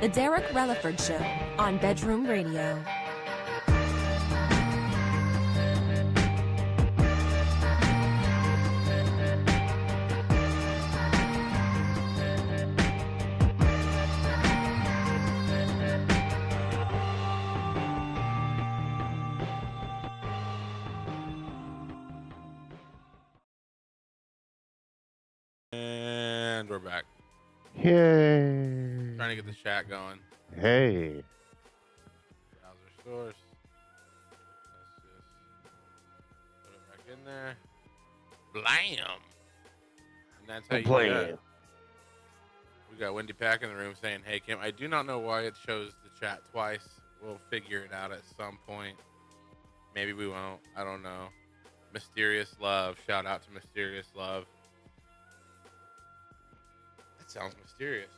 The Derek Relaford Show on Bedroom Radio. And we're back. Yay. Trying to get the chat going. Hey. Browser source. Let's just put it back in there. Blam! And that's how you do that. We got Wendy Pack in the room saying, "Hey, Kim, I do not know why it shows the chat twice. We'll figure it out at some point. Maybe we won't. I don't know." Mysterious Love. Shout out to Mysterious Love. That sounds mysterious.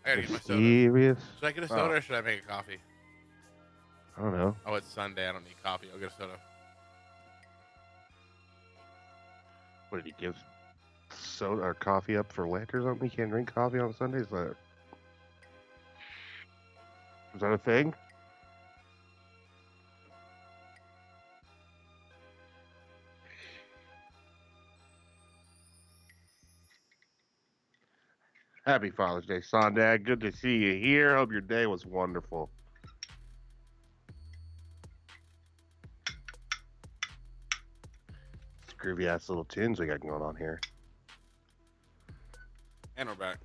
I gotta get my soda. Mysterious? Should I get a soda or should I make a coffee? I don't know. Oh, it's Sunday. I don't need coffee. I'll get a soda. What did he give soda or coffee up for Lent or something? You can't drink coffee on Sundays? Is that a thing? Happy Father's Day, Sondag. Good to see you here. Hope your day was wonderful. It's groovy ass little tunes we got going on here. And we're back.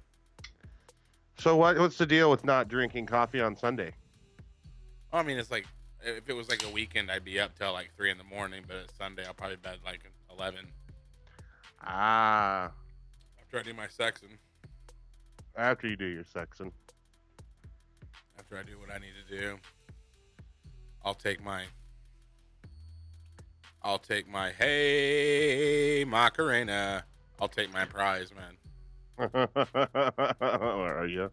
So what's the deal with not drinking coffee on Sunday? Oh, I mean, it's like, if it was like a weekend, I'd be up till like 3 in the morning, but it's Sunday, I'll probably bed like 11. Ah. After I do my sexing. After you do your sexing. After I do what I need to do. I'll take my hey Macarena. I'll take my prize, man. Where are you?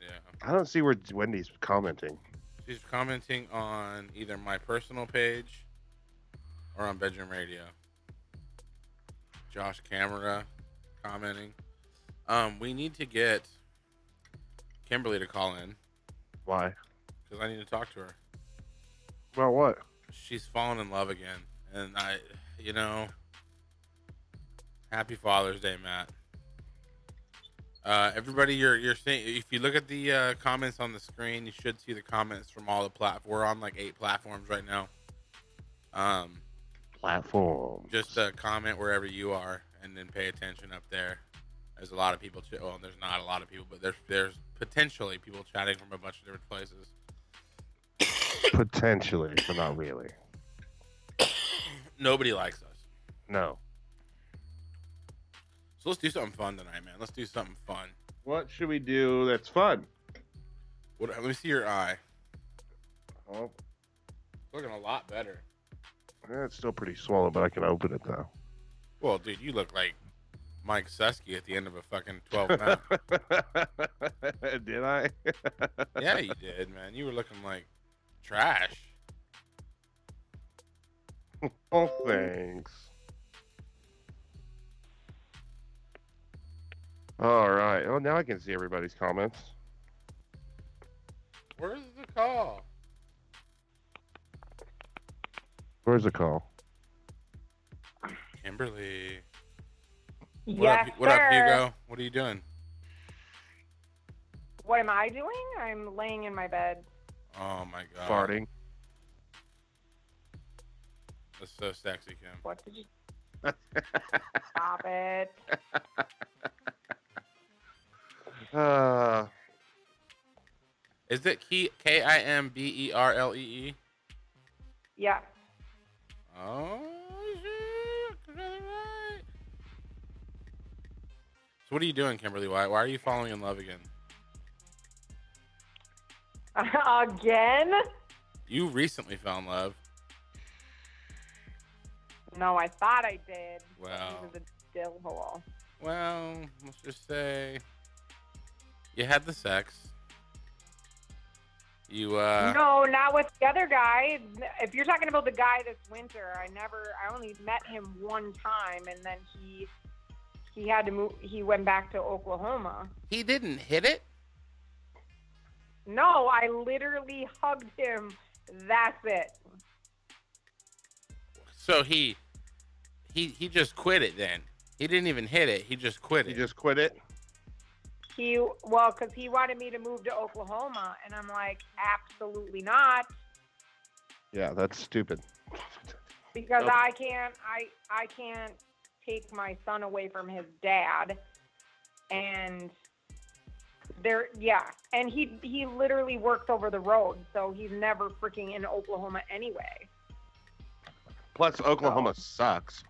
Yeah. I don't see where Wendy's commenting. She's commenting on either my personal page or on Bedroom Radio. Josh Camera commenting. We need to get Kimberly to call in. Why? Because I need to talk to her. About what? She's fallen in love again. And happy Father's Day, Matt. Everybody, you're saying, if you look at the comments on the screen, you should see the comments from all the platforms. We're on like 8 platforms right now. Platforms. Just comment wherever you are, and then pay attention up there. There's a lot of people. Well, there's not a lot of people, but there's potentially people chatting from a bunch of different places. Potentially, but not really. Nobody likes us. No. So let's do something fun tonight, man. Let's do something fun. What should we do that's fun? Let me see your eye. Oh, It's looking a lot better. it's still pretty swollen, but I can open it though. Well, dude, you look like Mike Susky at the end of a fucking 12 minute. Did I? Yeah, you did, man. You were looking like trash. Oh, thanks. All right. Oh, now I can see everybody's comments. Where's the call? Where's the call? Kimberly. Yes, what up, sir. Hugo? What are you doing? What am I doing? I'm laying in my bed. Oh my god. Farting. That's so sexy, Kim. What did you... Stop it. Is it Kimberlee? Yeah. Oh shit. Right. So what are you doing, Kimberly? Why are you falling in love again? Again? You recently fell in love. No, I thought I did. Well. He was a dill hole. Well, let's just say you had the sex. You No, not with the other guy. If you're talking about the guy this winter, I only met him one time, and then he had to move. He went back to Oklahoma. He didn't hit it? No, I literally hugged him. That's it. So he just quit it then. He didn't even hit it. He just quit it. You just quit it? Because he wanted me to move to Oklahoma, and I'm like, absolutely not, Yeah, that's stupid. because Nope. I can't take my son away from his dad, and and he literally works over the road, so he's never freaking in Oklahoma anyway. Plus, Oklahoma sucks.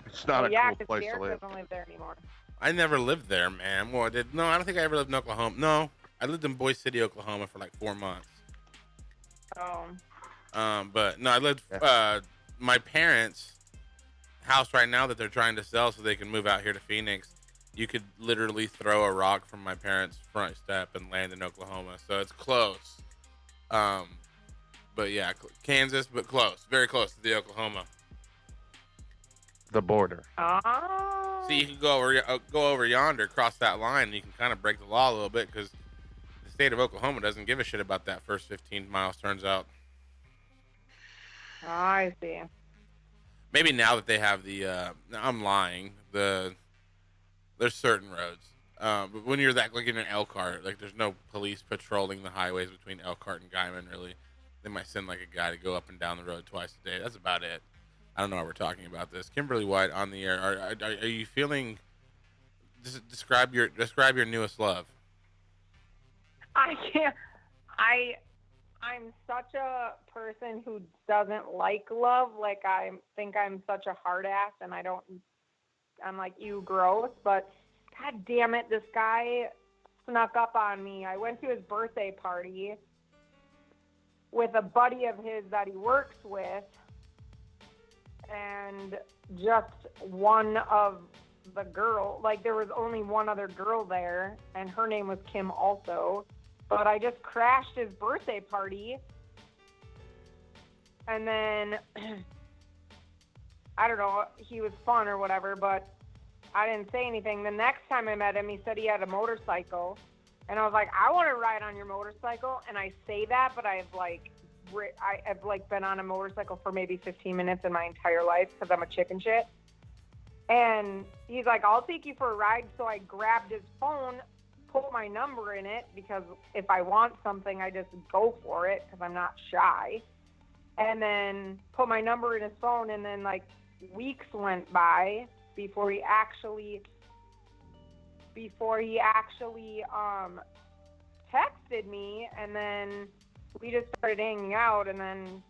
It's not a cool because place to Derek live. doesn't live there anymore. I never lived there, man. Well, no, I don't think I ever lived in Oklahoma. No, I lived in Boise City, Oklahoma for like 4 months. Oh. But no, I lived my parents' house right now that they're trying to sell so they can move out here to Phoenix. You could literally throw a rock from my parents' front step and land in Oklahoma, so it's close. But yeah, Kansas, but close, very close to the Oklahoma. The border. Oh. So you can go over yonder, cross that line, and you can kind of break the law a little bit because the state of Oklahoma doesn't give a shit about that first 15 miles. Turns out. Oh, I see. Maybe now that they have I'm lying. There's certain roads, but when you're like in an Elkhart, like there's no police patrolling the highways between Elkhart and Guyman. Really, they might send like a guy to go up and down the road twice a day. That's about it. I don't know why we're talking about this. Kimberly White on the air. Are you feeling? Describe your newest love. I can't. I'm such a person who doesn't like love. Like, I think I'm such a hard ass, and I'm like, ew, gross. But god damn it, this guy snuck up on me. I went to his birthday party with a buddy of his that he works with, and just one of the girl, like there was only one other girl there, and her name was Kim also. But I just crashed his birthday party, and then I don't know, he was fun or whatever, but I didn't say anything. The next time I met him, he said he had a motorcycle, and I was like, I want to ride on your motorcycle. And I say that, but I've been on a motorcycle for maybe 15 minutes in my entire life because I'm a chicken shit. And he's like, I'll take you for a ride. So I grabbed his phone, put my number in it, because if I want something, I just go for it because I'm not shy. And then put my number in his phone, and then like weeks went by before he actually texted me, and then we just started hanging out. And then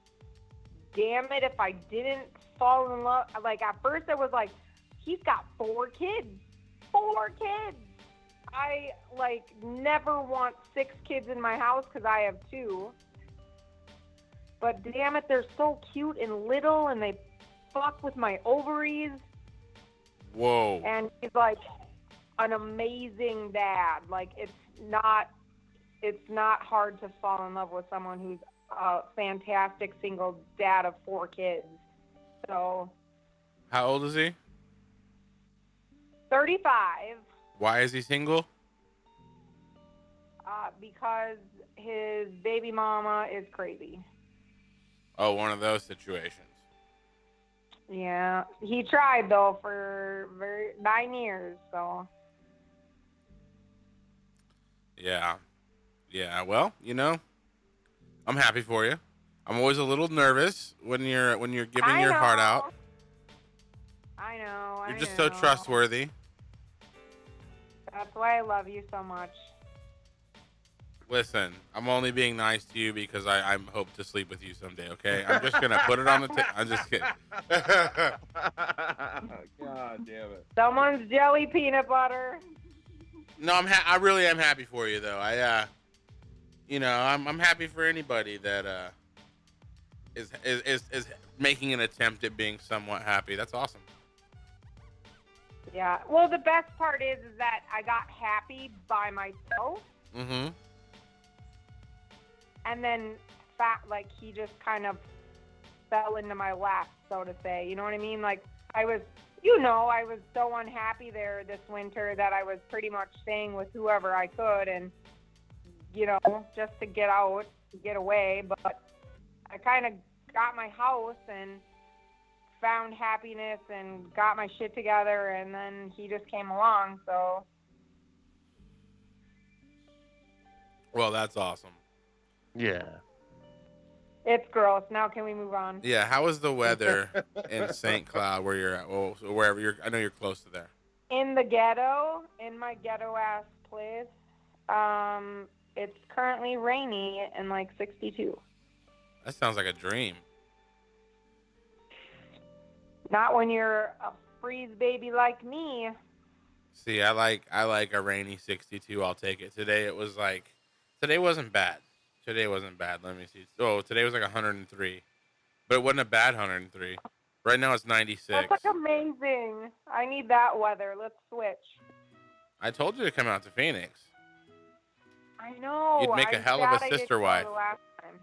damn it, if I didn't fall in love, like at first I was like, he's got 4 kids. I like never want 6 kids in my house because I have 2. But damn it, they're so cute and little, and they fuck with my ovaries. Whoa. And he's like an amazing dad. Like it's not hard to fall in love with someone who's a fantastic single dad of 4 kids. So. How old is he? 35. Why is he single? Because his baby mama is crazy. Oh, one of those situations. Yeah, he tried though for 9 years. So. Yeah. Well, I'm happy for you. I'm always a little nervous when you're giving your heart out. I know. You're just so trustworthy. That's why I love you so much. Listen, I'm only being nice to you because I hope to sleep with you someday, okay? I'm just going to put it on the table. I'm just kidding. God damn it. Someone's jelly peanut butter. No, I really am happy for you, though. I'm happy for anybody that is making an attempt at being somewhat happy. That's awesome. Yeah. Well, the best part is that I got happy by myself. Mm-hmm. And then, he just kind of fell into my lap, so to say. You know what I mean? Like, I was I was so unhappy there this winter that I was pretty much staying with whoever I could, and just to get out, get away. But I kind of got my house and found happiness and got my shit together, and then he just came along. So. Well, that's awesome. Yeah. It's gross. Now can we move on? Yeah, how is the weather in St. Cloud where you're at? Well, so wherever you're, I know you're close to there. In the ghetto, in my ghetto-ass place, it's currently rainy and like 62. That sounds like a dream. Not when you're a freeze baby like me. See, I like a rainy 62. I'll take it. Today wasn't bad. Today wasn't bad. Let me see. Oh, today was like 103, but it wasn't a bad 103. Right now it's 96. That's like amazing. I need that weather. Let's switch. I told you to come out to Phoenix. I know. You'd make a hell of a sister wife. Last time.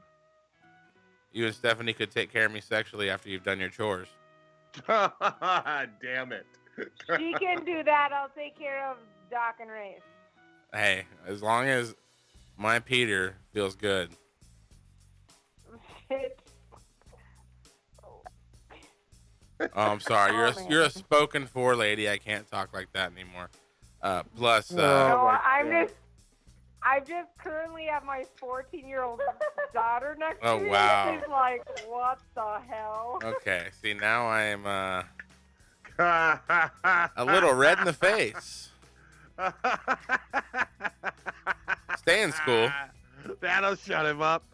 You and Stephanie could take care of me sexually after you've done your chores. Damn it. She can do that. I'll take care of Doc and Race. Hey, as long as my Peter feels good. Oh, I'm sorry. You're a spoken for lady. I can't talk like that anymore. Plus, no, I just currently have my 14-year-old daughter next to me. Wow. She's like, what the hell? Okay. See, now I'm a little red in the face. Stay in school. That'll shut him up.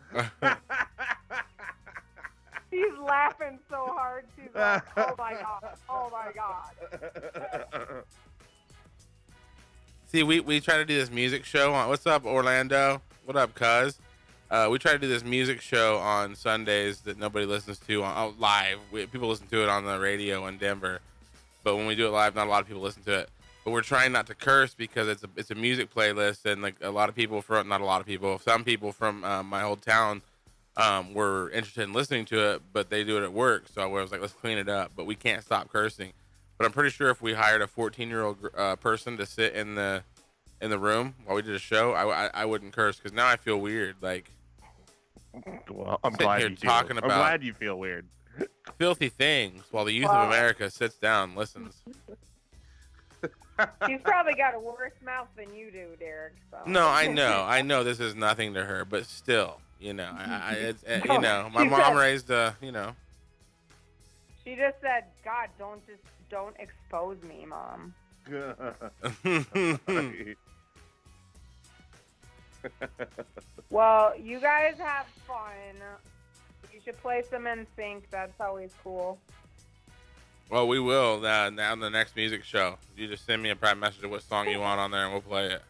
She's laughing so hard. She's like, oh my god, oh my god. See, we try to do this music show on. What's up, Orlando? What up, cuz? We try to do this music show on Sundays that nobody listens to live. People listen to it on the radio in Denver, but when we do it live, not a lot of people listen to it. But we're trying not to curse because it's a music playlist, and like a lot of people from some people from my whole town were interested in listening to it, but they do it at work. So I was like, let's clean it up, but we can't stop cursing. But I'm pretty sure if we hired a 14-year-old person to sit in the room while we did a show, I wouldn't curse because now I feel weird. Like, well, I'm sitting glad here you do. talking I'm about glad you feel weird. filthy things while the youth of America sits down and listens. She's probably got a worse mouth than you do, Derek. So. No, I know this is nothing to her, but still, my mom raised, She just said, God, don't expose me, Mom. Well, you guys have fun. You should play some NSYNC. That's always cool. Well, we will now in the next music show. You just send me a private message of what song you want on there, and we'll play it.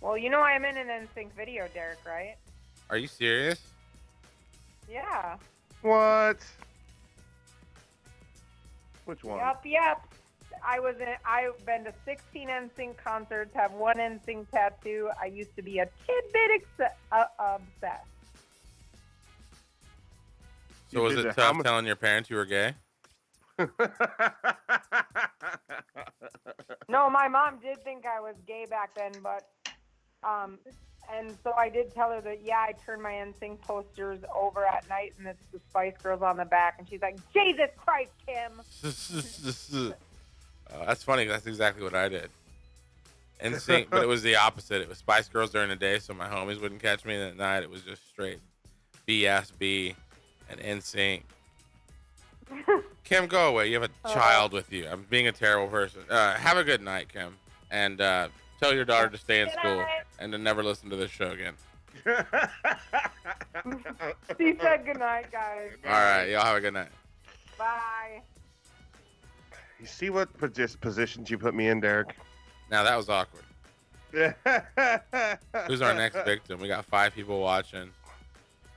Well, I'm in an NSYNC video, Derek, right? Are you serious? Yeah. What? Which one? Yep. I've been to 16 NSYNC concerts, have one NSYNC tattoo. I used to be a tidbit obsessed. So was it tough telling your parents you were gay? No, my mom did think I was gay back then, but and so I did tell her that I turned my NSYNC posters over at night and it's the Spice Girls on the back, and she's like, Jesus Christ, Kim. That's funny. That's exactly what I did. NSYNC, but it was the opposite. It was Spice Girls during the day, so my homies wouldn't catch me. And at night, it was just straight BSB and NSYNC. Kim, go away. You have a child with you. I'm being a terrible person. Have a good night, Kim, and tell your daughter to stay in school and to never listen to this show again. She said good night, guys. All right, y'all have a good night. Bye. You see what positions you put me in, Derek? Now that was awkward. Who's our next victim? We got 5 people watching.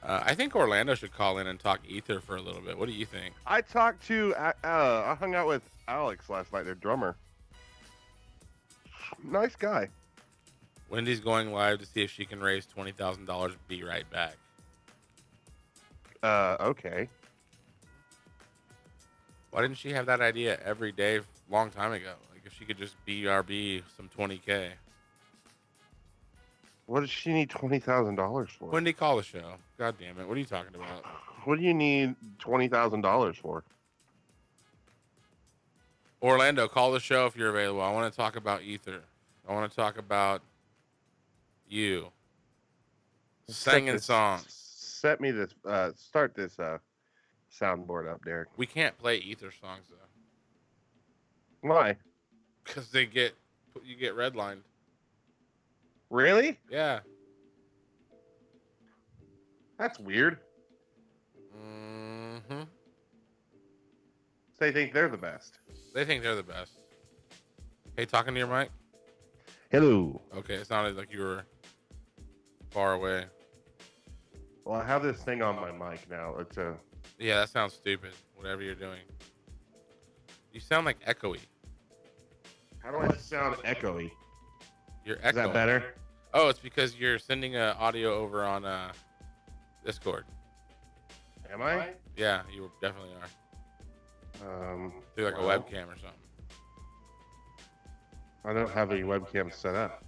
I think Orlando should call in and talk Ether for a little bit. What do you think? I hung out with Alex last night, their drummer. Nice guy. Wendy's going live to see if she can raise $20,000. Be right back. Okay. Why didn't she have that idea every day, long time ago? Like if she could just BRB some 20K. What does she need $20,000 for? When did he call the show? God damn it! What are you talking about? What do you need $20,000 for? Orlando, call the show if you're available. I want to talk about Ether. I want to talk about you singing songs. Set me this. Start this soundboard up, Derek. We can't play Ether songs though, Why? because you get redlined. Really? Yeah. That's weird. Mm-hmm. They think they're the best. They think they're the best. Hey, talking to your mic? Hello. Okay, it sounded like you were far away. Well, I have this thing on my mic now. It's a. Yeah, that sounds stupid. Whatever you're doing. You sound like echoey. How do I sound echoey? You're Is echoing. that better? Oh, it's because you're sending audio over on Discord. Am I? Yeah, you definitely are. Through like well, a webcam or something. I don't have any webcam set up.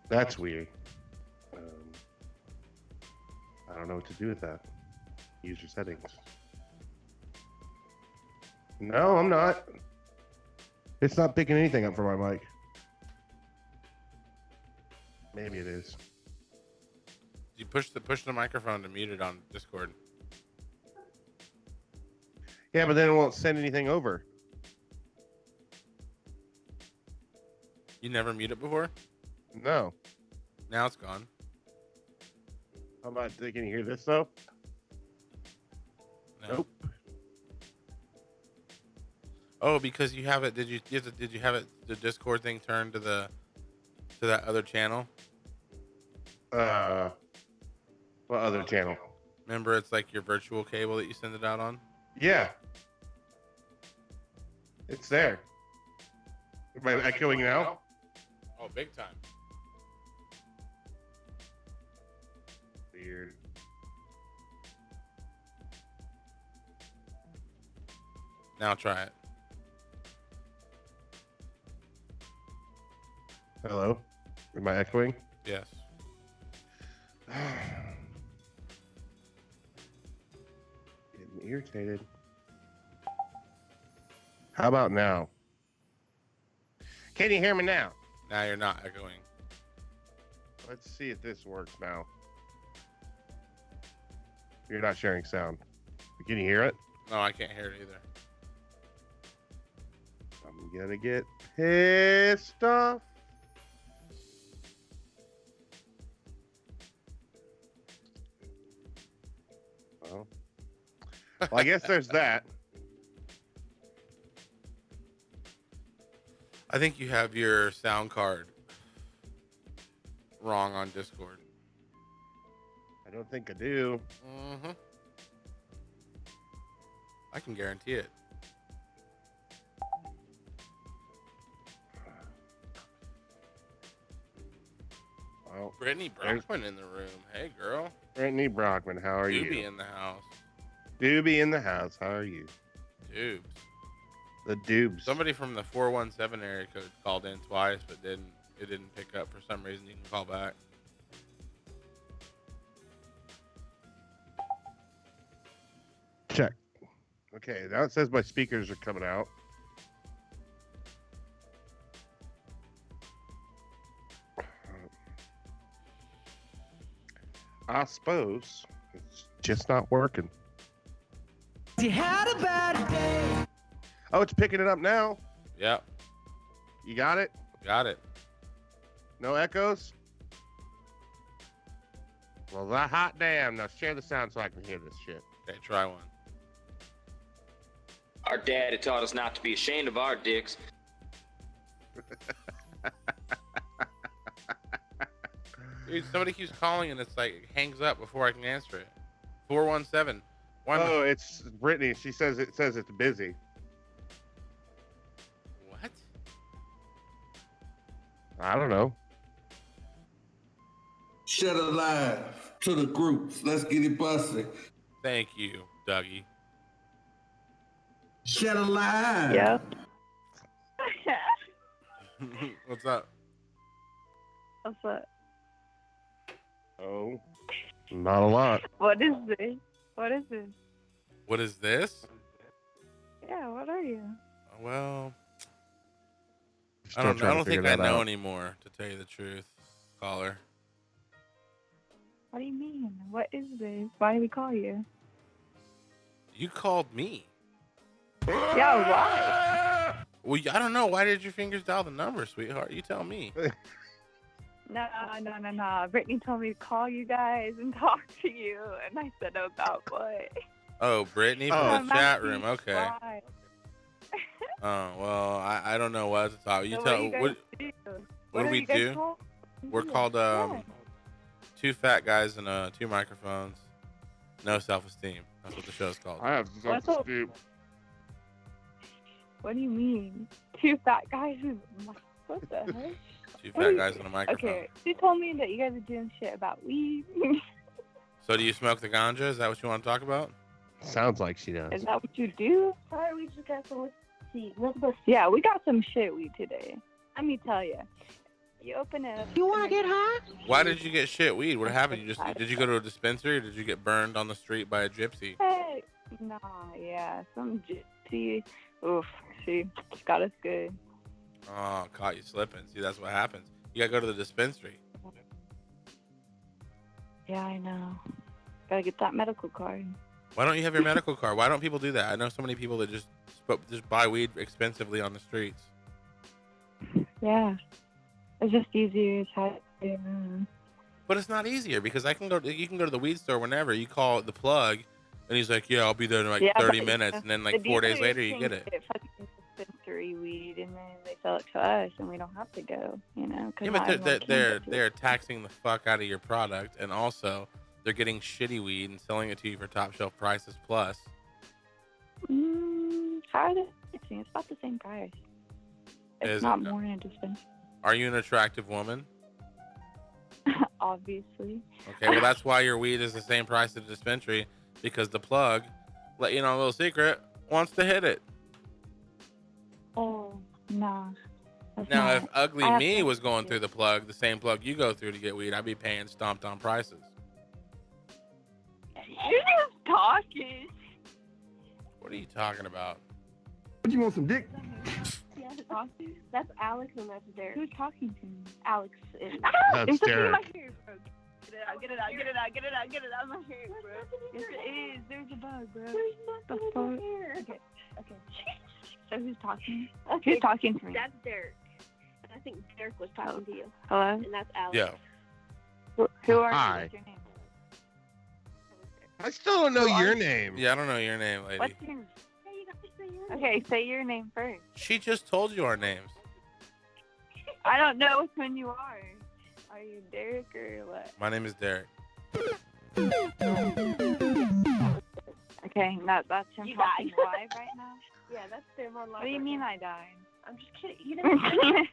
That's weird. I don't know what to do with that. User settings. No, I'm not. It's not picking anything up for my mic. Maybe it is. You push the microphone to mute it on Discord. Yeah, but then it won't send anything over. You never mute it before? No. Now it's gone. How about, can you hear this though? No. Nope. Oh, because you have it. Did you have it? The Discord thing turned to that other channel? What other channel? Remember, it's like your virtual cable that you send it out on. Yeah. It's there. Am I echoing now? Oh, big time. Weird. Now try it. Hello? Am I echoing? Yes. Getting irritated. How about now? Can you hear me now? Now you're not echoing. Let's see if this works now. You're not sharing sound. Can you hear it? No, I can't hear it either. I'm gonna get pissed off. Well, I guess there's that. I think you have your sound card wrong on Discord. I don't think I do. Mm-hmm. I can guarantee it. Well, Brittany Brockman in the room. Hey, girl. Brittany Brockman, how are Doobie you? in the house. Doobie in the house, how are you? Dubes. The Doobs. Somebody from the 417 area code called in twice, but it didn't pick up for some reason. You can call back. Check. Okay, now it says my speakers are coming out. I suppose it's just not working. You had a bad day. Oh, it's picking it up now. Yep. You got it? Got it. No echoes? Well, the hot damn. Now share the sound so I can hear this shit. Okay, try one. Our daddy taught us not to be ashamed of our dicks. Dude, somebody keeps calling and it's like it hangs up before I can answer it. 417. Why am I- Oh, it's Brittany. She says it's busy. What? I don't know. Shut it live to the groups. Let's get it busted. Thank you, Dougie. Shed a lie. Yeah. What's up? What's up? Oh, not a lot. What is this? What is this? What is this? Yeah, what are you? Well, Still I don't trying to think figure I that know out. anymore, to tell you the truth, caller. What do you mean? What is this? Why do we call you? You called me. Yeah, why? Well, I don't know. Why did your fingers dial the number, sweetheart? You tell me. No. Brittany told me to call you guys and talk to you, and I said about what? Oh, Brittany from Oh. the chat room. Monkey Okay. fly. Oh, well, I don't know what to talk. You So tell. what do you guys What do? do are we you guys do? called? We're Yeah. called Yeah. Two Fat Guys and 2 Microphones. No Self-Esteem. That's what the show's called. I have What's up? What do you mean? 2 fat guys and what the heck? 2 What Fat do Guys and a microphone. Okay, she told me that you guys are doing shit about weed. So do you smoke the ganja? Is that what you want to talk about? Sounds like she does. Is that what you do? Sorry, we just got some tea. Yeah, we got some shit weed today. Let me tell you. You open it up. You want to get high? Why did you get shit weed? What happened? Did you go to a dispensary or did you get burned on the street by a gypsy? Hey, nah, yeah, some gypsy. Oof, she got us good. Oh, caught you slipping. See, that's what happens. You gotta go to the dispensary. Yeah, I know. Gotta get that medical card. Why don't you have your medical card? Why don't people do that? I know so many people that just buy weed expensively on the streets. Yeah, it's just easier. It's hard. But it's not easier because you can go to the weed store whenever. You call the plug, and he's like, "Yeah, I'll be there in like Yeah, 30 but, minutes," and then like 4 days later, you get it. Fucking dispensary weed, and then they sell it to us, and we don't have to go. You know, 'cause Yeah, not but everyone can they're get to they're it. taxing the fuck out of your product, and also they're getting shitty weed and selling it to you for top shelf prices plus. How are they fixing? It's about the same price. It's Is not it? more in a dispensary, Are you an attractive woman? obviously. Okay, well that's why your weed is the same price at the dispensary because the plug, let you know a little secret, wants to hit it. Oh, nah. That's Now, not. if Ugly I have Me to- was going through the plug, the same plug you go through to get weed, I'd be paying stomped on prices. You're just talking. What are you talking about? You want some dick? Yeah, that's Alex and that's Derek. Who's talking to me? Alex is. That's There's something in Derek. my hair, bro. Get it out, get it out, get it out, get it out, get it out of my hair, bro. Yes, it is. There's a bug, bro. There's The nothing in fuck? my hair. Okay. So who's talking? Okay, Who's talking to me? that's Derek. And I think Derek was talking to you. Hello? And that's Alex. Yeah. Who are Hi. you? What's your name? I still don't know Who are your you? name. Yeah, I don't know your name, lady. What's your name? Hey, you got to say your name. Okay, say your name first. She just told you our names. I don't know which one you are. Are you Derek or what? My name is Derek. Okay, that's him You talking died. live right now. Yeah, that's them on live. What do you right mean now. I died? I'm just kidding. You never said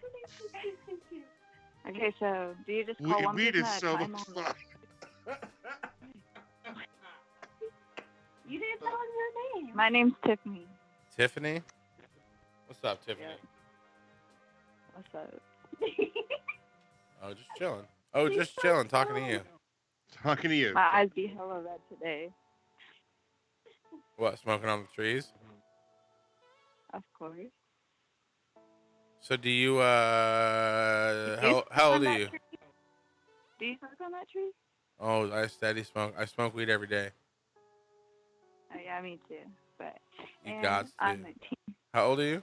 Okay, so do you just call one Weed person is at a so time? much on fun. You didn't tell him your name. My name's Tiffany. Tiffany? What's up, Tiffany? What's up? Oh, just chilling. Oh, just chilling, talking to you. Talking to you. My eyes be hella red today. What, smoking on the trees? Of course. So do you, Do you how smoke old on are that you? tree? Do you smoke on that tree? Oh, I steady smoke. I smoke weed every day. Oh, yeah, me too. But You and got to. I'm 19. How old are you?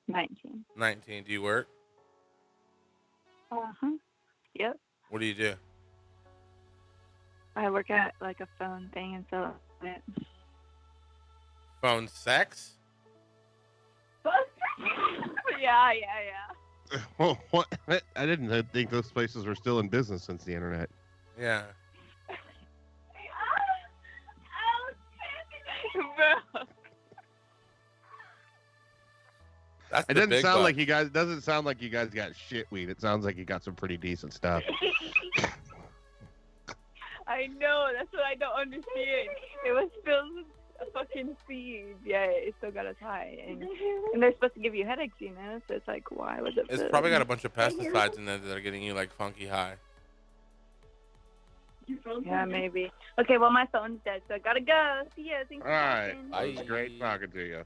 19. 19. Do you work? Uh-huh. Yep. What do you do? I work at like a phone thing and sell it. Phone sex? yeah. Well, what? I didn't think those places were still in business since the internet. Yeah. Bro. That's It the doesn't big sound bucks. like you guys. Doesn't sound like you guys got shit weed. It sounds like you got some pretty decent stuff. I know. That's what I don't understand. It was filled with a fucking seed. Yeah, it still got us high. And they're supposed to give you headaches, you know? So it's like, why was it It's food? probably got a bunch of pesticides in there that are getting you like funky high. Yeah, maybe. Okay, well, my phone's dead, so I gotta go. See ya. Thanks All for right. talking. Bye. It was great talking to you.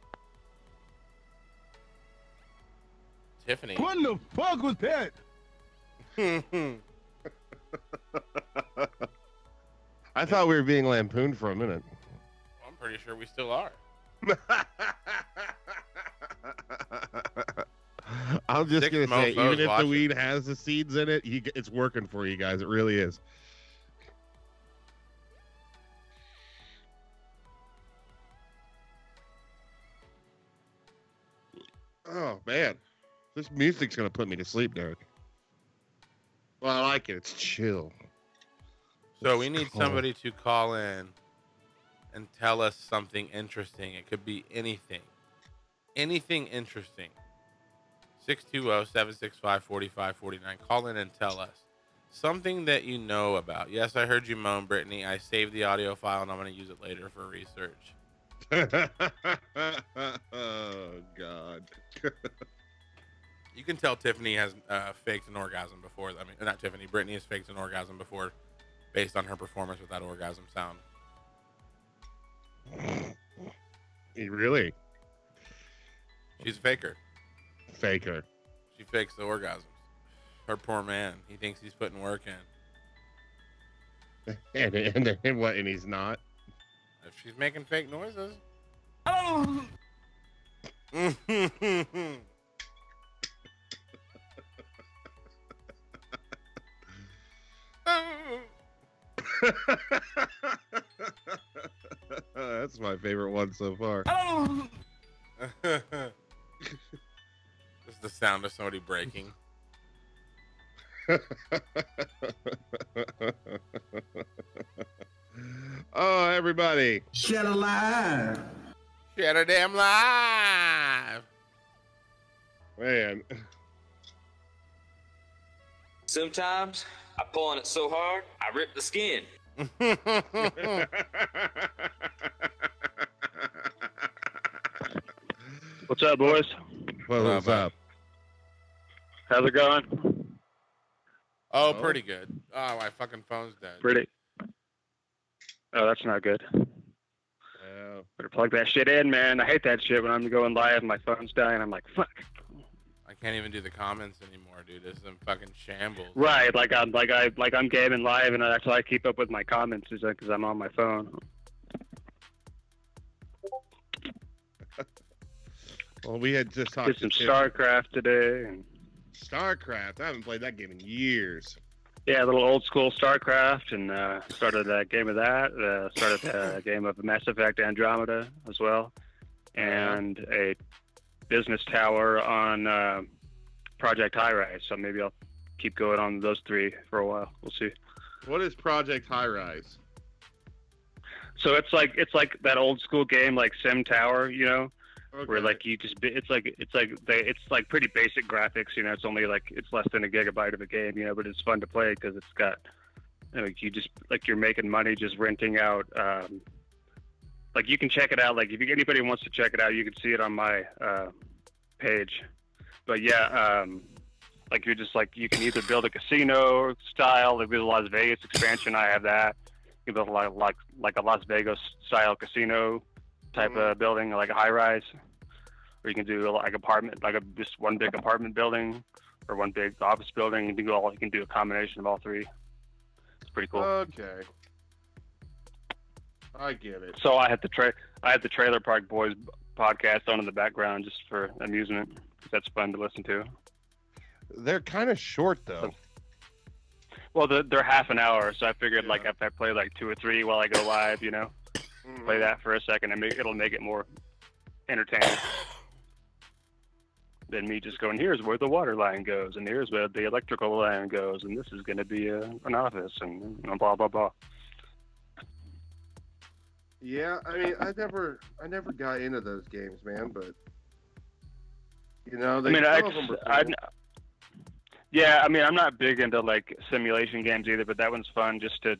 Tiffany. What the fuck was that? I thought we were being lampooned for a minute. I'm pretty sure we still are. I'm just 6 gonna say, mofos even if the watching. weed has the seeds in it, it's working for you guys. It really is. Oh man, this music's gonna put me to sleep, Derek. Well, I like it. It's chill. So we need Cool. somebody to call in and tell us something interesting. It could be anything. Anything interesting. 620-765-4549. Call in and tell us something that you know about. Yes, I heard you moan, Brittany. I saved the audio file and I'm going to use it later for research. Oh God. You can tell Tiffany has faked an orgasm before. I mean, not Tiffany. Brittany has faked an orgasm before based on her performance with that orgasm sound. Really? She's a faker. Faker. She fakes the orgasms. Her poor man. He thinks he's putting work in. And what? And he's not. If she's making fake noises. Oh. That's my favorite one so far. Oh. This is the sound of somebody breaking. Oh, everybody. Shed alive. Shut a damn live. Man. Sometimes I pull on it so hard, I rip the skin. What's up, boys? What's up? How's it going? Oh, pretty good. Oh, my fucking phone's dead. Pretty. Oh, that's not good. Oh. Better plug that shit in, man. I hate that shit when I'm going live and my phone's dying. I'm like, fuck. I can't even do the comments anymore, dude. This is a fucking shambles. Right, like I'm gaming live, and that's how I keep up with my comments is because I'm on my phone. Well, we had just talked Did some to Tiff- StarCraft today, and StarCraft. I haven't played that game in years. yeah, a little old school StarCraft, and started a game of that. Started a game of Mass Effect Andromeda as well, and a business tower on Project High Rise. So maybe I'll keep going on those three for a while. We'll see. What is Project High Rise? So it's like that old school game like Sim Tower, you know, Okay. where like you just it's like pretty basic graphics. You know, it's only like it's less than a gigabyte of a game. You know, but it's fun to play because it's got like you just like you're making money just renting out. Like you can check it out. Like if anybody wants to check it out, you can see it on my page. But yeah, like you're just like you can either build a casino style, like with the Las Vegas expansion. I have that. You can build like a Las Vegas style casino type of building, like a high rise, or you can do like apartment, like just one big apartment building or one big office building. You can do a combination of all three. It's pretty cool. Okay. I get it. So I had the Trailer Park Boys podcast on in the background just for amusement, 'cause that's fun to listen to. They're kind of short though. Well, they're half an hour, so I figured like if I play like 2 or 3 while I go live, you know, play that for a second, and it'll make it more entertaining than me just going, here's where the water line goes, and here's where the electrical line goes, and this is going to be an office, and blah blah blah. Yeah, I mean, I never got into those games, man. But you know, I mean, some of them were cool. yeah, I mean, I'm not big into like simulation games either, but that one's fun just to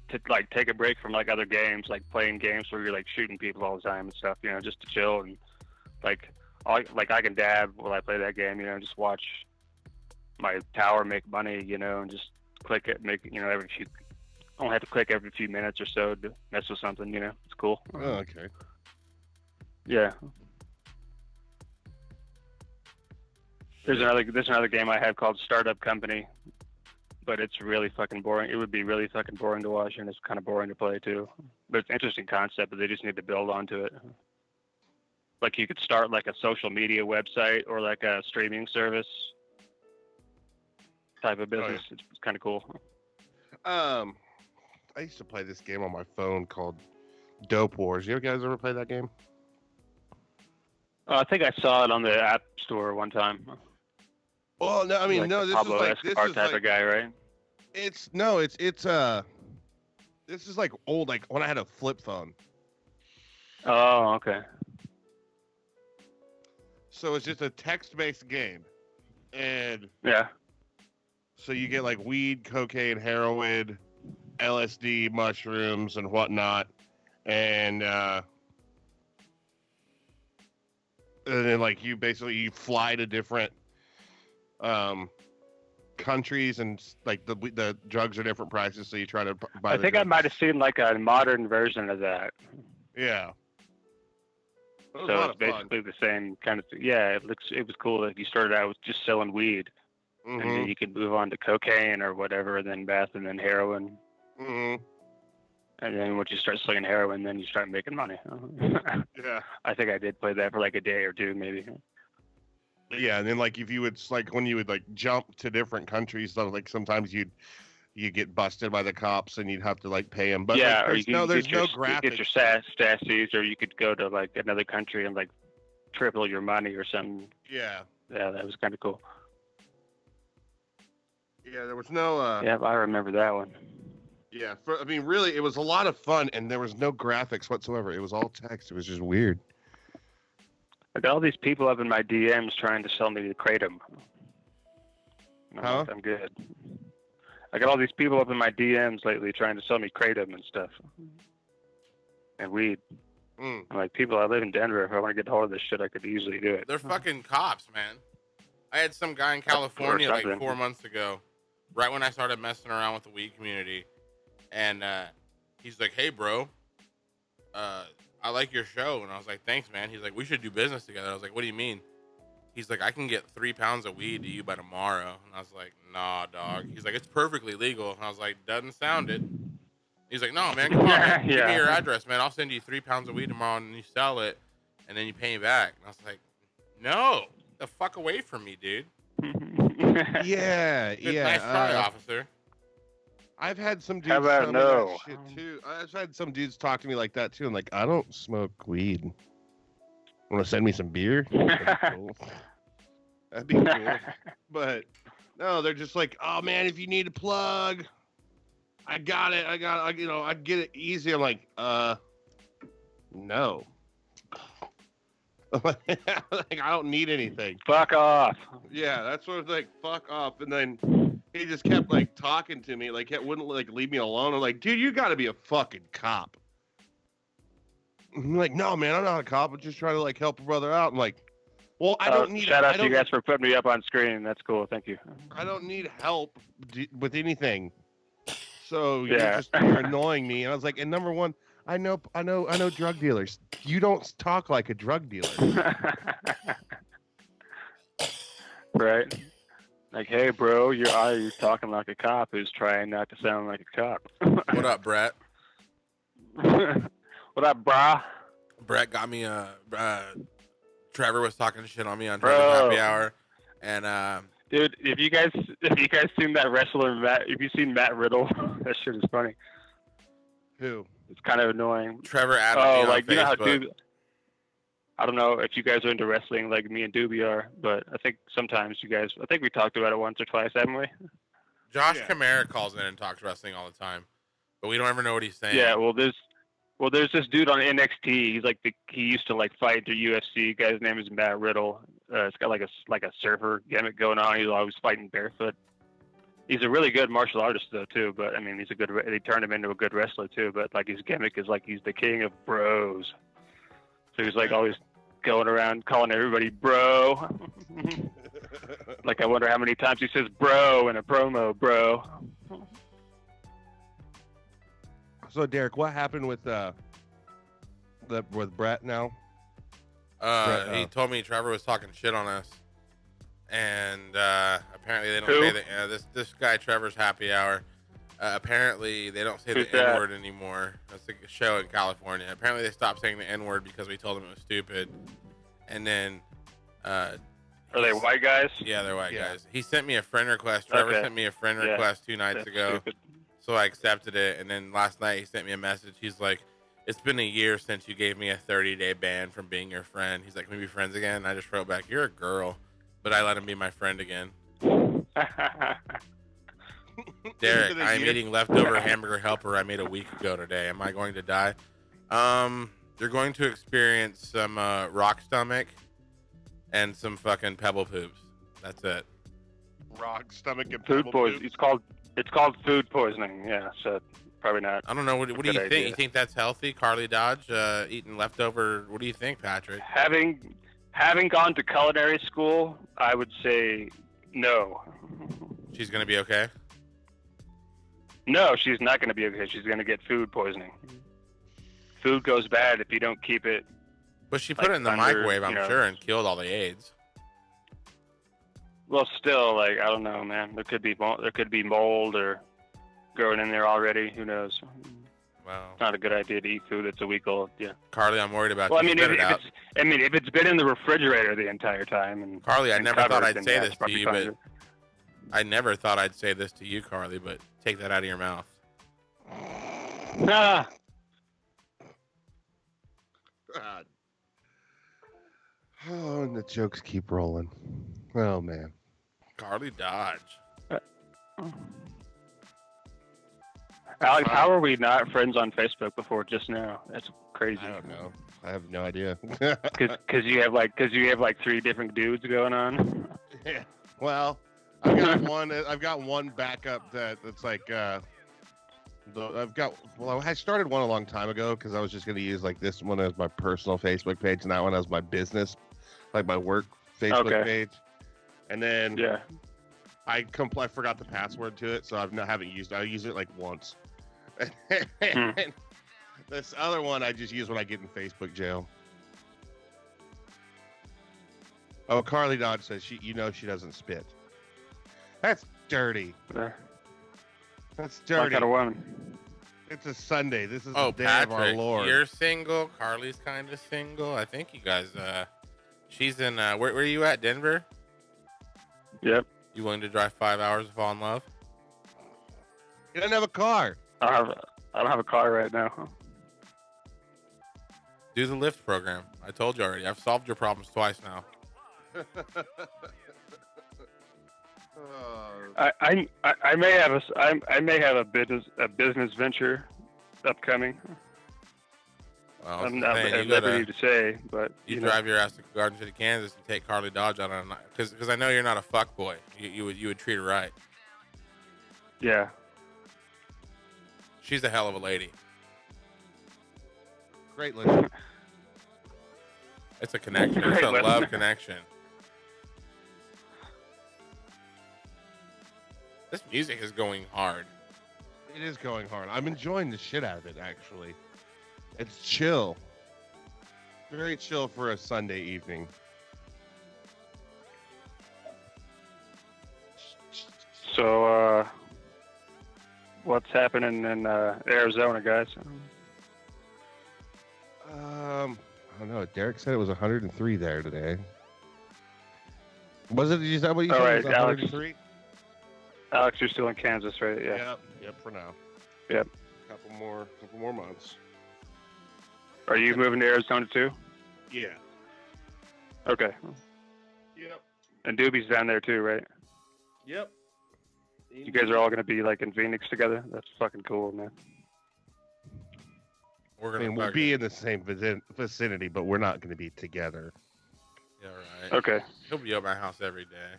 to like take a break from like other games, like playing games where you're like shooting people all the time and stuff, you know, just to chill and like I can dab while I play that game, you know, just watch my tower make money, you know, and just click it, make, you know, only have to click every few minutes or so to mess with something, you know. It's cool. Oh, okay. Yeah. There's another game I have called Startup Company, but it's really fucking boring. It would be really fucking boring to watch, and it's kind of boring to play too. But it's an interesting concept, but they just need to build onto it. Like you could start like a social media website or like a streaming service type of business. Oh, yeah. It's kind of cool. I used to play this game on my phone called Dope Wars. You guys ever play that game? I think I saw it on the App Store one time. Well, no, I mean, like no, this Pablo is like Escobar type of guy, right? It's this is like old, like when I had a flip phone. Oh, okay. So it's just a text-based game, and Yeah. so you get like weed, cocaine, heroin, LSD, mushrooms, and whatnot, and then like you fly to different countries, and like the drugs are different prices, so you try to buy. I think I might have seen like a modern version of that. Yeah. It was a So lot it's of fun. basically the same kind of thing. Yeah, it was cool that you started out with just selling weed, and then Mhm. you could move on to cocaine or whatever, and then meth, and then heroin. Mhm. And then once you start slinging heroin, then you start making money. Yeah. I think I did play that for like a day or two, maybe. Yeah, and then like if you would like when you would like jump to different countries, so like sometimes you get busted by the cops and you'd have to like pay them. But yeah, like, or you could there's get your, no graphics. get your stasses, or you could go to like another country and like triple your money or something. Yeah. Yeah, that was kind of cool. Yeah, there was no. Yeah, I remember that one. Yeah, I mean, really, it was a lot of fun, and there was no graphics whatsoever. It was all text. It was just weird. I got all these people up in my DMs trying to sell me the Kratom. Huh? I'm good. I got all these people up in my DMs lately trying to sell me Kratom and stuff. And weed. Mm. I'm like, people, I live in Denver. If I want to get hold of this shit, I could easily do it. They're fucking cops, man. I had some guy in California like something. 4 months ago, right when I started messing around with the weed community. And he's like, hey, bro, I like your show. And I was like, thanks, man. He's like, we should do business together. I was like, what do you mean? He's like, I can get 3 pounds of weed to you by tomorrow. And I was like, nah, dog. He's like, it's perfectly legal. And I was like, doesn't sound it. He's like, no, man, come on, man. Give me your address, man. I'll send you 3 pounds of weed tomorrow, and you sell it, and then you pay me back. And I was like, no, get the fuck away from me, dude. Yeah, Good, yeah. nice try, officer. I've had some dudes How about tell me no? that shit too. I've had some dudes talk to me like that too. I'm like, I don't smoke weed. Want to send me some beer? That'd be cool. That'd be cool. But no, they're just like, oh man, if you need a plug, I got it. I'd get it easy. I'm like, no. Like, I don't need anything. Fuck off. Yeah, that's what I was like, fuck off. And then he just kept like talking to me, like wouldn't like leave me alone. I'm like, dude, you gotta be a fucking cop. I'm like, no man, I'm not a cop. I'm just trying to like help a brother out. I'm like, well, I don't need Shout out to you guys for putting me up on screen. That's cool. Thank you. I don't need help with anything. So Yeah. you're annoying me. And I was like, and number one, I know drug dealers. You don't talk like a drug dealer. Right. Like, hey, bro, you're talking like a cop who's trying not to sound like a cop. What up, Brett? What up, brah? Brett got me Trevor was talking shit on me on Bro. Trevor Happy Hour, and Dude, if you guys seen that wrestler if you seen Matt Riddle, that shit is funny. Who? It's kind of annoying. Trevor added me on like you know how Facebook. dude. I don't know if you guys are into wrestling like me and Doobie are, but I think sometimes you guys. I think we talked about it once or twice, haven't we? Josh Yeah. Kamara calls in and talks wrestling all the time, but we don't ever know what he's saying. Yeah. Well, there's this dude on NXT. He's like he used to like fight the UFC. Guy's name is Matt Riddle. It's got like a surfer gimmick going on. He's always fighting barefoot. He's a really good martial artist though too. But I mean, he's a good. They turned him into a good wrestler too. But like his gimmick is like he's the king of bros. So he's like always going around calling everybody bro. Like I wonder how many times he says bro in a promo, bro. So Derek, what happened with with Brett now? He told me Trevor was talking shit on us, and apparently they don't Who? say that. This guy Trevor's Happy Hour. Apparently they don't say Who's the that? N-word anymore. That's a show in California. Apparently they stopped saying the N-word because we told them it was stupid. And then Are they white guys? yeah, they're white Yeah. guys. He sent me a friend request. Trevor Okay. sent me a friend Yeah. request 2 nights That's ago. stupid. So I accepted it, and then last night he sent me a message. He's like, "It's been a year since you gave me a 30-day ban from being your friend." He's like, "Can we be friends again?" And I just wrote back, "You're a girl," but I let him be my friend again. Derek, Been a I'm year. eating leftover hamburger helper I made a week ago today. Am I going to die? You're going to experience some rock stomach and some fucking pebble poops. That's it. Rock stomach and Food pebble poisoning. poops. It's called food poisoning. Yeah, so probably not. I don't know. What do you Good think? idea. You think that's healthy? Carly Dodge eating leftover. What do you think, Patrick? Having gone to culinary school, I would say no. She's gonna be okay. No, she's not going to be okay. She's going to get food poisoning. Food goes bad if you don't keep it. But she put Like it in the under, microwave, I'm you know. sure, and killed all the AIDS. Well, still, like I don't know, man. There could be mold or growing in there already. Who knows? Wow. It's not a good idea to eat food that's a week old. Yeah. Carly, I'm worried about Well, I you. mean, Spit if it out. it's been in the refrigerator the entire time, and Carly, I and never thought covered, I'd then say yeah, this it's to probably you, fine. but I never thought I'd say this to you, Carly, but take that out of your mouth. Ah, God. Oh, and the jokes keep rolling. Oh man. Carly Dodge. Alex, how are we not friends on Facebook before just now? That's crazy. I don't know. I have no idea. Because you have like 3 different dudes going on. Yeah. Well, I've got one backup that's like I started one a long time ago because I was just gonna use like this one as my personal Facebook page and that one as my business, like my work Facebook Okay. page. And then Yeah. I forgot the password to it, so haven't used it. I use it like once. And this other one I just use when I get in Facebook jail. Oh, Carly Dodge says she doesn't spit. That's dirty. Yeah. That's My dirty. kind of woman. It's a Sunday. This is Oh, the day of our Patrick, Lord. you're single. Carly's kind of single. I think you guys. She's in. Where are you at? Denver. Yep. You willing to drive 5 hours to fall in love? You don't have a car. I don't have a car right now. Do the Lyft program. I told you already. I've solved your problems twice now. I may have a business venture upcoming. Well, I'm that's not the thing. at You gotta- liberty to say, but You know. drive your ass to Garden City, Kansas, and take Carly Dodge out on because I know you're not a fuck boy. You would treat her right. Yeah. She's a hell of a lady. Great listen. It's a connection. It's Great a love listener. connection. This music is going hard. It is going hard. I'm enjoying the shit out of it, actually. It's chill. Very chill for a Sunday evening. So, what's happening in Arizona, guys? I don't know. Derek said it was 103 there today. Was it? Is that what you All said? right, It was Alex. 103? Alex, you're still in Kansas, right? Yeah. Yep, for now. Yep. Couple more months. Are you moving to Arizona too? Yeah. Okay. Yep. And Doobie's down there too, right? Yep. You guys are all going to be like in Phoenix together? That's fucking cool, man. We're I gonna. mean, we'll fuck be it. in the same vicinity, but we're not going to be together. Yeah, right. Okay. He'll be at my house every day.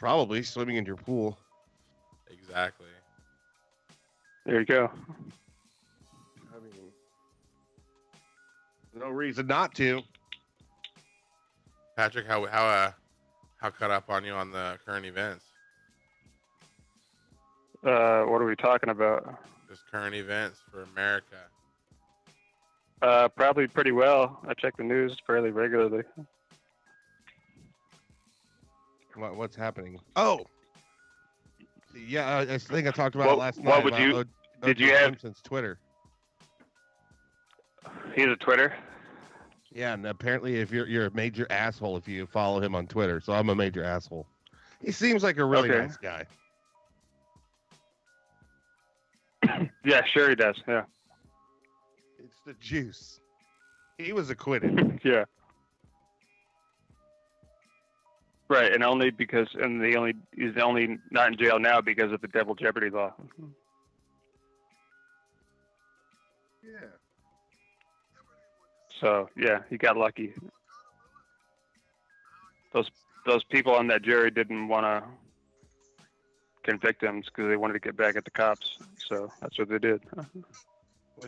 Probably swimming in your pool. Exactly. There you go. I mean, no reason not to. Patrick, how caught up on you on the current events? What are we talking about? Just current events for America. Probably pretty well. I check the news fairly regularly. What's happening? Oh, yeah. I think I talked about What- it last night. what would about you- did O.J. you have- Simpson's Twitter? He's a Twitter. Yeah, and apparently, if you're a major asshole if you follow him on Twitter. So I'm a major asshole. He seems like a really Okay. nice guy. Yeah, sure he does. Yeah. It's the juice. He was acquitted. Yeah. Right, and only because, he's only not in jail now because of the Devil Jeopardy law. Yeah. So yeah, he got lucky. Those people on that jury didn't want to convict him because they wanted to get back at the cops. So that's what they did. Well,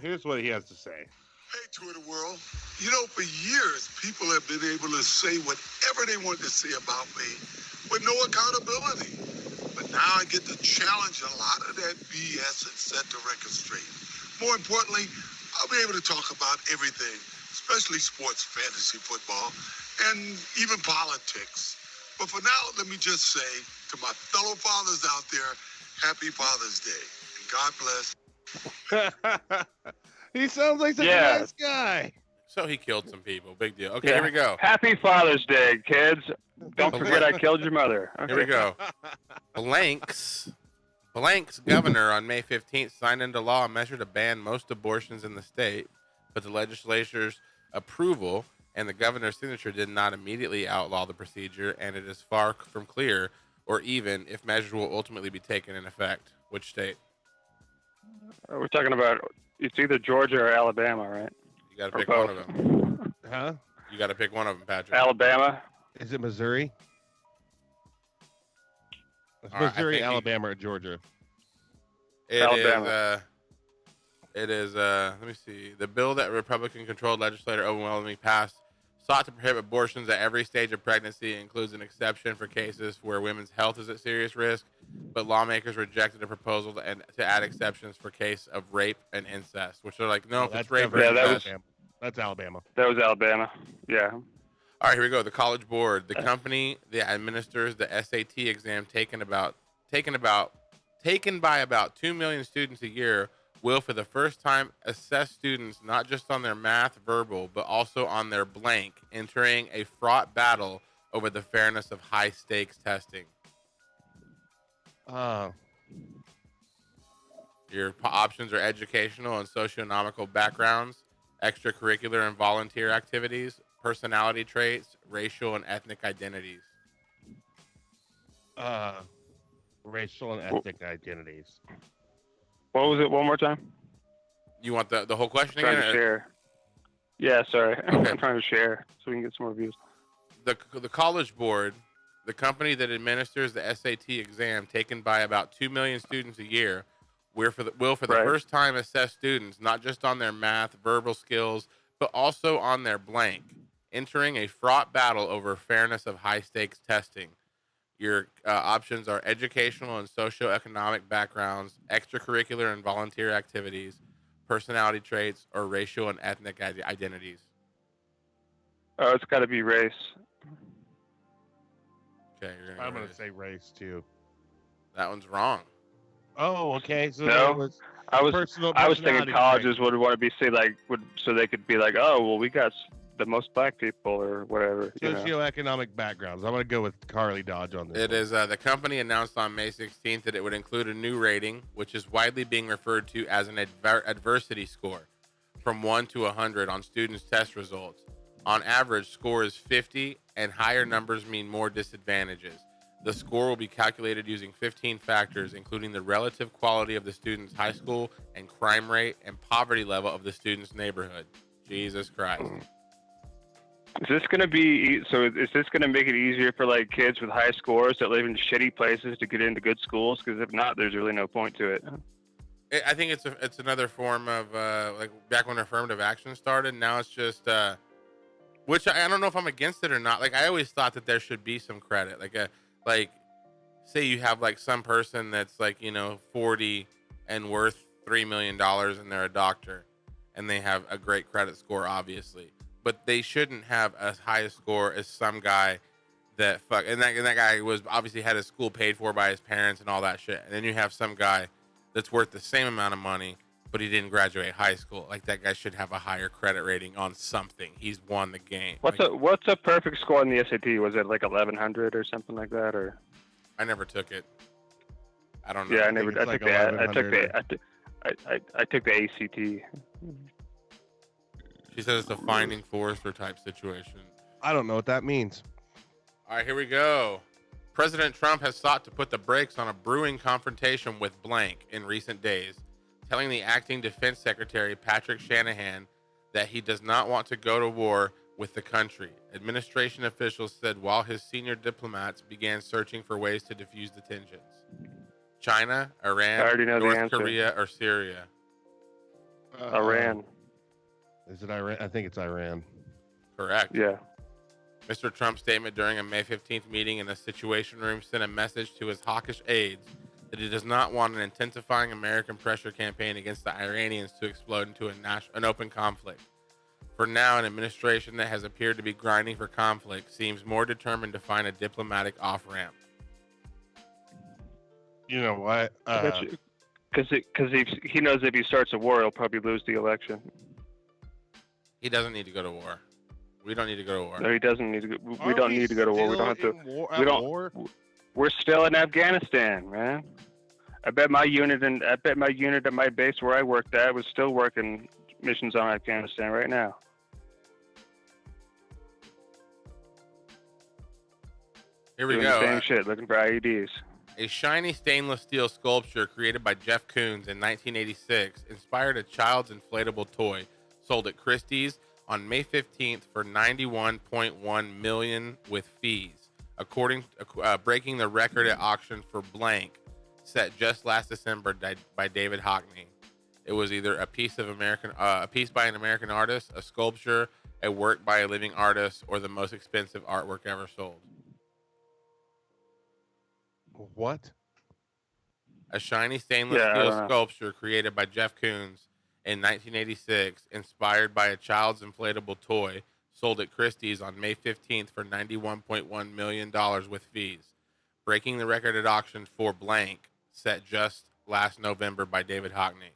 here's what he has to say. Hey, Twitter world. You know, for years, people have been able to say whatever they want to say about me with no accountability. But now I get to challenge a lot of that BS and set the record straight. More importantly, I'll be able to talk about everything, especially sports, fantasy football, and even politics. But for now, let me just say to my fellow fathers out there, happy Father's Day. And God bless. He sounds like such Yeah. a nice guy. So he killed some people. Big deal. Okay, Yeah. here we go. Happy Father's Day, kids. Don't forget I killed your mother. Here we go. Blank's governor on May 15th signed into law a measure to ban most abortions in the state, but the legislature's approval and the governor's signature did not immediately outlaw the procedure, and it is far from clear or even if measures will ultimately be taken in effect. Which state? We're talking about, it's either Georgia or Alabama, right? You got to Or pick both. one of them. Huh? You got to pick one of them, Patrick. Alabama. Is it Missouri? It's All right, I Missouri, think he- Alabama, or Georgia. Alabama. It is, let me see. The bill that Republican-controlled legislator overwhelmingly passed sought to prohibit abortions at every stage of pregnancy. It includes an exception for cases where women's health is at serious risk, but lawmakers rejected a proposal to add exceptions for case of rape and incest, which are like, no, if it's rape or definitely incest. Alabama. That's Alabama. That was Alabama. Yeah. All right, here we go. The College Board, the company that administers the SAT exam taken by about 2 million students a year, will for the first time assess students not just on their math verbal, but also on their blank, entering a fraught battle over the fairness of high stakes testing. Your options are educational and socioeconomical backgrounds, extracurricular and volunteer activities, personality traits, racial and ethnic identities. Racial and ethnic identities. What was it? One more time? You want the whole question Trying again? to share. Yeah, sorry. Okay. I'm trying to share so we can get some more views. The College Board, the company that administers the SAT exam taken by about 2 million students a year, will for the Right. first time assess students not just on their math, verbal skills, but also on their blank, entering a fraught battle over fairness of high stakes testing. Your options are educational and socioeconomic backgrounds, extracurricular and volunteer activities, personality traits, or racial and ethnic identities. Oh, it's got to be race. Okay, I'm going to say race, too. that one's wrong. Oh, okay. So No. that was I was personality thinking colleges would want to be so they could be like, oh, well, we got the most black people or whatever. You know? socioeconomic backgrounds. I'm going to go with Carly Dodge on this. It is the company announced on May 16th that it would include a new rating, which is widely being referred to as an adversity score, from 1 to 100 on students' test results. On average, score is 50, and higher numbers mean more disadvantages. The score will be calculated using 15 factors, including the relative quality of the student's high school and crime rate and poverty level of the student's neighborhood. Jesus Christ. Is this going to be so? Is this going to make it easier for like kids with high scores that live in shitty places to get into good schools? Because if not, there's really no point to it. I think it's another form of like back when affirmative action started. Now it's just which I don't know if I'm against it or not. Like I always thought that there should be some credit. Like say you have like some person that's like 40 and worth $3 million and they're a doctor and they have a great credit score, obviously. But they shouldn't have as high a score as some guy that that guy was obviously had his school paid for by his parents and all that shit. And then you have some guy that's worth the same amount of money, but he didn't graduate high school. Like that guy should have a higher credit rating on something. He's won the game. What's a perfect score on the SAT? Was it like 1100 or something like that? Or I never took it. I don't know. Yeah, I took the ACT. She says it's a Finding Forrester type situation. I don't know what that means. All right, here we go. President Trump has sought to put the brakes on a brewing confrontation with blank in recent days, telling the acting defense secretary, Patrick Shanahan, that he does not want to go to war with the country. Administration officials said while his senior diplomats began searching for ways to defuse the tensions. China, Iran, North Korea, or Syria? Iran. Is it Iran? I think it's Iran. Correct. Yeah. Mr. Trump's statement during a May 15th meeting in a Situation Room sent a message to his hawkish aides that he does not want an intensifying American pressure campaign against the Iranians to explode into an open conflict. For now, an administration that has appeared to be grinding for conflict seems more determined to find a diplomatic off-ramp. You know what? Because he knows if he starts a war, he'll probably lose the election. He doesn't need to go to war. We don't need to go to war. No, he doesn't need to go. We don't need to go to war. We don't have to. We're still in Afghanistan, man. I bet my unit at my base where I worked at was still working missions on Afghanistan right now. Here we Doing go. The same shit, looking for IEDs. A shiny stainless steel sculpture created by Jeff Koons in 1986 inspired a child's inflatable toy sold at Christie's on May 15th for $91.1 million with fees, breaking the record at auction for blank set just last December by David Hockney. It was either a piece by an American artist, a sculpture, a work by a living artist, or the most expensive artwork ever sold. What? A shiny stainless steel sculpture created by Jeff Koons in 1986, inspired by a child's inflatable toy, sold at Christie's on May 15th for $91.1 million with fees, breaking the record at auction for blank, set just last November by David Hockney.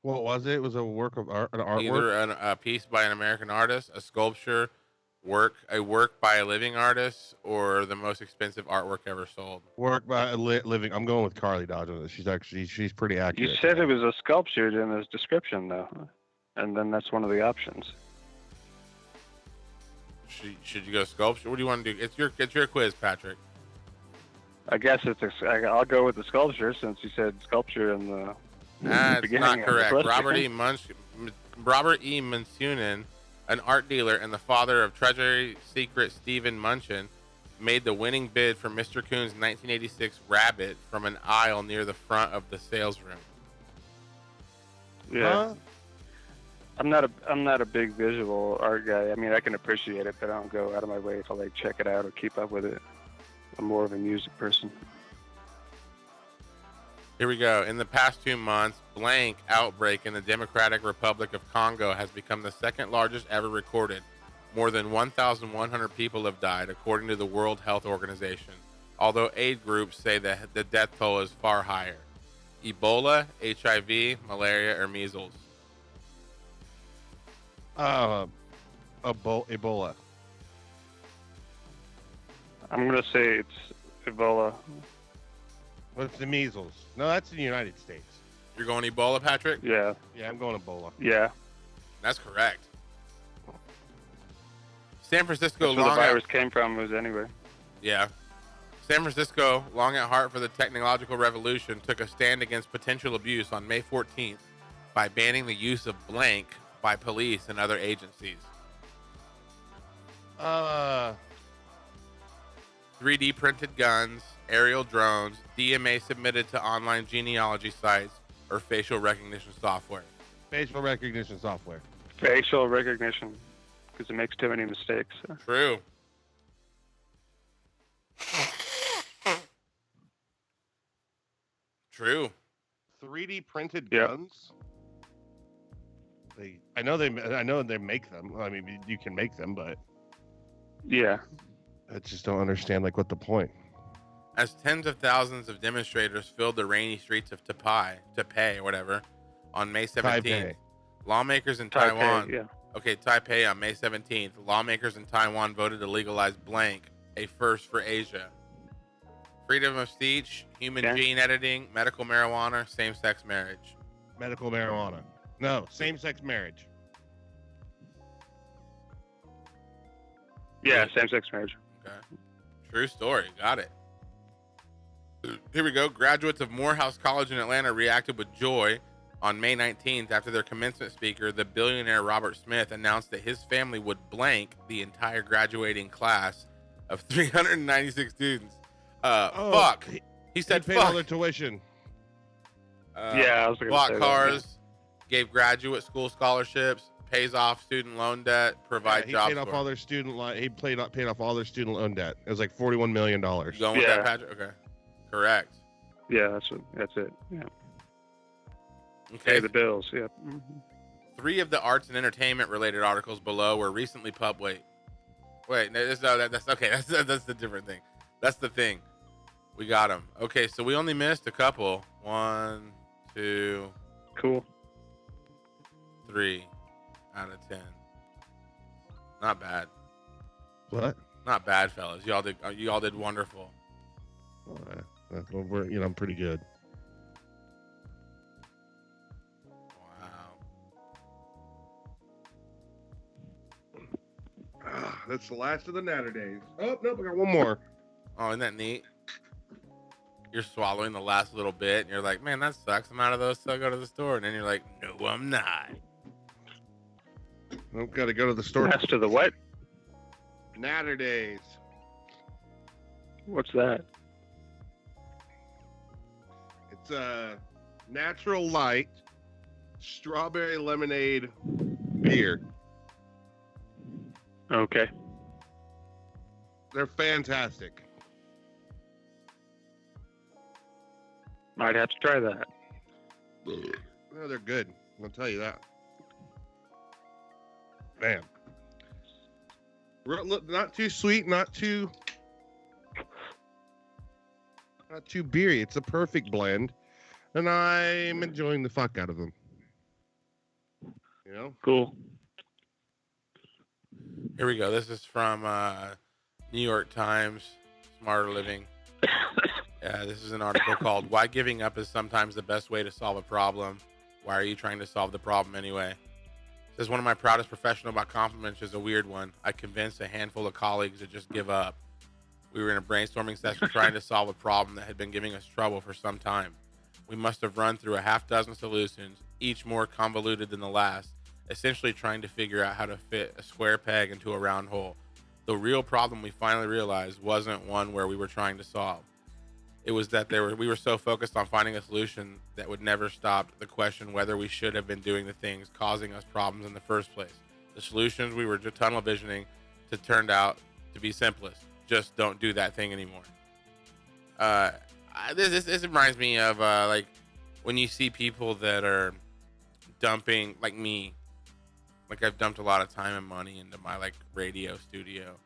What was it? It was a work of art, an artwork? Either a piece by an American artist, a sculpture, a work by a living artist, or the most expensive artwork ever sold. Work by a living. I'm going with Carly Dodge on this. She's pretty accurate. You said it was a sculpture in his description, though, and then that's one of the options. Should you go sculpture? What do you want to do? It's your quiz, Patrick. I guess I'll go with the sculpture since you said sculpture in the That's not correct. Robert E. Robert Munsunin, an art dealer and the father of Treasury Secret Stephen Munchin, made the winning bid for Mr. Koons' 1986 rabbit from an aisle near the front of the sales room. Yeah. Huh? I'm not a big visual art guy. I mean, I can appreciate it, but I don't go out of my way to like check it out or keep up with it. I'm more of a music person. Here we go. In the past 2 months, blank outbreak in the Democratic Republic of Congo has become the second largest ever recorded. More than 1,100 people have died, according to the World Health Organization, although aid groups say that the death toll is far higher. Ebola, HIV, malaria, or measles? Ebola. I'm going to say it's Ebola. What's the measles? No, that's in the United States. You're going Ebola, Patrick? Yeah. Yeah, I'm going Ebola. Yeah. That's correct. San Francisco, That's where the virus came from was anyway. Yeah. San Francisco, long at heart for the technological revolution, took a stand against potential abuse on May 14th by banning the use of blank by police and other agencies. 3D printed guns, aerial drones, DMA submitted to online genealogy sites, or facial recognition software. Facial recognition software. Facial recognition, because it makes too many mistakes. True. True. 3D printed Yep. guns. I know they make them. I mean, you can make them, but Yeah. I just don't understand like what the point. As tens of thousands of demonstrators filled the rainy streets of Taipei or whatever, on May 17th, Taipei. lawmakers in Taipei, Taiwan. yeah. Okay, Taipei on May 17th, lawmakers in Taiwan voted to legalize blank, a first for Asia. Freedom of speech, human Okay. gene editing, medical marijuana, same-sex marriage. Medical marijuana. No, same-sex marriage. Yeah, same-sex marriage. Okay. True story. Got it. Here we go. Graduates of Morehouse College in Atlanta reacted with joy on May 19th after their commencement speaker, the billionaire Robert Smith, announced that his family would blank the entire graduating class of 396 students. Fuck. He said paid all their fuck. tuition. Yeah, I was gonna Bought say that, cars, gave graduate school scholarships, pays off student loan debt, provide He jobs paid off for all them. their student loan. He paid off all their student loan debt. It was like $41 million. You going with Yeah. that, Patrick? Okay. Correct. Yeah, that's it. Yeah. Okay. Pay the bills. Yep. 3 of the arts and entertainment related articles below were recently published. Wait, no, that's okay. That's the different thing. That's the thing. We got them. Okay, so we only missed a couple. 1, 2, Cool. 3 out of 10. Not bad. What? Not bad, fellas. You all did wonderful. I'm pretty good. Wow. That's the last of the Natter days. Oh, nope, I got one more. Oh, isn't that neat? You're swallowing the last little bit, and you're like, man, that sucks. I'm out of those, so I go to the store. And then you're like, no, I'm not. I've got to go to the store. Last of the what? Natter days. What's that? It's a natural light strawberry lemonade beer. Okay. They're fantastic. Might have to try that. No, they're good. I'll tell you that. Man. Not too sweet, not too beery. It's a perfect blend, and I'm enjoying the fuck out of them. You know? Cool. Here we go. This is from New York Times, Smarter Living. This is an article called "Why Giving Up is Sometimes the Best Way to Solve a Problem. Why are you trying to solve the problem anyway?" It says, one of my proudest professional accomplishments is a weird one. I convinced a handful of colleagues to just give up. We were in a brainstorming session trying to solve a problem that had been giving us trouble for some time. We must have run through a half dozen solutions, each more convoluted than the last, essentially trying to figure out how to fit a square peg into a round hole. The real problem we finally realized wasn't one where we were trying to solve. It was that we were so focused on finding a solution that would never stop the question whether we should have been doing the things causing us problems in the first place. The solutions we were just tunnel visioning turned out to be simplest. Just don't do that thing anymore. This reminds me of like when you see people that are dumping, like me. Like I've dumped a lot of time and money into my like radio studio,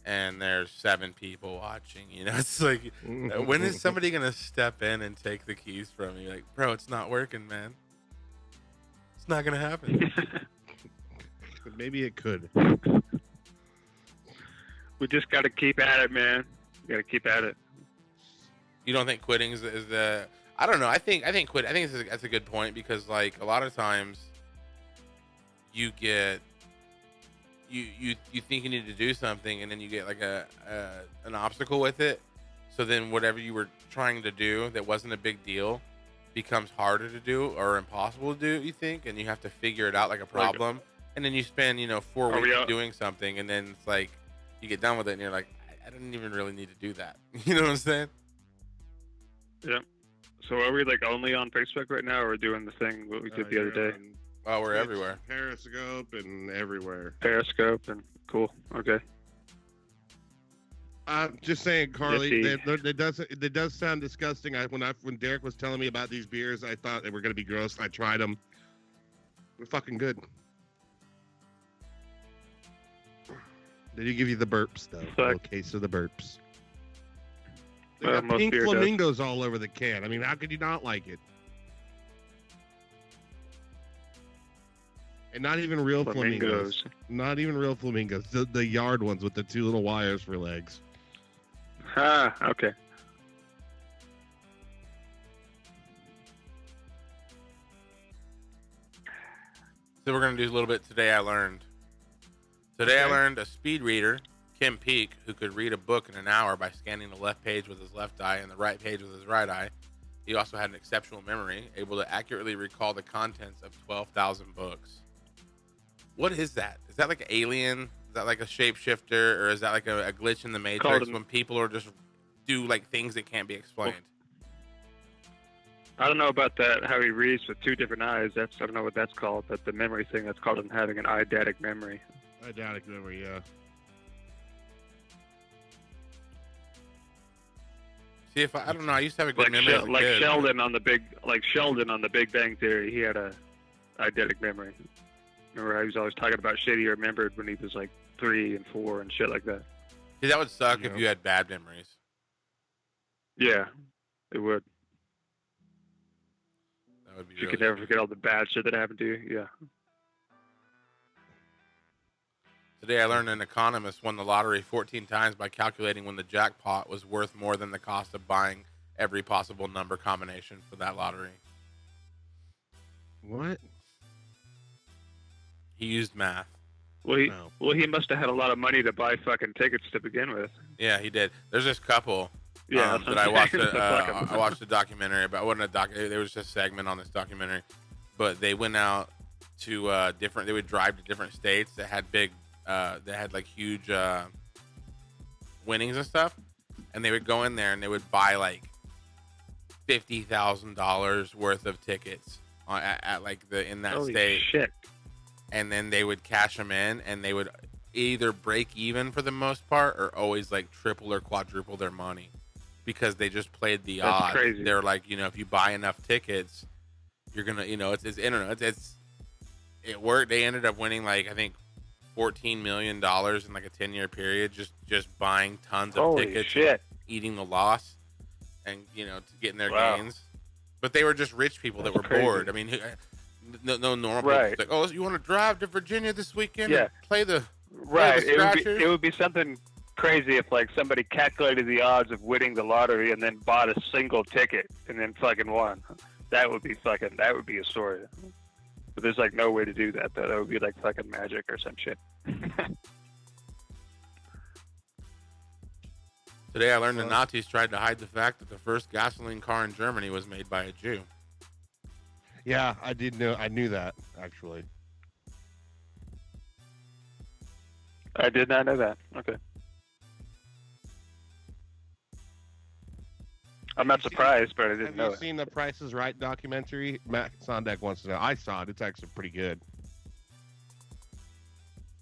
and there's 7 people watching. You know, it's like, when is somebody gonna step in and take the keys from you? Like, bro, it's not working, man. It's not gonna happen. Maybe it could. We just got to keep at it, man. We got to keep at it. You don't think quitting is the? I don't know. I think quit. I think that's a good point, because like a lot of times you get you think you need to do something, and then you get like an obstacle with it. So then whatever you were trying to do that wasn't a big deal becomes harder to do or impossible to do, you think, and you have to figure it out like a problem, and then you spend 4 weeks doing something, and then it's like you get done with it, and you're like, I didn't even really need to do that. You know what I'm saying? Yeah. So are we like only on Facebook right now, or we're doing the thing what we did the other day? Oh, we're everywhere. Periscope and everywhere. Periscope and cool. Okay. I'm just saying, Carly, Nifty. it does sound disgusting. When Derek was telling me about these beers, I thought they were gonna be gross. I tried them. They're fucking good. Did he give you the burps though? A little case of the burps. They got most pink beer does. flamingos all over the can. I mean, how could you not like it? And not even real flamingos. Not even real flamingos. The yard ones with the 2 little wires for legs. Ah, okay. So we're gonna do a little bit today. I learned I learned a speed reader, Kim Peek, who could read a book in an hour by scanning the left page with his left eye and the right page with his right eye. He also had an exceptional memory, able to accurately recall the contents of 12,000 books. What is that? Is that like an alien? Is that like a shapeshifter, or is that like a glitch in the Matrix when people are just do like things that can't be explained? I don't know about that, how he reads with 2 different eyes. I don't know what that's called, but the memory thing, that's called him having an eidetic memory. Eidetic memory, yeah. See, if I don't know, I used to have a good memory as a like kid. Sheldon on the Big Bang Theory, he had a eidetic memory. Remember, he was always talking about shit he remembered when he was like 3 and 4 and shit like that. See, that would suck if you had bad memories. Yeah, it would. That would be. You could never forget all the bad shit that happened to you. Yeah. Today I learned an economist won the lottery 14 times by calculating when the jackpot was worth more than the cost of buying every possible number combination for that lottery. What? He used math. Well, he must have had a lot of money to buy fucking tickets to begin with. Yeah, he did. There's this couple Yeah, that I watched. I watched a documentary about. It wasn't a doc. There was just a segment on this documentary, but they went out to different. They would drive to different states that had big. That had like huge winnings and stuff, and they would go in there and they would buy like $50,000 worth of tickets at like in that Holy state. Shit. And then they would cash them in, and they would either break even for the most part or always like triple or quadruple their money because they just played the That's odds. crazy. They're like, if you buy enough tickets, you're gonna, it's internet. It worked. They ended up winning like I think $14 million in like a 10-year period, just buying tons of Holy tickets, shit. eating the loss, and to getting their Wow. gains. But they were just rich people that That's were crazy. bored. I mean, no normal people. Right. It's like, oh, you want to drive to Virginia this weekend? Yeah. And play the Right. the Scratchers? It would be something crazy if like somebody calculated the odds of winning the lottery and then bought a single ticket and then fucking won. That would be a story. But there's like no way to do that though. That would be like fucking magic or some shit. Today I learned the Nazis tried to hide the fact that the first gasoline car in Germany was made by a Jew. Yeah, I did know. I knew that actually. I did not know that. Okay. I'm not surprised, but I didn't know Have you it. seen the Price is Right documentary? Matt Sondak wants to know. I saw it. It's actually pretty good.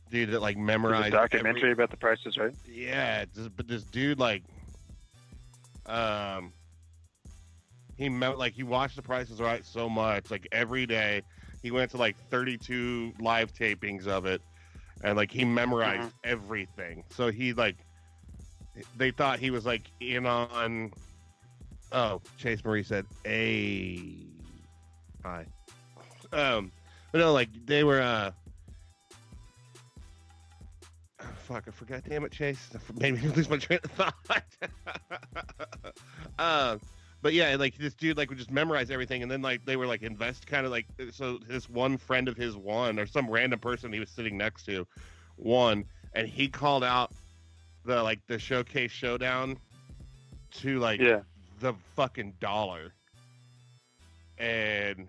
Dude that like There's memorized a documentary about the prices, right? Yeah, but this dude like, he watched the Price is Right so much, like every day. He went to like 32 live tapings of it, and like he memorized everything. So he like, they thought he was like in on. Oh, Chase Marie said, "Hey, hi." But no, like they were. Fuck, I forgot. Damn it, Chase. Maybe I lose my train of thought. But yeah, like this dude like would just memorize everything, and then like they were like invest kind of like, so this one friend of his won, or some random person he was sitting next to won, and he called out the showcase showdown to like the fucking dollar. and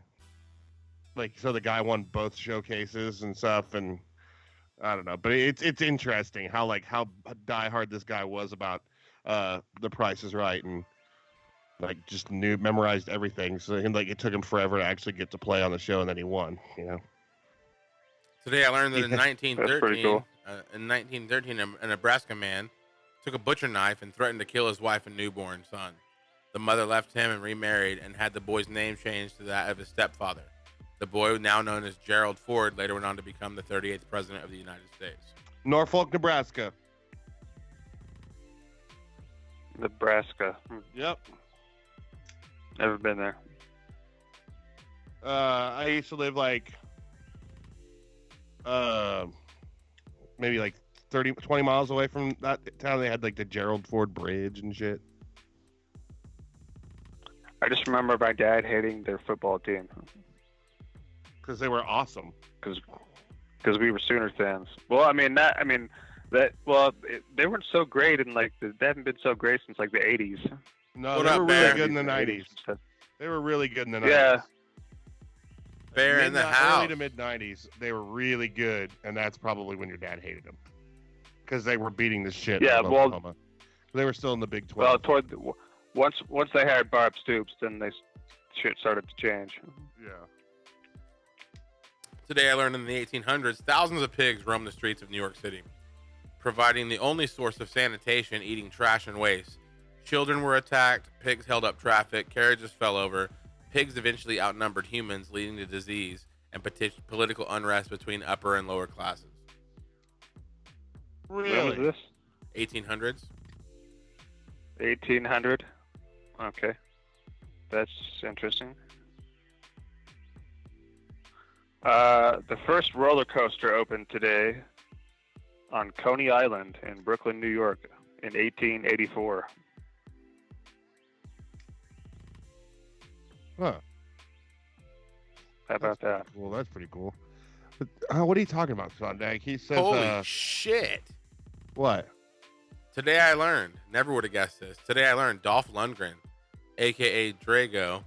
like so the guy won both showcases and stuff, and I don't know, but it's interesting how diehard this guy was about The Price is Right, and like just memorized everything. So and like it took him forever to actually get to play on the show, and then he won. You know. Today I learned that in That's 1913, pretty cool. a Nebraska man took a butcher knife and threatened to kill his wife and newborn son. The mother left him and remarried and had the boy's name changed to that of his stepfather. The boy, now known as Gerald Ford, later went on to become the 38th president of the United States. Norfolk, Nebraska. Nebraska. Yep. Never been there. I used to live maybe 20 miles away from that town. They had like the Gerald Ford Bridge and shit. I just remember my dad hating their football team Because they were awesome. because we were Sooner fans. Well, they weren't so great and they haven't been so great since like the 80s. No, What they up, were Bear? really good in the 90s. They were really good in the 90s. Yeah. Bear in the Early house. to mid 90s, they were really good, and that's probably when your dad hated them because they were beating the shit Yeah, out of well- Oklahoma. They were still in the Big 12. Well, once they hired Barb Stoops, then shit started to change. Yeah. Today I learned in the 1800s, thousands of pigs roamed the streets of New York City, providing the only source of sanitation, eating trash and waste. Children were attacked, pigs held up traffic, carriages fell over. Pigs eventually outnumbered humans, leading to disease and political unrest between upper and lower classes. When was Really? this? 1800s. 1800. Okay, that's interesting. The first roller coaster opened today on Coney Island in Brooklyn, New York, in 1884. Huh. How about that? Well, that's pretty cool. But, what are you talking about, Sondag? He says, Holy shit. what? Today I learned, never would have guessed this. Today I learned Dolph Lundgren, aka Drago,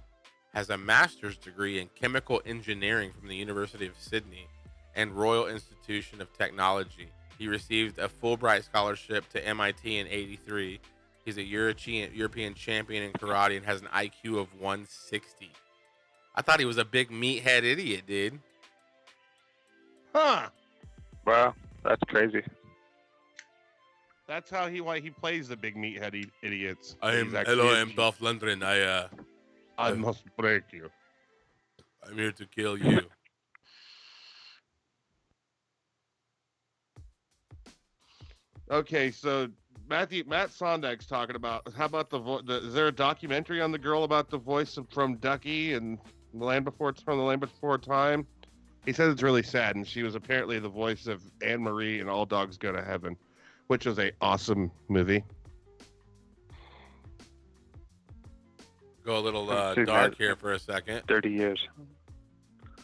has a master's degree in chemical engineering from the University of Sydney and Royal Institution of Technology. He received a Fulbright scholarship to MIT in '83. He's a European champion in karate and has an IQ of 160. I thought he was a big meathead idiot, dude. Huh. Wow, that's crazy. That's why he plays the big meathead idiots. I'm Dolph Lundgren. I must break you. I'm here to kill you. Okay, so Matt Sondag's talking about how about is there a documentary on the girl about the voice from Ducky and the Land Before Time? He says it's really sad, and she was apparently the voice of Anne Marie in All Dogs Go to Heaven, which was a awesome movie. Go a little dark here for a second. 30 years.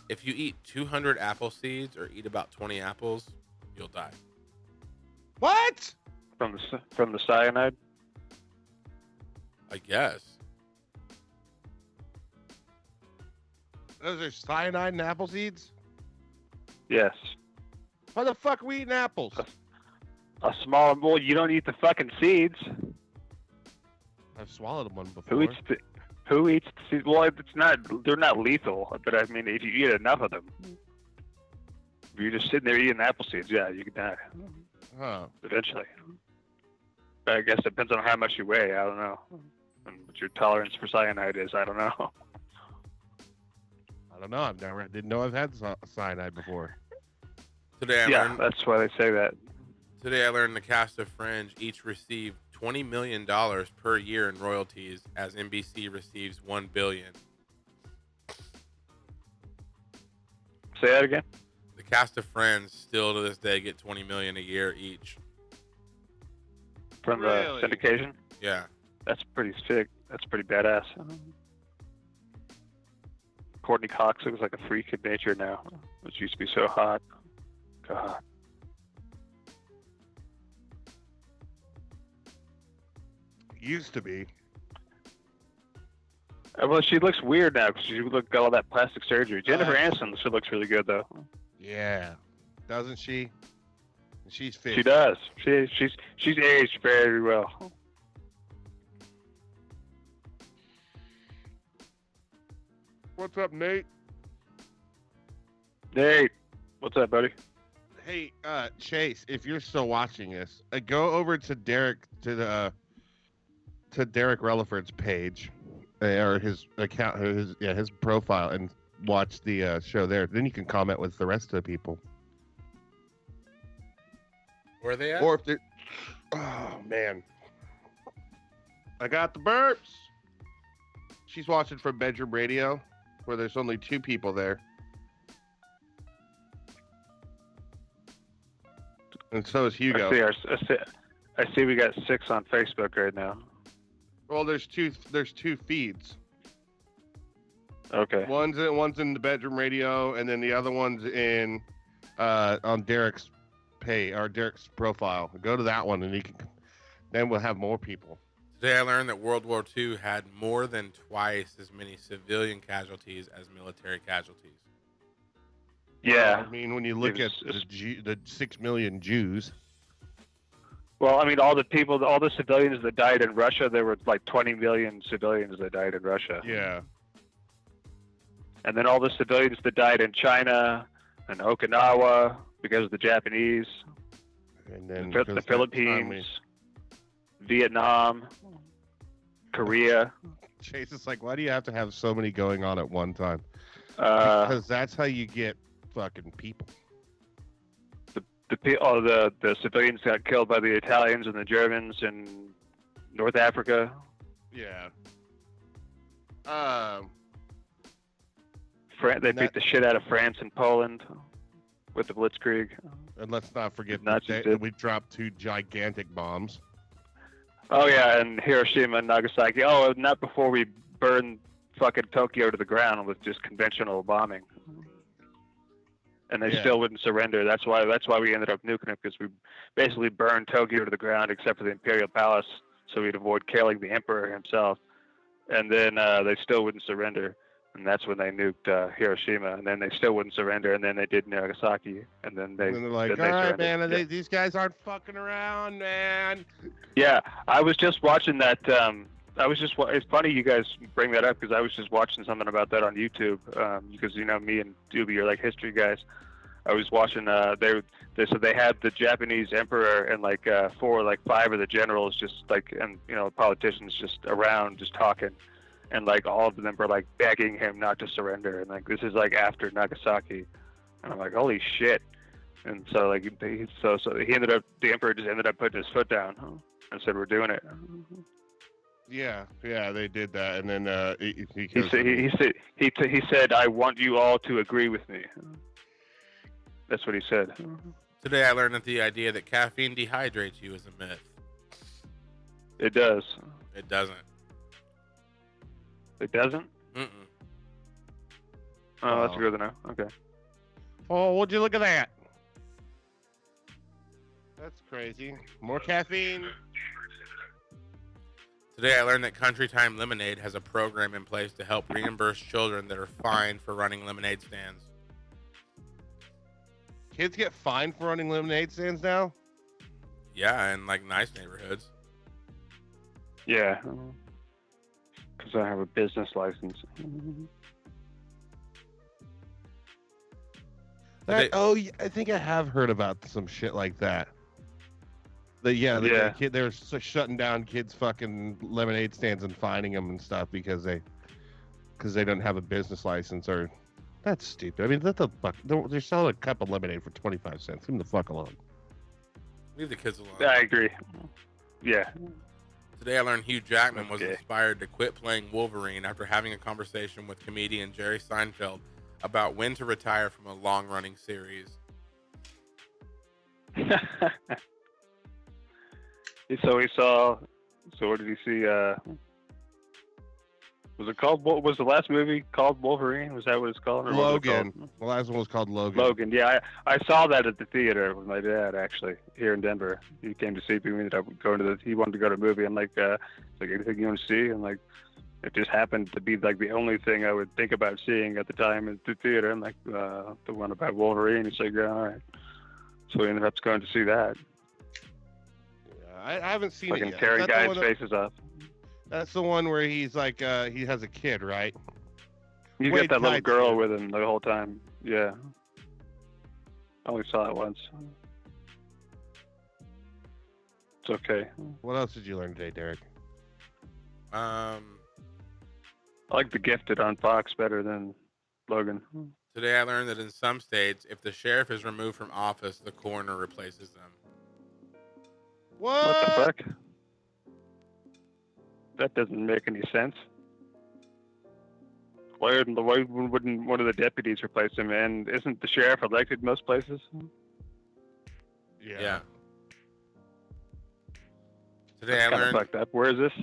If you eat 200 apple seeds or eat about 20 apples, you'll die. What? From the cyanide? I guess. Those are cyanide in apple seeds? Yes. Why the fuck are we eating apples? Well, you don't eat the fucking seeds. I've swallowed one before. Who eats the seeds? Well, they're not lethal, but I mean, if you eat enough of them, if you're just sitting there eating apple seeds, yeah, you can die. Huh. Eventually. But I guess it depends on how much you weigh. I don't know. And what your tolerance for cyanide is. I don't know. I don't know. Didn't know I've had cyanide before. Today I Yeah, learned. that's why they say that. Today I learned the cast of Fringe each received $20 million per year in royalties, as NBC receives $1 billion. Say that again. The cast of Friends still to this day get $20 million a year each. From Really? the syndication. Yeah. That's pretty sick. That's pretty badass. Courtney Cox looks like a freak of nature now. Which used to be so hot. God. Used to be. Well, she looks weird now because she got all that plastic surgery. Jennifer Aniston, she looks really good though. Yeah, doesn't she? She's fit. She does. She's aged very well. What's up, Nate? Nate, what's up, buddy? Hey, Chase, if you're still watching this, go over to Derek to Derek Relaford's page or his account, his profile, and watch the show there. Then you can comment with the rest of the people. Where are they at? Or if they're, oh man, I got the burps. She's watching from Bedroom Radio, where there's only 2 people there. And so is Hugo. I see we got 6 on Facebook right now. Well, there's two feeds. Okay. One's in the Bedroom Radio, and then the other one's in on Derek's Derek's profile. Go to that one, and then we'll have more people. Today I learned that World War II had more than twice as many civilian casualties as military casualties. Yeah. I mean, when you look at the 6 million Jews. Well, I mean, all the civilians that died in Russia, there were like 20 million civilians that died in Russia. Yeah. And then all the civilians that died in China and Okinawa because of the Japanese, and then the Philippines, Vietnam, Korea. Chase is like, why do you have to have so many going on at one time? Because that's how you get fucking people. The civilians got killed by the Italians and the Germans in North Africa. Yeah. They beat the shit out of France and Poland with the Blitzkrieg. And let's not forget Nazis that we dropped 2 gigantic bombs. Oh yeah, and Hiroshima and Nagasaki. Oh, not before we burned fucking Tokyo to the ground with just conventional bombing. And they still wouldn't surrender. That's why we ended up nuking it, because we basically burned Tokyo to the ground except for the Imperial Palace, so we'd avoid killing the Emperor himself. And then they still wouldn't surrender, and that's when they nuked Hiroshima. And then they still wouldn't surrender, and then they did Nagasaki, and then they're like, all right, man, these guys aren't fucking around, man. Yeah, I was just watching that. It's funny you guys bring that up, because I was just watching something about that on YouTube. Because me and Doobie are like history guys. I was watching. They had the Japanese emperor and 5 of the generals politicians just around just talking, and all of them were begging him not to surrender, and this is after Nagasaki, and I'm like, holy shit. And so the emperor just ended up putting his foot down and said, we're doing it. Yeah, they did that, and then he said, I want you all to agree with me. That's what he said. Today I learned that the idea that caffeine dehydrates you is a myth. It does. It doesn't. It doesn't? Mm-mm. Oh, that's good to know. Okay. Oh, would you look at that? That's crazy. More caffeine. Today I learned that Country Time Lemonade has a program in place to help reimburse children that are fined for running lemonade stands. Kids get fined for running lemonade stands now? Yeah, in nice neighborhoods. Yeah. Because I have a business license. I think I have heard about some shit like that. They're shutting down kids' fucking lemonade stands and fining them and stuff because they don't have a business license. Or that's stupid. I mean, they're selling a cup of lemonade for 25 cents. Leave them the fuck alone. Leave the kids alone. I agree. Yeah. Today I learned Hugh Jackman was inspired to quit playing Wolverine after having a conversation with comedian Jerry Seinfeld about when to retire from a long-running series. So what did he see? Was it called? What was the last movie called? Wolverine? Was that what it's called? Logan. The last one was called Logan. Logan. Yeah, I saw that at the theater with my dad actually here in Denver. He came to see me. We ended up going he wanted to go to a movie. I'm like, anything you want to see? I'm like, it just happened to be like the only thing I would think about seeing at the time at the theater. I'm like, the one about Wolverine. He's like, yeah, all right. So we ended up going to see that. I haven't seen Fucking it yet. tearing Is that the guys' one faces off. That's the one where he's like, he has a kid, right? You Wade got that little Kite's girl here. with him the whole time. Yeah. I only saw it once. It's okay. What else did you learn today, Derek? I like The Gifted on Fox better than Logan. Today I learned that in some states, if the sheriff is removed from office, the coroner replaces them. What the fuck? That doesn't make any sense. Why wouldn't one of the deputies replace him? And isn't the sheriff elected most places? Yeah. Today That's I kind of learned. fucked up. Where is this?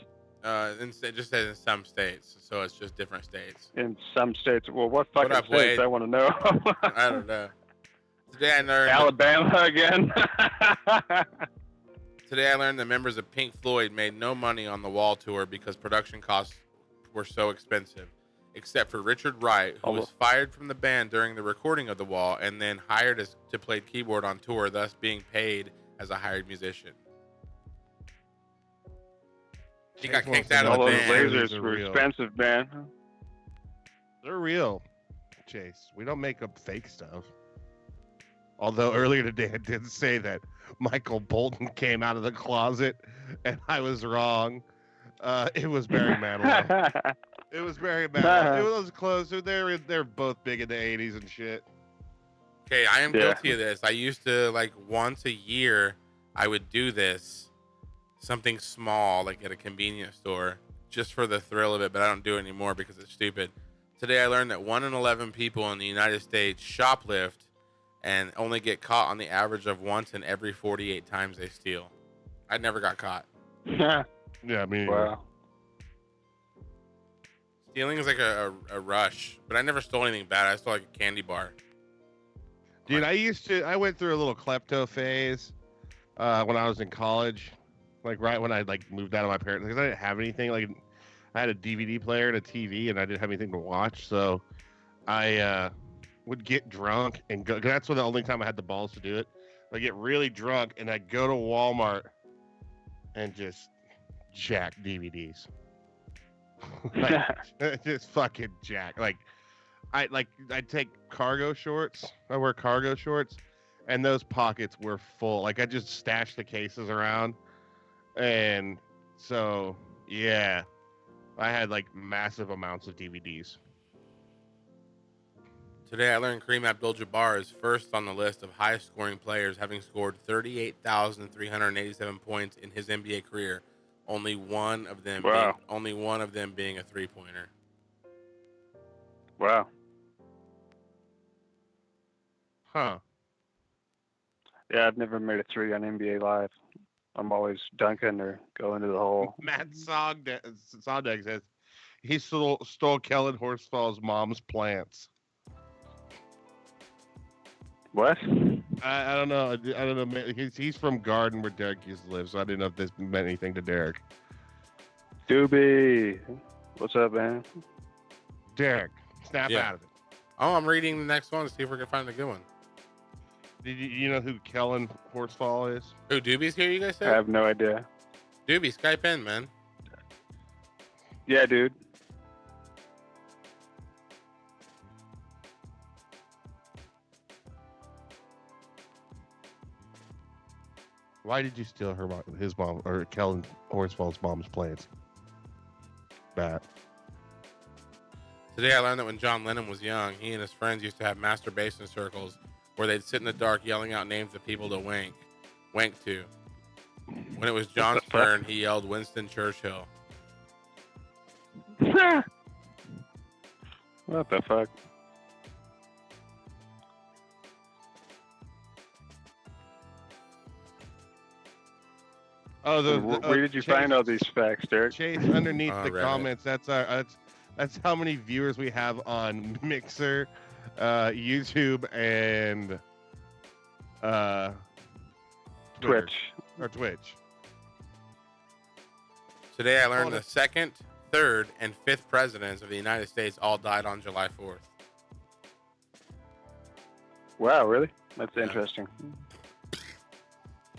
It just says in some states, so it's just different states. In some states. Well, what fucking up, states? Wade? I want to know. I don't know. Today I learned. Alabama again. Today I learned that members of Pink Floyd made no money on the Wall tour because production costs were so expensive, except for Richard Wright, who was fired from the band during the recording of The Wall and then hired to play keyboard on tour, thus being paid as a hired musician. He got kicked out of All the those band. lasers were expensive, man. They're real, Chase. We don't make up fake stuff. Although earlier today I did say that Michael Bolton came out of the closet, and I was wrong. It was Barry Manilow. It was Barry Manilow. It was close. They're both big in the 80s and shit. Okay, I am guilty of this. I used to, like, once a year, I would do this, something small, like at a convenience store, just for the thrill of it, but I don't do it anymore because it's stupid. Today I learned that 1 in 11 people in the United States shoplift and only get caught on the average of once in every 48 times they steal. I never got caught. Yeah, me. Wow. Stealing is like a rush, but I never stole anything bad. I stole like a candy bar. Dude, I went through a little klepto phase when I was in college, like right when I moved out of my parents, because I didn't have anything. Like, I had a DVD player and a TV, and I didn't have anything to watch, so I would get drunk and go. 'Cause that's the only time I had the balls to do it. I get really drunk, and I'd go to Walmart and just jack DVDs. Just fucking jack. I'd take cargo shorts. I wear cargo shorts, and those pockets were full. Like, I just stashed the cases around, and so yeah, I had like massive amounts of DVDs. Today I learned Kareem Abdul-Jabbar is first on the list of highest scoring players, having scored 38,387 points in his NBA career. Only one of them being a three-pointer. Wow. Huh. Yeah, I've never made a 3 on NBA Live. I'm always dunking or going to the hole. Matt Sogdeg says he stole Kellen Horsfall's mom's plants. What? I don't know. I don't know. He's from Garden, where Derek used to live, so I didn't know if this meant anything to Derek. Doobie, what's up, man? Derek, snap out of it. Oh, I'm reading the next one to see if we can find a good one. Did you know who Kellen Horsfall is? Who, Doobie's here, you guys I said? have no idea. Doobie, Skype in, man. Yeah, dude. Why did you steal his mom, or Kellen Horsfall's mom's plants? Bat. Today I learned that when John Lennon was young, he and his friends used to have masturbation circles where they'd sit in the dark yelling out names of people to wank to. When it was John's turn, he yelled Winston Churchill. What the fuck? Oh, where did you find all these facts, Derek? Chase, underneath the Reddit. comments, that's how many viewers we have on Mixer, YouTube, and Twitter. Twitch. Or Twitch. Today I learned the second, third and fifth presidents of the United States all died on July 4th. Wow, really? That's interesting.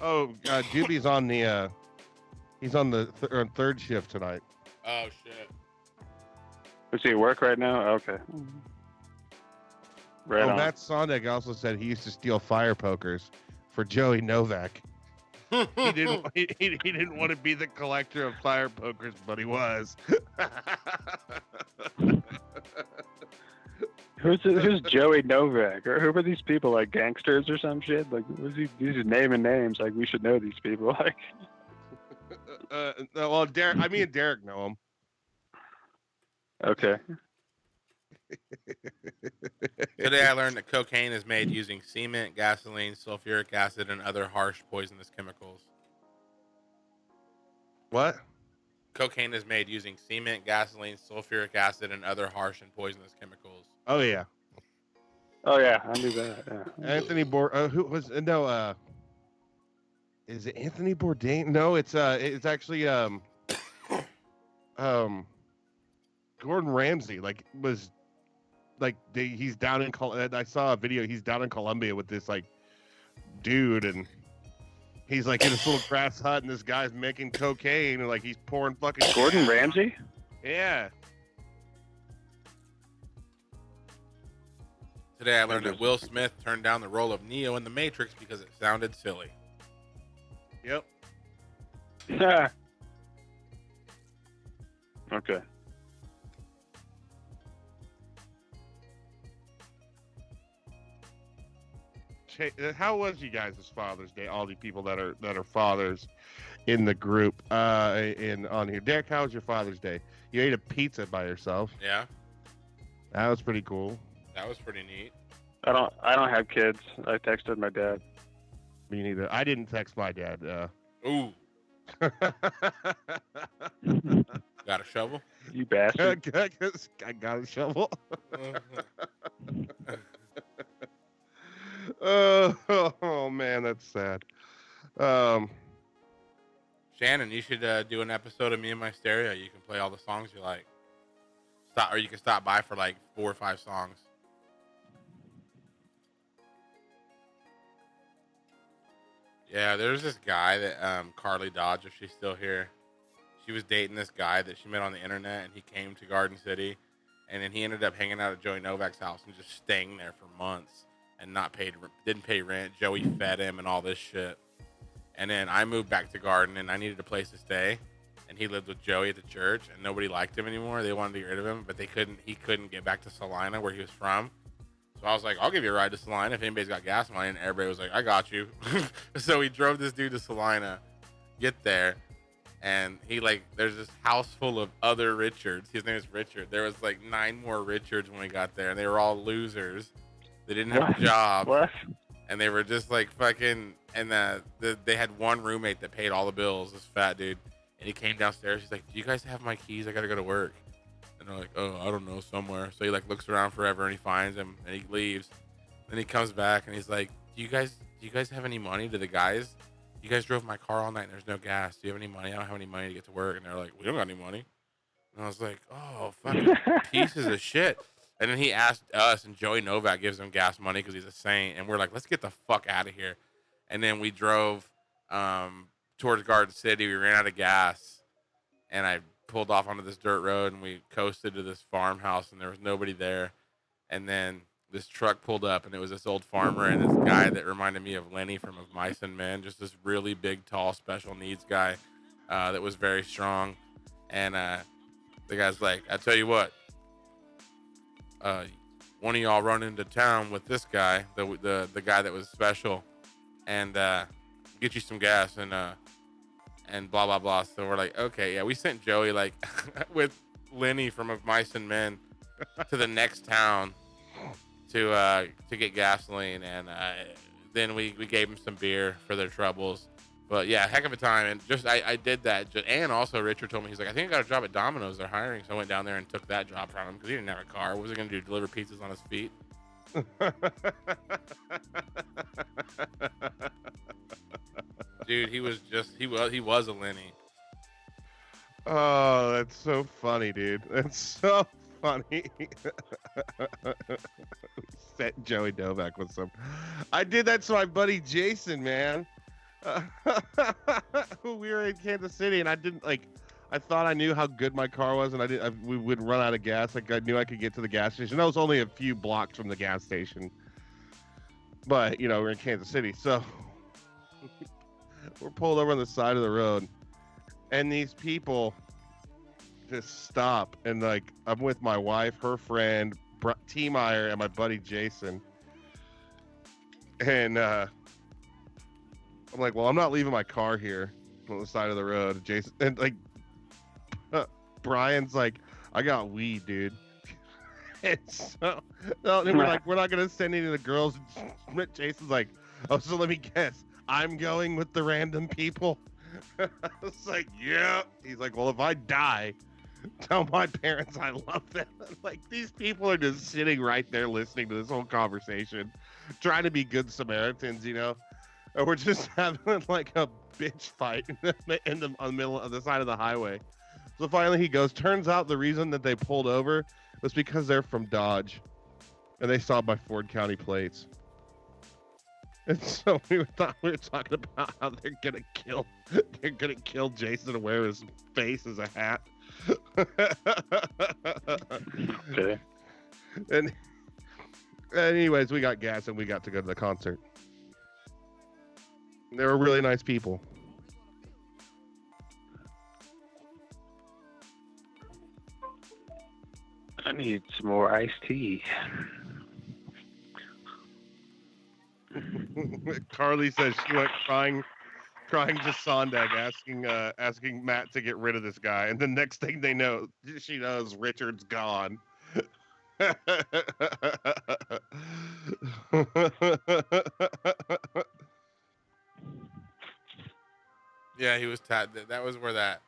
Oh, Doobie's on the he's on the third shift tonight. Oh shit. Is he at work right now? Okay. Right on. Matt Sondag also said he used to steal fire pokers for Joey Novak. He didn't want to be the collector of fire pokers, but he was. Who's Joey Novak? Or who are these people, like gangsters or some shit? Like, he's just naming names. Like, we should know these people. Like, no, well, Derek. Me and Derek know him. Okay. Today I learned that cocaine is made using cement, gasoline, sulfuric acid, and other harsh poisonous chemicals. What? Cocaine is made using cement, gasoline, sulfuric acid, and other harsh and poisonous chemicals. Oh yeah. Oh yeah, I knew that. Yeah. Anthony who was no? Is it Anthony Bourdain? No, it's actually Gordon Ramsay. He's down in I saw a video. He's down in Colombia with this like dude, and he's like in this little grass hut, and this guy's making cocaine, and like he's pouring fucking. Gordon Ramsay? Yeah. Today I learned that Will Smith turned down the role of Neo in The Matrix because it sounded silly. Yep. Okay. How was you guys' Father's Day? All the people that are fathers in the group on here. Derek, how was your Father's Day? You ate a pizza by yourself. Yeah. That was pretty cool. That was pretty neat. I don't have kids. I texted my dad. Me neither. I didn't text my dad. Ooh. Got a shovel? You bastard. I got a shovel. Oh man, that's sad. Shannon, you should do an episode of Me and My Stereo. You can play all the songs you like. Or you can stop by for like 4 or 5 songs. Yeah, there's this guy that Carly Dodge, if she's still here, she was dating this guy that she met on the internet, and he came to Garden City, and then he ended up hanging out at Joey Novak's house and just staying there for months and didn't pay rent. Joey fed him and all this shit. And then I moved back to Garden, and I needed a place to stay, and he lived with Joey at the church, and nobody liked him anymore. They wanted to get rid of him, but he couldn't get back to Salina, where he was from. So I was like, I'll give you a ride to Salina if anybody's got gas money. And everybody was like, I got you. So we drove this dude to Salina, get there, and there's this house full of other Richards. His name is Richard. There was like 9 more Richards when we got there, and they were all losers. They didn't have a job. What? And they were just like fucking, and they had one roommate that paid all the bills, this fat dude. And he came downstairs. He's like, do you guys have my keys? I got to go to work. And they're like, oh, I don't know, somewhere. So he like looks around forever, and he finds him, and he leaves. Then he comes back, and he's like, do you guys have any money to the guys? You guys drove my car all night, and there's no gas. Do you have any money? I don't have any money to get to work. And they're like, we don't got any money. And I was like, oh, fucking pieces of shit. And then he asked us, and Joey Novak gives him gas money because he's a saint. And we're like, let's get the fuck out of here. And then we drove towards Garden City. We ran out of gas, and I pulled off onto this dirt road, and we coasted to this farmhouse, and there was nobody there. And then this truck pulled up, and it was this old farmer and this guy that reminded me of Lenny from Of Mice and Men, just this really big, tall, special needs guy that was very strong. And the guy's like, I tell you what, one of y'all run into town with this guy, the guy that was special, and get you some gas and blah blah blah. So we're like, okay, yeah. We sent Joey like with Lenny from Of Mice and Men to the next town to get gasoline, and then we gave them some beer for their troubles. But yeah, heck of a time. And just I did that. And also Richard told me, he's like, I think I got a job at Domino's. They're hiring. So I went down there and took that job from him because he didn't have a car. What was he gonna do? Deliver pizzas on his feet? Dude, he was a Lenny. Oh, that's so funny, dude. That's so funny. Set Joey Novak with some. I did that to my buddy Jason, man. We were in Kansas City, and I didn't like. I thought I knew how good my car was, and we would run out of gas. Like I knew I could get to the gas station. That was only a few blocks from the gas station, but you know we're in Kansas City, so we're pulled over on the side of the road, and these people just stop, and like I'm with my wife, her friend T Meyer, and my buddy Jason, and I'm like, well, I'm not leaving my car here on the side of the road. Jason, and like Brian's like, I got weed, dude. And so we're like, we're not gonna send any of the girls. Jason's like, oh, so let me guess, I'm going with the random people. I was like, yeah. He's like, well, if I die, tell my parents I love them. Like, these people are just sitting right there listening to this whole conversation, trying to be good Samaritans, you know. And we're just having like a bitch fight in the middle of the side of the highway. So finally he goes, turns out the reason that they pulled over was because they're from Dodge and they saw my Ford County plates. And so we were talking about how they're gonna kill Jason and wear his face as a hat. Okay. And anyways, we got gas and we got to go to the concert. They were really nice people. I need some more iced tea. Carly says she went crying to Sondag, asking Matt to get rid of this guy, and the next thing she knows Richard's gone. Yeah, he was that was where that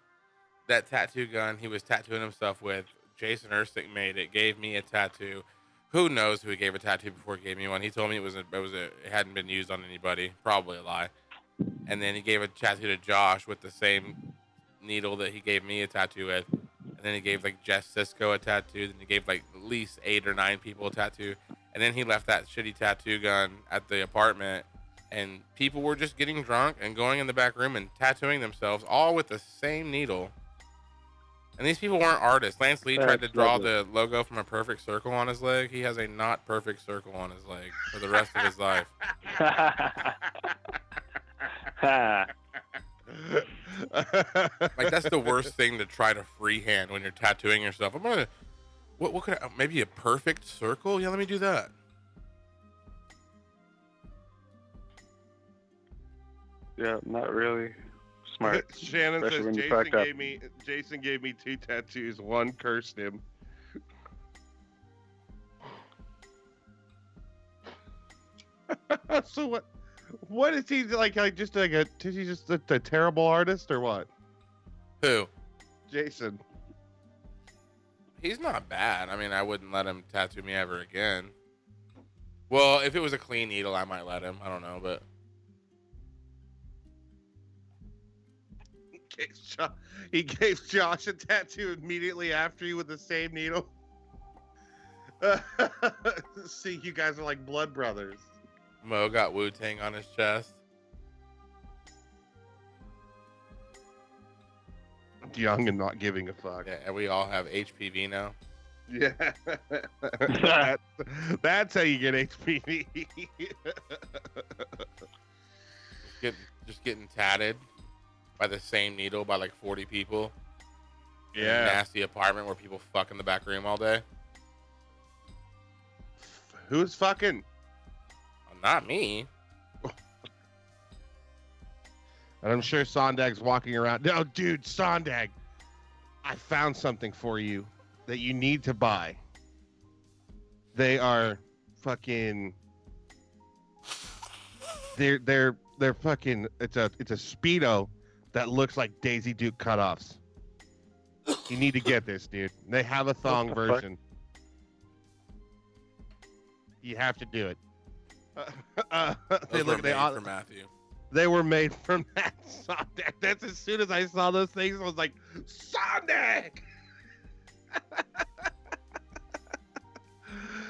tattoo gun he was tattooing himself with, Jason Erstick made it, gave me a tattoo. Who knows who he gave a tattoo before he gave me one? He told me it hadn't been used on anybody, probably a lie. And then he gave a tattoo to Josh with the same needle that he gave me a tattoo with. And then he gave like Jess Cisco a tattoo. Then he gave like at least 8 or 9 people a tattoo. And then he left that shitty tattoo gun at the apartment. And people were just getting drunk and going in the back room and tattooing themselves all with the same needle. And these people weren't artists. Lance Lee tried to draw the logo from a perfect circle on his leg. He has a not perfect circle on his leg for the rest of his life. Like, that's the worst thing to try to freehand when you're tattooing yourself. What could I, maybe a perfect circle? Yeah, let me do that. Yeah, not really smart. Shannon Especially when you says fucked up. Jason gave me 2 tattoos. One cursed him. So what is he like? Is he just a terrible artist or what? Who? Jason. He's not bad. I mean, I wouldn't let him tattoo me ever again. Well, if it was a clean needle, I might let him. I don't know, but he gave Josh a tattoo immediately after you with the same needle. See, you guys are like blood brothers. Mo got Wu-Tang on his chest. Young and not giving a fuck. Yeah, and we all have HPV now. Yeah. That's how you get HPV. just getting tatted by the same needle by like 40 people. Yeah. In a nasty apartment where people fuck in the back room all day. Who's fucking? Not me. And I'm sure Sondag's walking around. No, dude, Sondag, I found something for you that you need to buy. They are fucking. They're fucking. It's a Speedo that looks like Daisy Duke cutoffs. You need to get this, dude. They have a thong version. Fuck? You have to do it. Those were made for Matthew. they were made from Matt Sonic. That's as soon as I saw those things, I was like, Sonic!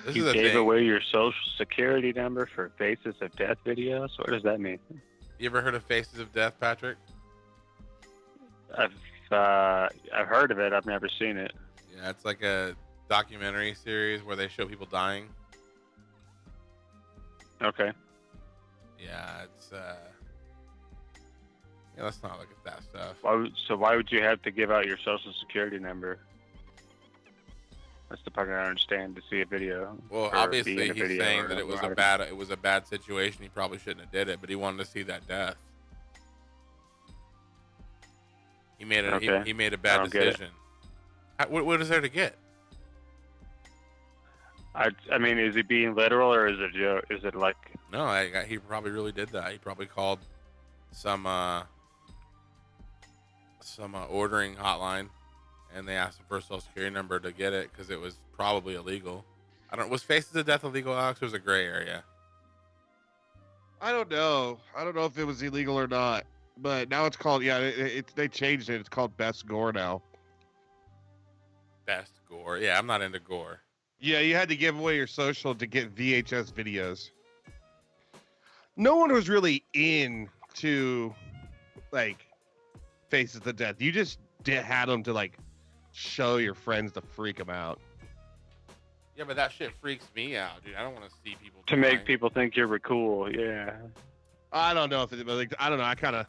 This You is a gave thing. away your social security number for Faces of Death videos? What does that mean? You ever heard of Faces of Death, Patrick? I've heard of it. I've never seen it. Yeah, it's like a documentary series where they show people dying. Okay. Yeah, it's yeah, let's not look at that stuff. Why would you have to give out your social security number? That's the part I don't understand, to see a video. Well, or be obviously in a he's video saying or that it was whatever. a bad situation. He probably shouldn't have did it, but he wanted to see that death. He made a Okay. he made a I bad don't get it. decision. What is there to get? I mean, is he being literal or is it a joke? Is it like? No, he probably really did that. He probably called some ordering hotline, and they asked him for a social security number to get it because it was probably illegal. Was Faces of Death illegal, Alex? It was a gray area. I don't know. I don't know if it was illegal or not. But now it's called, they changed it. It's called Best Gore now. Best gore. Yeah, I'm not into gore. Yeah, you had to give away your social to get VHS videos. No one was really into, like, Faces of Death. You just had them to, like, show your friends to freak them out. Yeah, but that shit freaks me out, dude. I don't want to see people To dying. make people think you're cool, yeah. I don't know if it, like, I don't know. I kind of.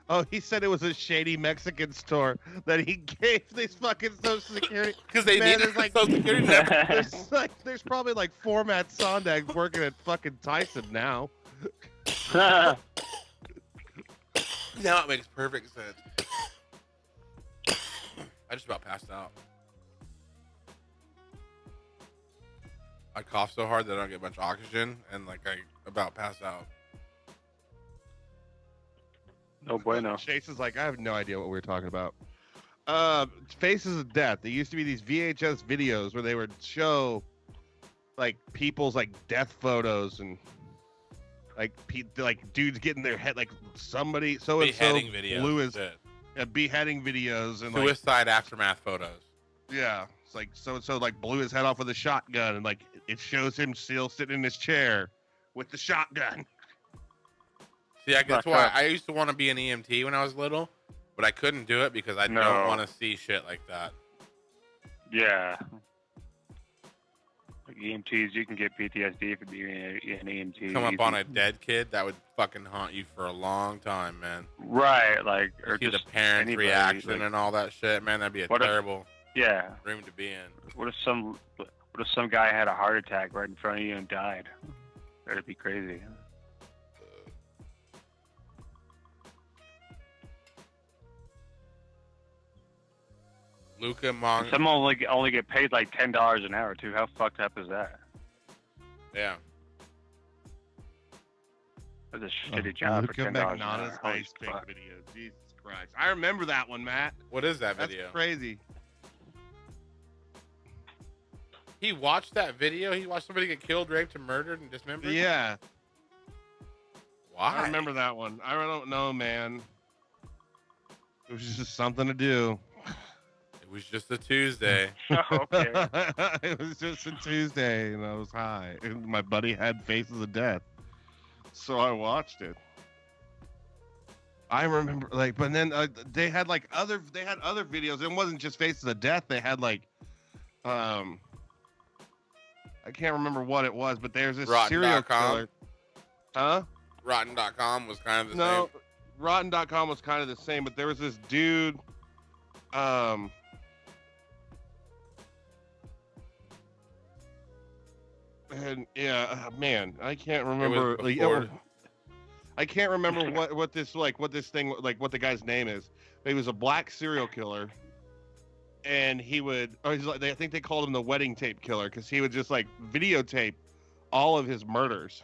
Oh, he said it was a shady Mexican store that he gave this fucking social security. Because they Man, need there's like, social security number. there's probably like Format Sondag working at fucking Tyson now. Now it makes perfect sense. I just about passed out. I cough so hard that I don't get much oxygen, and like I about pass out. No bueno. Chase is like, I have no idea what we were talking about. Faces of Death. There used to be these VHS videos where they would show like people's like death photos and like dudes getting their head, like somebody so and so Beheading videos. blew his shit. beheading videos and like, Suicide aftermath photos. yeah, it's like so and so like blew his head off with a shotgun and like it shows him still sitting in his chair with the shotgun. See, that's why I used to want to be an EMT when I was little, but I couldn't do it because I No. don't want to see shit like that. Yeah. Like EMTs, you can get PTSD for being an EMT. Come up You on can- a dead kid, that would fucking haunt you for a long time, man. Right, like, or See the just parents' anybody, reaction like- and all that shit, man. That'd be a What if- terrible Yeah. room to be in. What if some guy had a heart attack right in front of you and died? That'd be crazy. Luca Mon. Some only get paid like $10 an hour too. How fucked up is that? Yeah. That's a shitty job for Luca $10 an Magnotta's hour. Holy ice pick fuck. video. Jesus Christ. I remember that one, Matt. What is that That's video? crazy. He watched that video? He watched somebody get killed, raped, and murdered and dismembered? Yeah. Why? I remember that one. I don't know, man. It was just something to do. It was just a Tuesday. Okay. It was just a Tuesday, and I was high. And my buddy had Faces of Death, so I watched it. I remember, like, but then they had like other videos. It wasn't just Faces of Death. They had like, I can't remember what it was, but there's this serial Rotten.com? killer. Huh? Rotten.com was kind of the No, same. Rotten.com was kind of the same, but there was this dude. And yeah, man, I can't remember. Like, before- I can't remember what this thing, like what the guy's name is. But he was a black serial killer, and he would. Or he's like, I think they called him the wedding tape killer because he would just like videotape all of his murders,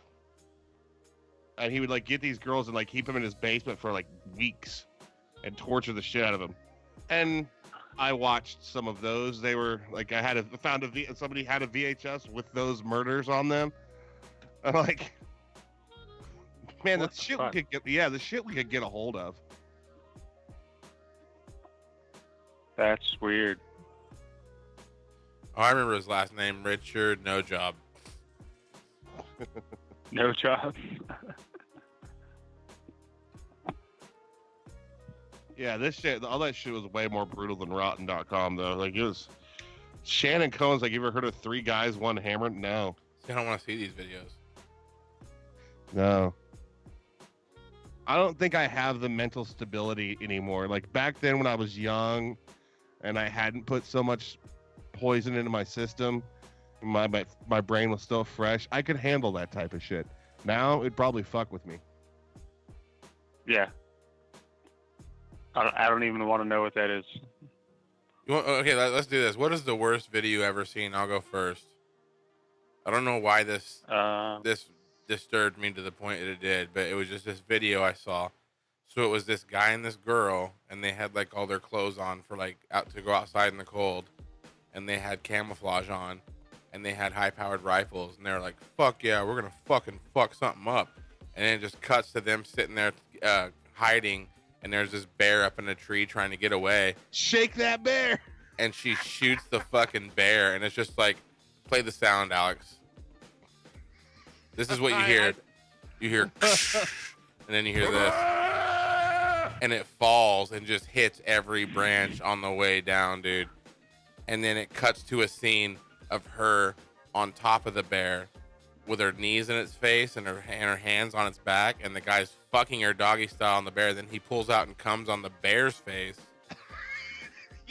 and he would like get these girls and like keep them in his basement for like weeks, and torture the shit out of them. And I watched some of those. They were like, somebody had a VHS with those murders on them. I'm like, Man, What the the shit fuck? we could get. The shit we could get a hold of. That's weird. Oh, I remember his last name, Richard No Job. No job. Yeah, this shit, all that shit was way more brutal than Rotten.com though. Like it was. Shannon Cohen's like, you ever heard of 3 Guys, 1 Hammer? No. See, I don't want to see these videos. No. I don't think I have the mental stability anymore. Like back then when I was young and I hadn't put so much poison into my system, my brain was still fresh, I could handle that type of shit. Now it'd probably fuck with me. Yeah. I don't even want to know what that is. Okay, let's do this. What is the worst video you ever seen? I'll go first. I don't know why this disturbed me to the point that it did, but it was just this video I saw. So it was this guy and this girl, and they had like all their clothes on for like out to go outside in the cold, and they had camouflage on, and they had high-powered rifles, and they were like, "Fuck yeah, we're gonna fucking fuck something up," and then it just cuts to them sitting there hiding. And there's this bear up in a tree trying to get away. Shake that bear! And she shoots the fucking bear. And it's just like, play the sound, Alex. This is what you hear. You hear, and then you hear this. And it falls and just hits every branch on the way down, dude. And then it cuts to a scene of her on top of the bear with her knees in its face and her hands on its back, and the guy's fucking her doggy style on the bear. Then he pulls out and comes on the bear's face.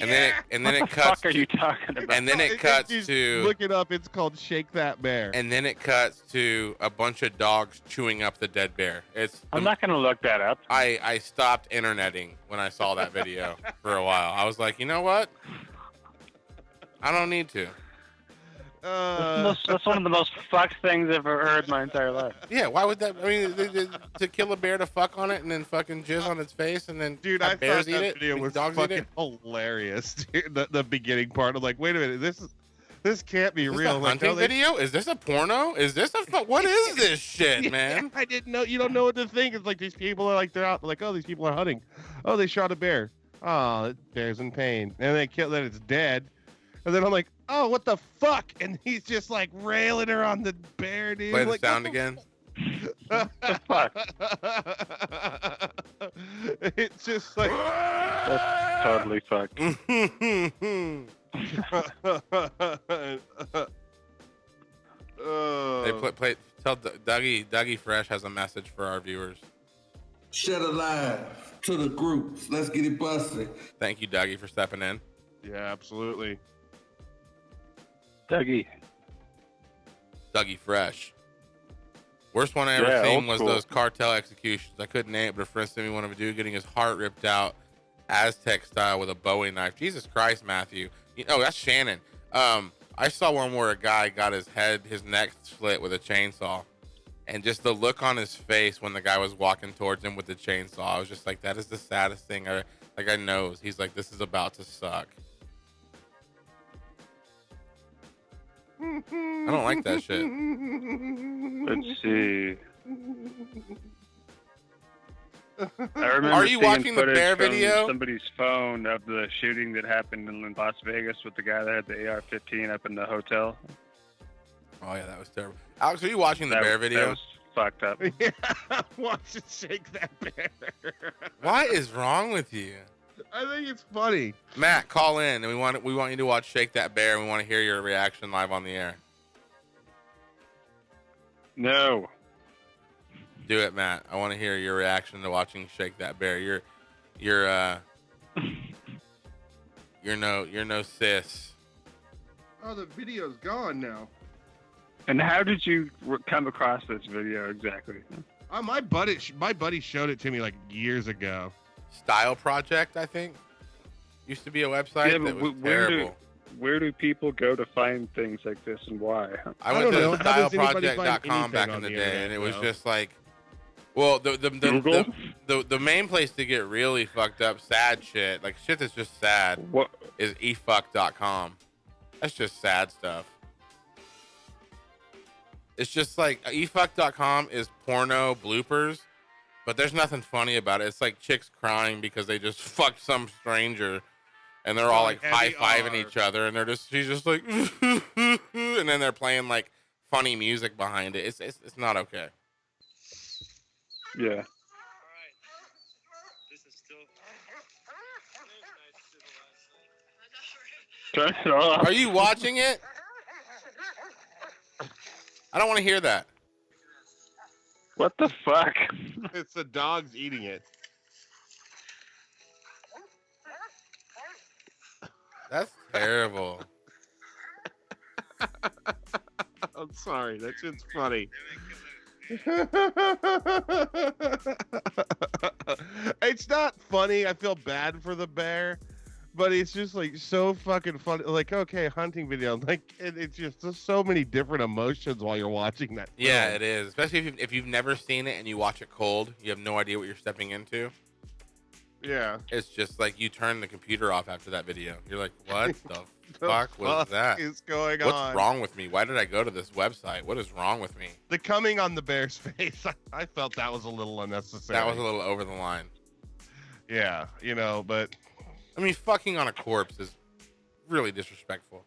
And then it cuts. What the fuck are you talking about? And then it cuts to look it up. It's called Shake That Bear. And then it cuts to a bunch of dogs chewing up the dead bear. I'm not gonna look that up. I stopped interneting when I saw that video for a while. I was like, you know what? I don't need to. That's one of the most fucked things I've ever heard in my entire life. Yeah, why would that? I mean, to kill a bear to fuck on it and then fucking jizz on its face and then Dude, I bears thought that eat it, video was dogs eat fucking it. hilarious. Dude, the beginning part, I'm like, wait a minute, this can't be Is this real. a Like, hunting how they- video? Is this a porno? Is this a what is this shit, Yeah, man? I didn't know. You don't know what to think. It's like these people are like they're out. Like, oh, these people are hunting. Oh, they shot a bear. Oh, that bear's in pain, and they kill. Then it's dead. And then I'm like, oh, what the fuck? And he's just like railing her on the bear, dude. Play the like, sound what again. The fuck? It's just like That's totally fucked. They play. Tell Dougie Fresh has a message for our viewers. Shut alive to the groups. Let's get it busted. Thank you, Dougie, for stepping in. Yeah, absolutely. Dougie Fresh. Worst one I ever Yeah, seen old was school. those cartel executions. I couldn't name it, but a friend sent me one of a dude getting his heart ripped out Aztec style with a Bowie knife. Jesus Christ, Matthew. That's Shannon. I saw one where a guy got his neck slit with a chainsaw. And just the look on his face when the guy was walking towards him with the chainsaw, I was just like, that is the saddest thing. I knows. He's like, this is about to suck. I don't like that shit. Let's see. I remember Are you seeing watching the footage bear from video? Somebody's phone of the shooting that happened in Las Vegas with the guy that had the AR-15 up in the hotel. Oh yeah, that was terrible. Alex, are you watching the bear video? That was fucked up. Yeah, watch it shake that bear. What is wrong with you? I think it's funny. Matt, call in, and we want you to watch Shake That Bear, and we want to hear your reaction live on the air. No. Do it, Matt. I want to hear your reaction to watching Shake That Bear. You're no sis. Oh, the video's gone now. And how did you come across this video exactly? My buddy showed it to me like years ago. Style Project, I think, used to be a website Yeah, that but was terrible. Where do people go to find things like this, and why? I went don't know. to How does anybody find styleproject.com back anything in on the the day, internet and it was now? just like, well, Google? the main place to get really fucked up, sad shit, like shit that's just sad, What? is efuck.com. That's just sad stuff. It's just like efuck.com is porno bloopers, but there's nothing funny about it. It's like chicks crying because they just fucked some stranger, and they're all like high-fiving each other, and she's just like, and then they're playing like funny music behind it. It's not okay. Yeah. Turn it off. Are you watching it? I don't want to hear that. What the fuck? It's the dogs eating it. That's terrible. I'm sorry. That shit's funny. It's not funny. I feel bad for the bear, but it's just like so fucking funny. Like, okay, hunting video. Like, it's just so many different emotions while you're watching that. Yeah, film. it is. Especially if you've never seen it and you watch it cold, you have no idea what you're stepping into. Yeah. It's just like you turn the computer off after that video. You're like, what the fuck was that? Is going What's on? wrong with me? Why did I go to this website? What is wrong with me? The coming on the bear's face. I felt that was a little unnecessary. That was a little over the line. Yeah, but I mean, fucking on a corpse is really disrespectful.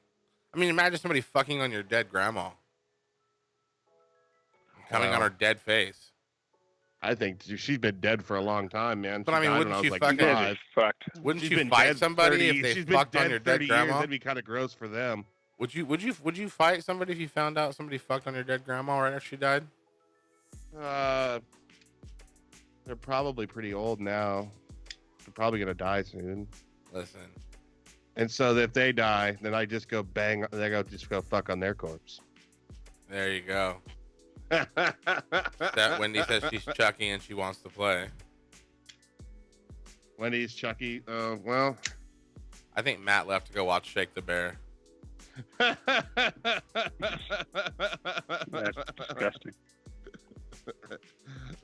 I mean, imagine somebody fucking on your dead grandma. Coming on her dead face. I think she's been dead for a long time, man. But I mean, wouldn't you fucking Wouldn't you fight somebody if they fucked on your dead grandma? That'd be kind of gross for them. Would you fight somebody if you found out somebody fucked on your dead grandma right after she died? They're probably pretty old now. They're probably gonna die soon. Listen. And so if they die, then I just go bang. Just go fuck on their corpse. There you go. That Wendy says she's Chucky and she wants to play. Wendy's Chucky. Well, I think Matt left to go watch Shake the Bear. That's disgusting.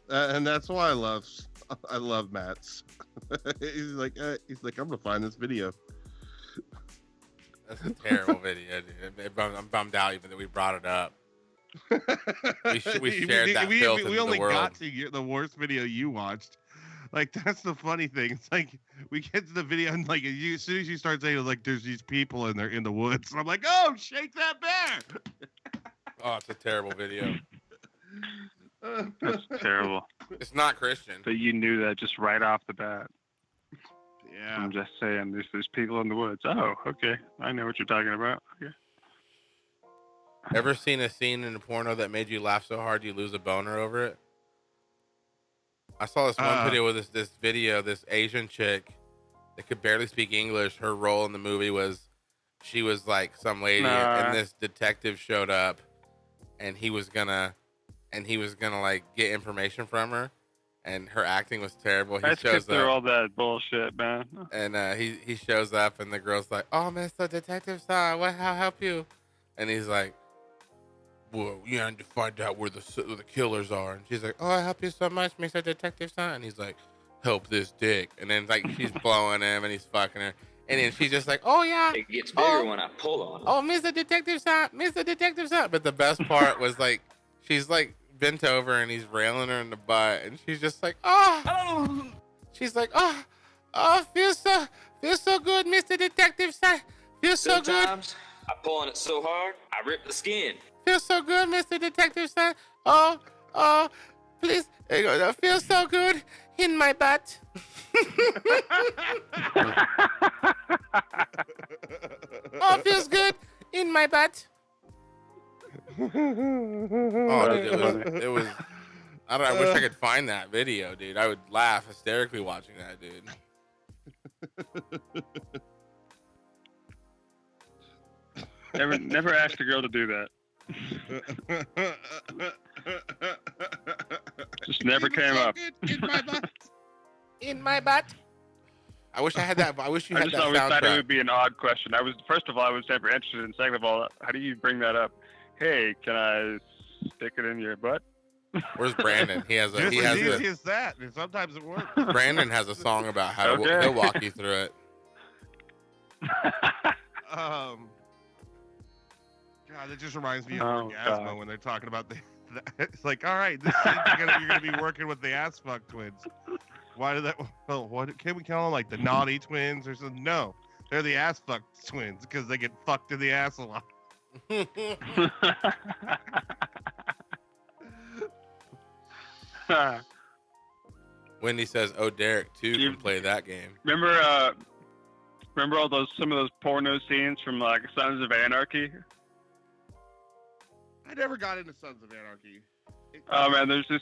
And that's why I love Matt's. he's like, I'm gonna find this video. That's a terrible video, dude. I'm bummed out even that we brought it up. We shared that filth into we only the world. got to the worst video you watched. Like, that's the funny thing. It's like we get to the video and like as soon as you start saying like there's these people and they're in the woods, and I'm like, oh, shake that bear. Oh, it's a terrible video. That's terrible. It's not Christian. But you knew that just right off the bat. Yeah. I'm just saying, there's people in the woods. Oh, okay. I know what you're talking about. Okay. Ever seen a scene in a porno that made you laugh so hard you lose a boner over it? I saw this one video with this Asian chick that could barely speak English. Her role in the movie was she was like some lady, and this detective showed up, and he was gonna like get information from her, and her acting was terrible. I skipped through all that bullshit, man. And he shows up, and the girl's like, "Oh, Mr. Detective Star, how help you?" And he's like, "Well, you have to find out where the killers are." And she's like, "Oh, I help you so much, Mr. Detective Star." And he's like, "Help this dick." And then like she's blowing him, and he's fucking her. And then she's just like, "Oh yeah, It gets bigger when I pull on it. oh, Mr. Detective Star, Mr. Detective Star." But the best part was like, she's like bent over and he's railing her in the butt, and she's just like, "Oh." She's like, "Oh, feels so good, Mr. Detective Star. Feels so good. Sometimes I pull on it so hard, I rip the skin. Feels so good, Mr. Detective Star. Oh, please, there you go. That feels so good in my butt." Oh, feels good in my butt. Oh, dude, it was. I wish I could find that video, dude. I would laugh hysterically watching that, dude. Never asked a girl to do that. Just never came up. In my butt. In my butt. I wish I had that. I wish you I had just that always thought it soundtrack. would be an odd question. First of all, I was never interested, and second of all, how do you bring that up? Hey, can I stick it in your butt? Where's Brandon? He has Just as easy as that. And sometimes it works. Brandon has a song about how Okay. he'll walk you through it. God, that just reminds me of Oh, Orgasmo God. when they're talking about it's like, all right, this scene, you're gonna be working with the ass fuck twins. Why did that? Well, what can we call them? Like the naughty twins or something? No, they're the ass fuck twins because they get fucked in the ass a lot. Wendy says, "Oh, Derek too can play that game." Remember some of those porno scenes from like Sons of Anarchy? I never got into Sons of Anarchy. Oh man, there's this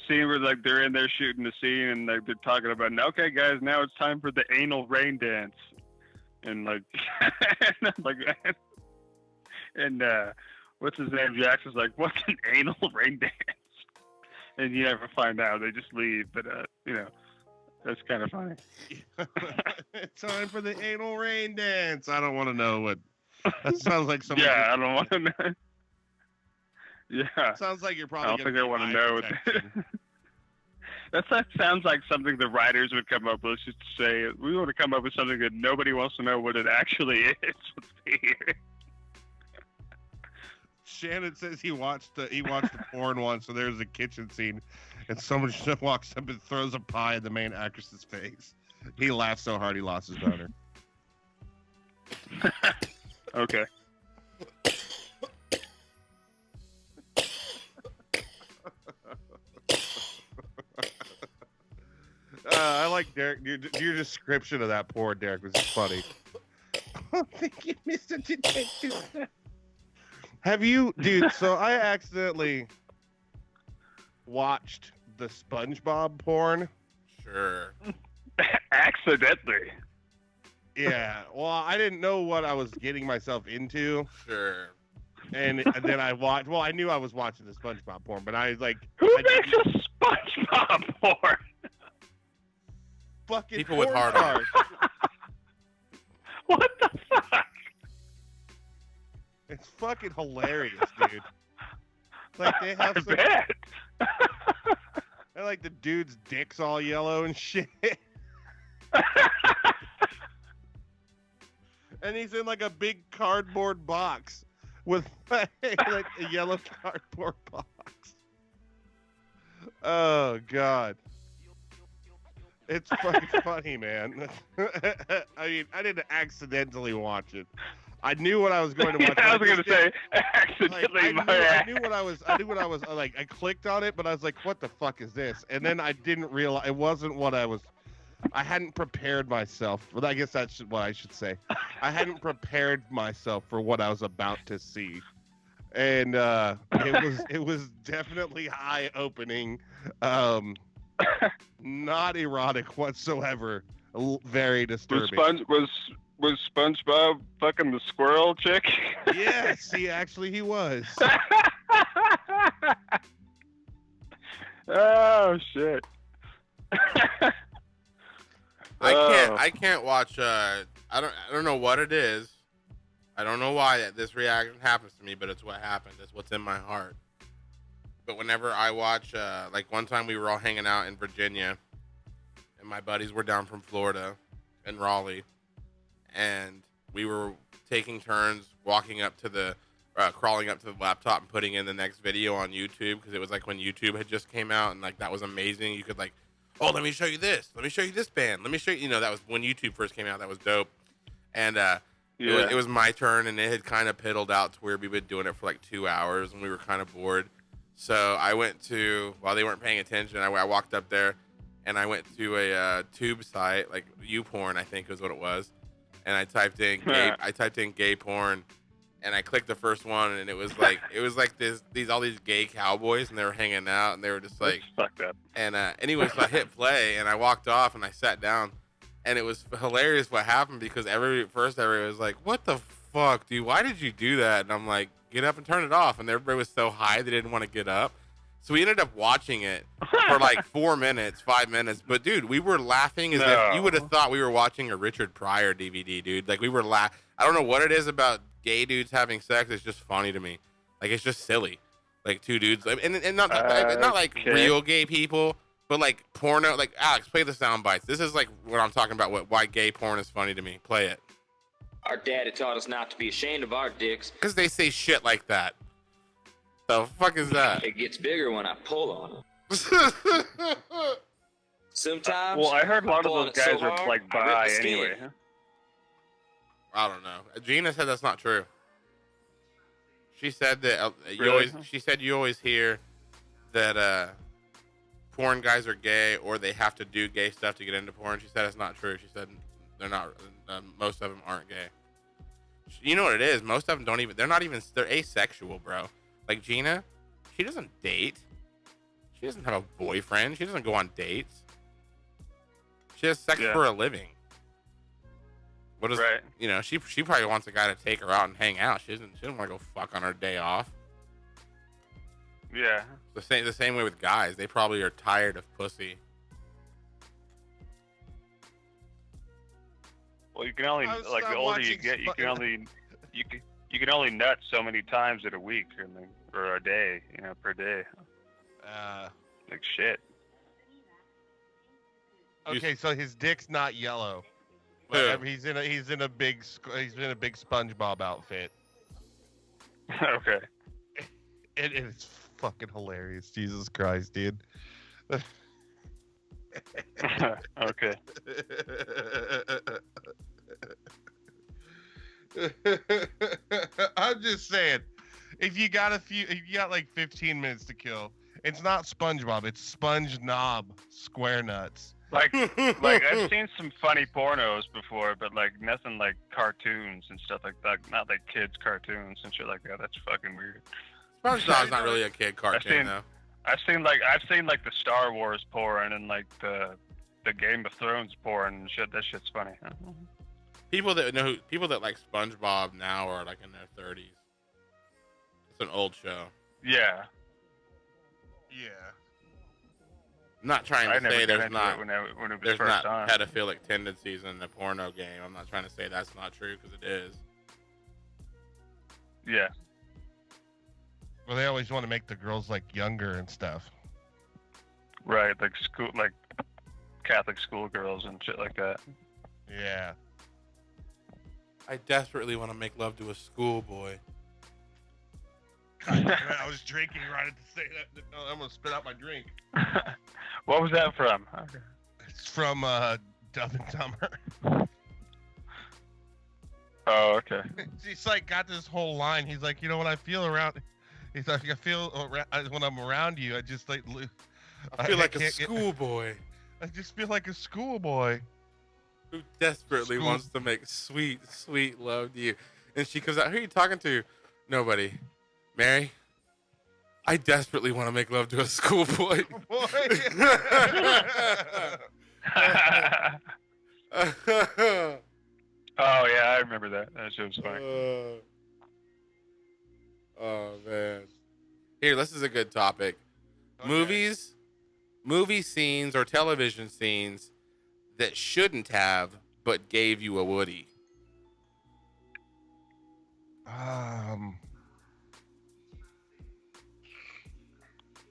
scene where like they're in there shooting the scene and like they're talking about, okay guys, now it's time for the anal rain dance, and like and what's his name? Jackson's like, what's an anal rain dance? And you never find out. They just leave. But that's kind of funny. It's time for the anal rain dance. I don't want to know what. That sounds like something. Yeah, I don't want to know. Yeah. Sounds like you're probably. I don't think I want to know. That sounds like something the writers would come up with. Just to say, we want to come up with something that nobody wants to know what it actually is. Let's see here. Shannon says he watched the porn once, so there's a kitchen scene, and someone just walks up and throws a pie in the main actress's face. He laughed so hard he lost his boner. Okay. I like Derek. Your description of that porn, Derek, was just funny. Oh, thank you, Mr. Detective. Have you, dude? So I accidentally watched the SpongeBob porn. Sure. Accidentally. Yeah. Well, I didn't know what I was getting myself into. Sure. And then I watched. Well, I knew I was watching the SpongeBob porn, but I like. Who makes a SpongeBob porn? Fucking people with porn hard stars. What the fuck? It's fucking hilarious, dude. Like they have some. Bet. And like the dude's dick's all yellow and shit. And he's in like a big cardboard box with like a yellow cardboard box. Oh God. It's fucking funny, man. I mean, I didn't accidentally watch it. I knew what I was going to watch. Yeah, I was going to say accidentally. I knew what I was like. I clicked on it, but I was like, "What the fuck is this?" And then I didn't realize it wasn't what I was. I hadn't prepared myself. Well, I guess that's what I should say. I hadn't prepared myself for what I was about to see, and it was definitely eye opening. Not erotic whatsoever. Very disturbing. Was SpongeBob fucking the squirrel chick? Yes, he was. Oh shit. I can't watch I don't know what it is. I don't know why this reaction happens to me, but it's what happened. It's what's in my heart. But whenever I watch like one time we were all hanging out in Virginia and my buddies were down from Florida in Raleigh, and we were taking turns walking up to the crawling up to the laptop and putting in the next video on YouTube, because it was like when YouTube had just came out, and like that was amazing. You could like, oh, let me show you this band, let me show you, that was when YouTube first came out. That was dope. And it was my turn, and it had kind of piddled out to where we've been doing it for like 2 hours and we were kind of bored. So I went to, while they weren't paying attention, I walked up there and I went to a tube site, like YouPorn, I think was what it was. And I typed in gay porn, and I clicked the first one, and it was like all these gay cowboys, and they were hanging out, and they were just like fucked up. And anyway, so I hit play, and I walked off, and I sat down, and it was hilarious what happened, because everybody was like, "What the fuck, dude? Why did you do that?" And I'm like, "Get up and turn it off." And everybody was so high they didn't want to get up. So we ended up watching it for like 5 minutes. But dude, we were laughing as if you would have thought we were watching a Richard Pryor DVD, dude. Like we were I don't know what it is about gay dudes having sex. It's just funny to me. Like it's just silly. Like two dudes, and not like real gay people, but like porno. Like Alex, play the sound bites. This is like what I'm talking about. Why gay porn is funny to me. Play it. Our daddy taught us not to be ashamed of our dicks. Because they say shit like that. The fuck is that? It gets bigger when I pull on them. Sometimes. Well, I heard a lot of pull on those it so guys are hard, like I rip bi the skin. anyway. Huh? I don't know. Gina said that's not true. She said that Really? She said you always hear that porn guys are gay or they have to do gay stuff to get into porn. She said it's not true. She said they're not. Most of them aren't gay. You know what it is? Most of them don't even. They're not even. They're asexual, bro. Like Gina, she doesn't date. She doesn't have a boyfriend. She doesn't go on dates. She has sex for a living. What is Right. You know, she probably wants a guy to take her out and hang out. She doesn't want to go fuck on her day off. Yeah. The same way with guys. They probably are tired of pussy. Well, you can only I was- like the I'm older you watching get, you Sp- can only you can only nut so many times in a week or a day, per day. Like shit. Okay, so his dick's not yellow. But Who? he's in a big SpongeBob outfit. Okay. It's fucking hilarious. Jesus Christ, dude. Okay. I'm just saying, if you got like 15 minutes to kill, it's not SpongeBob, it's Sponge Knob Square Nuts. Like I've seen some funny pornos before, but like nothing like cartoons and stuff like that. Not like kids cartoons and shit like that. That's fucking weird. SpongeBob's not really a kid cartoon though. I've seen like the Star Wars porn and like the Game of Thrones porn and shit. That shit's funny. People that like SpongeBob now are like in their 30s. It's an old show. Yeah. Yeah. I'm not trying I to never say got there's into not it when it was there's first not on. pedophilic tendencies in the porno game. I'm not trying to say that's not true because it is. Yeah. Well, they always want to make the girls like younger and stuff. Right, like Catholic schoolgirls and shit like that. Yeah. I desperately want to make love to a schoolboy. I was drinking right at the say that. I'm gonna spit out my drink. What was that from? It's from Dumb and Dumber. Oh, okay. He's like got this whole line. He's like, you know what I feel around. He's like, I feel when I'm around you, I just like. I feel like a can't get- schoolboy I just feel like a schoolboy. who desperately wants to make sweet, sweet love to you. And she comes out, who are you talking to? Nobody. Mary, I desperately want to make love to a schoolboy. Oh yeah, I remember that. That shit was funny. Oh man. Here, this is a good topic. Okay. Movie scenes or television scenes that shouldn't have but gave you a Woody.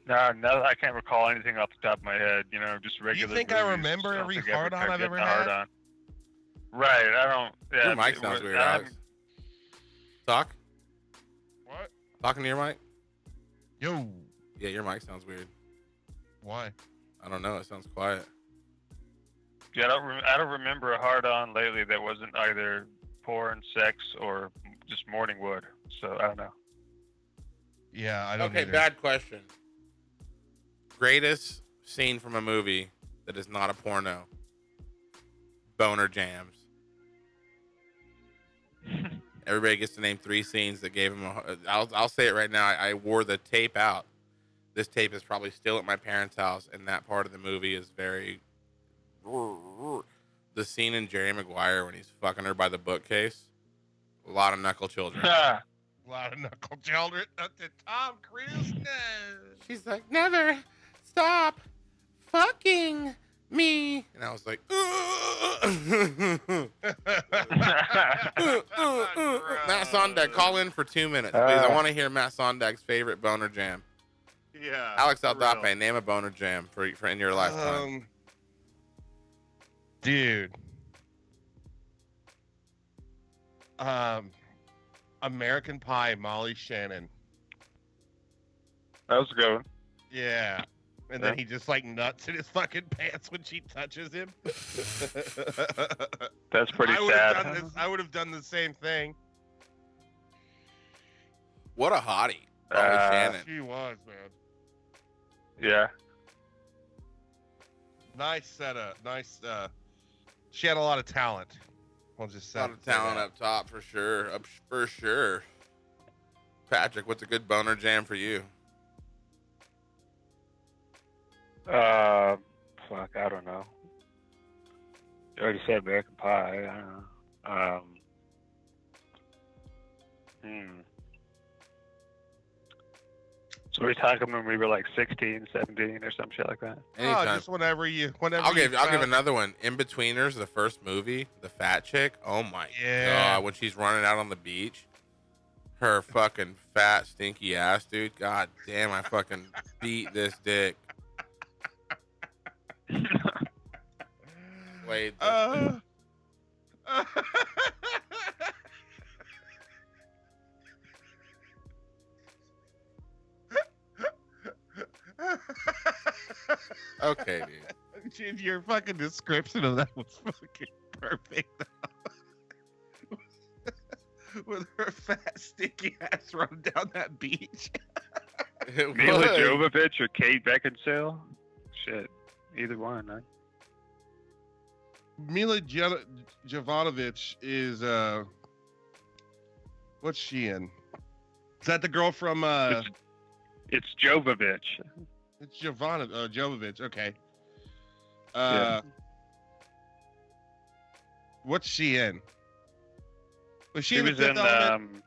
No, I can't recall anything off the top of my head. Just regular. think I movies. remember I don't every think hard-on kept I've getting ever hard had? on. Right, I don't. Yeah, Your mic sounds weird, Alex. Talk? What? Talking to your mic? Yo. Yeah, your mic sounds weird. Why? I don't know. It sounds quiet. Yeah, I don't remember a hard on lately that wasn't either porn, sex, or just morning wood. So I don't know. Yeah, I don't. Okay, either. bad question. Greatest scene from a movie that is not a porno. Boner jams. Everybody gets to name 3 scenes that gave him I'll say it right now. I wore the tape out. This tape is probably still at my parents' house, and that part of the movie is very. The scene in Jerry Maguire when he's fucking her by the bookcase. A lot of knuckle children. A lot of knuckle children. Tom Cruise. No. She's like, never stop fucking me. And I was like, Matt Sondag, call in for 2 minutes, please. I want to hear Matt Sondag's favorite boner jam. Yeah. Alex for real. Aldape, name a boner jam for in your lifetime. Dude. American Pie, Molly Shannon. That was a good one. Yeah. And then he just like nuts in his fucking pants when she touches him. That's pretty sad. I would have done the same thing. What a hottie, Molly Shannon. She was, man. Yeah. Nice setup. Nice. She had a lot of talent. We'll just A lot of talent up top for sure. For sure. Patrick, what's a good boner jam for you? Fuck, I don't know. You already said American Pie. I don't know. So we're talking when we were like 16, 17 or some shit like that. Anytime. Oh, just whenever I'll give another one. In-Betweeners, the first movie, the fat chick. Oh my god, when she's running out on the beach, her fucking fat stinky ass, dude. God damn, I fucking beat this dick. Wait. Okay, dude. Your fucking description of that was fucking perfect. With her fat, sticky ass running down that beach. Mila Jovovich or Kate Beckinsale? Shit, either one, huh? Mila Jovovich is what's she in? Is that the girl from It's Jovovich. It's Jovovich, okay. Yeah. What's she in? Was she She in the was Fifth in Element?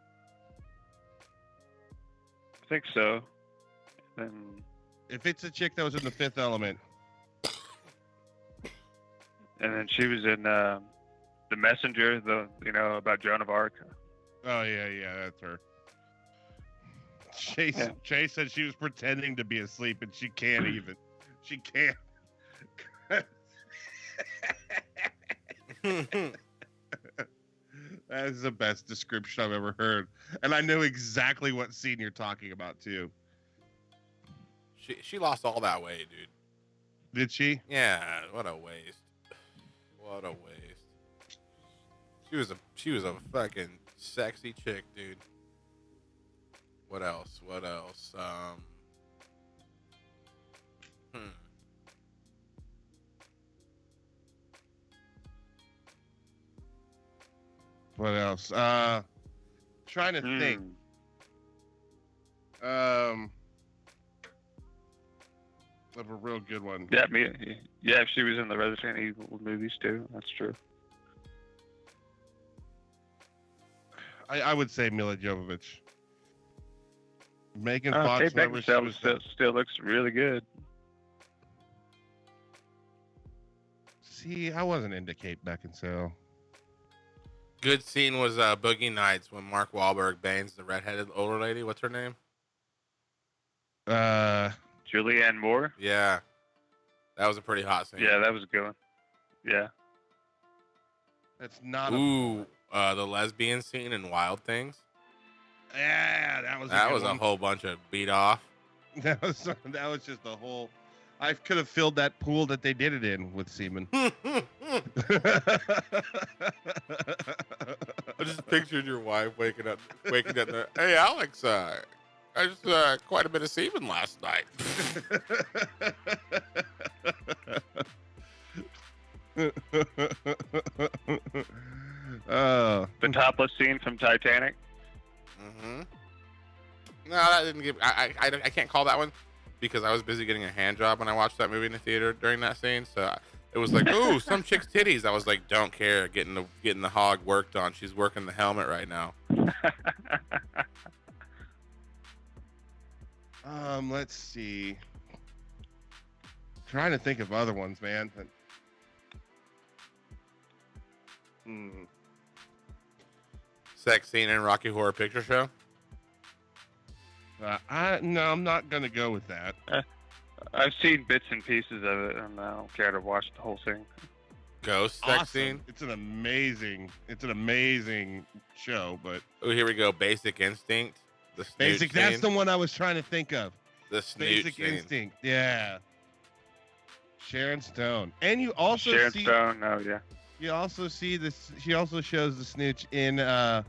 I think so. And If it's a chick that was in the Fifth Element. and then she was in The Messenger, about Joan of Arc. Oh yeah, that's her. Chase said she was pretending to be asleep and she can't even. She can't. That is the best description I've ever heard. And I knew exactly what scene you're talking about too. She lost all that weight, dude. Did she? Yeah, what a waste. What a waste. She was a fucking sexy chick, dude. What else? What else? Trying to think. Of a real good one. Yeah, she was in the Resident Evil movies too. That's true. I would say Mila Jovovich. Megan Kate Fox. Beckinsale still looks really good. See, I wasn't into Kate Beckinsale. Good scene was Boogie Nights when Mark Wahlberg bangs the redheaded older lady. What's her name? Julianne Moore? Yeah. That was a pretty hot scene. Yeah, that was a good one. Yeah. That's not the lesbian scene in Wild Things. Yeah, that was a whole bunch of beat off. That was just the whole. I could have filled that pool that they did it in with semen. I just pictured your wife waking up there. Hey, Alex, I just quite a bit of semen last night. The topless scene from Titanic. Mm-hmm. No, that didn't give. I can't call that one because I was busy getting a hand job when I watched that movie in the theater during that scene. So it was like, ooh, some chick's titties. I was like, don't care. Getting the hog worked on. She's working the helmet right now. Let's see. Trying to think of other ones, man. Sex scene in Rocky Horror Picture Show. No, I'm not gonna go with that. I've seen bits and pieces of it, and I don't care to watch the whole thing. ghost sex awesome. scene. It's an amazing show. But Oh, here we go. Basic Instinct. The snooch Basic. That's scene. the one I was trying to think of. The snooch Basic scene. Instinct. Yeah. Sharon Stone, and you also Sharon see. Stone. Oh yeah. You also see this. She also shows the snooch in The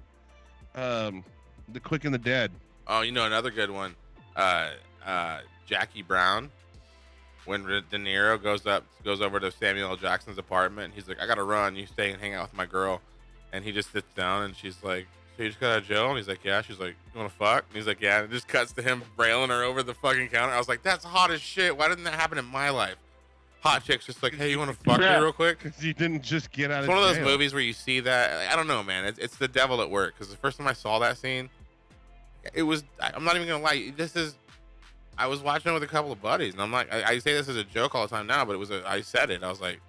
Quick and the Dead. Oh, you know another good one. Jackie Brown. When De Niro goes over to Samuel L. Jackson's apartment, and he's like, "I gotta run. You stay and hang out with my girl." And he just sits down, and she's like, "So you just got out of jail?" And he's like, "Yeah." She's like, "You wanna fuck?" And he's like, "Yeah." And it just cuts to him railing her over the fucking counter. I was like, "That's hot as shit. Why didn't that happen in my life?" Hot chick's just like, "Hey, you wanna fuck me real quick?" Because you didn't just get out It's of one of those jail. movies where you see that. I don't know, man. It's the devil at work. Because the first time I saw that scene, it was. I'm not even gonna lie. I was watching it with a couple of buddies, and I'm like, I say this as a joke all the time now, but I said it. I was like,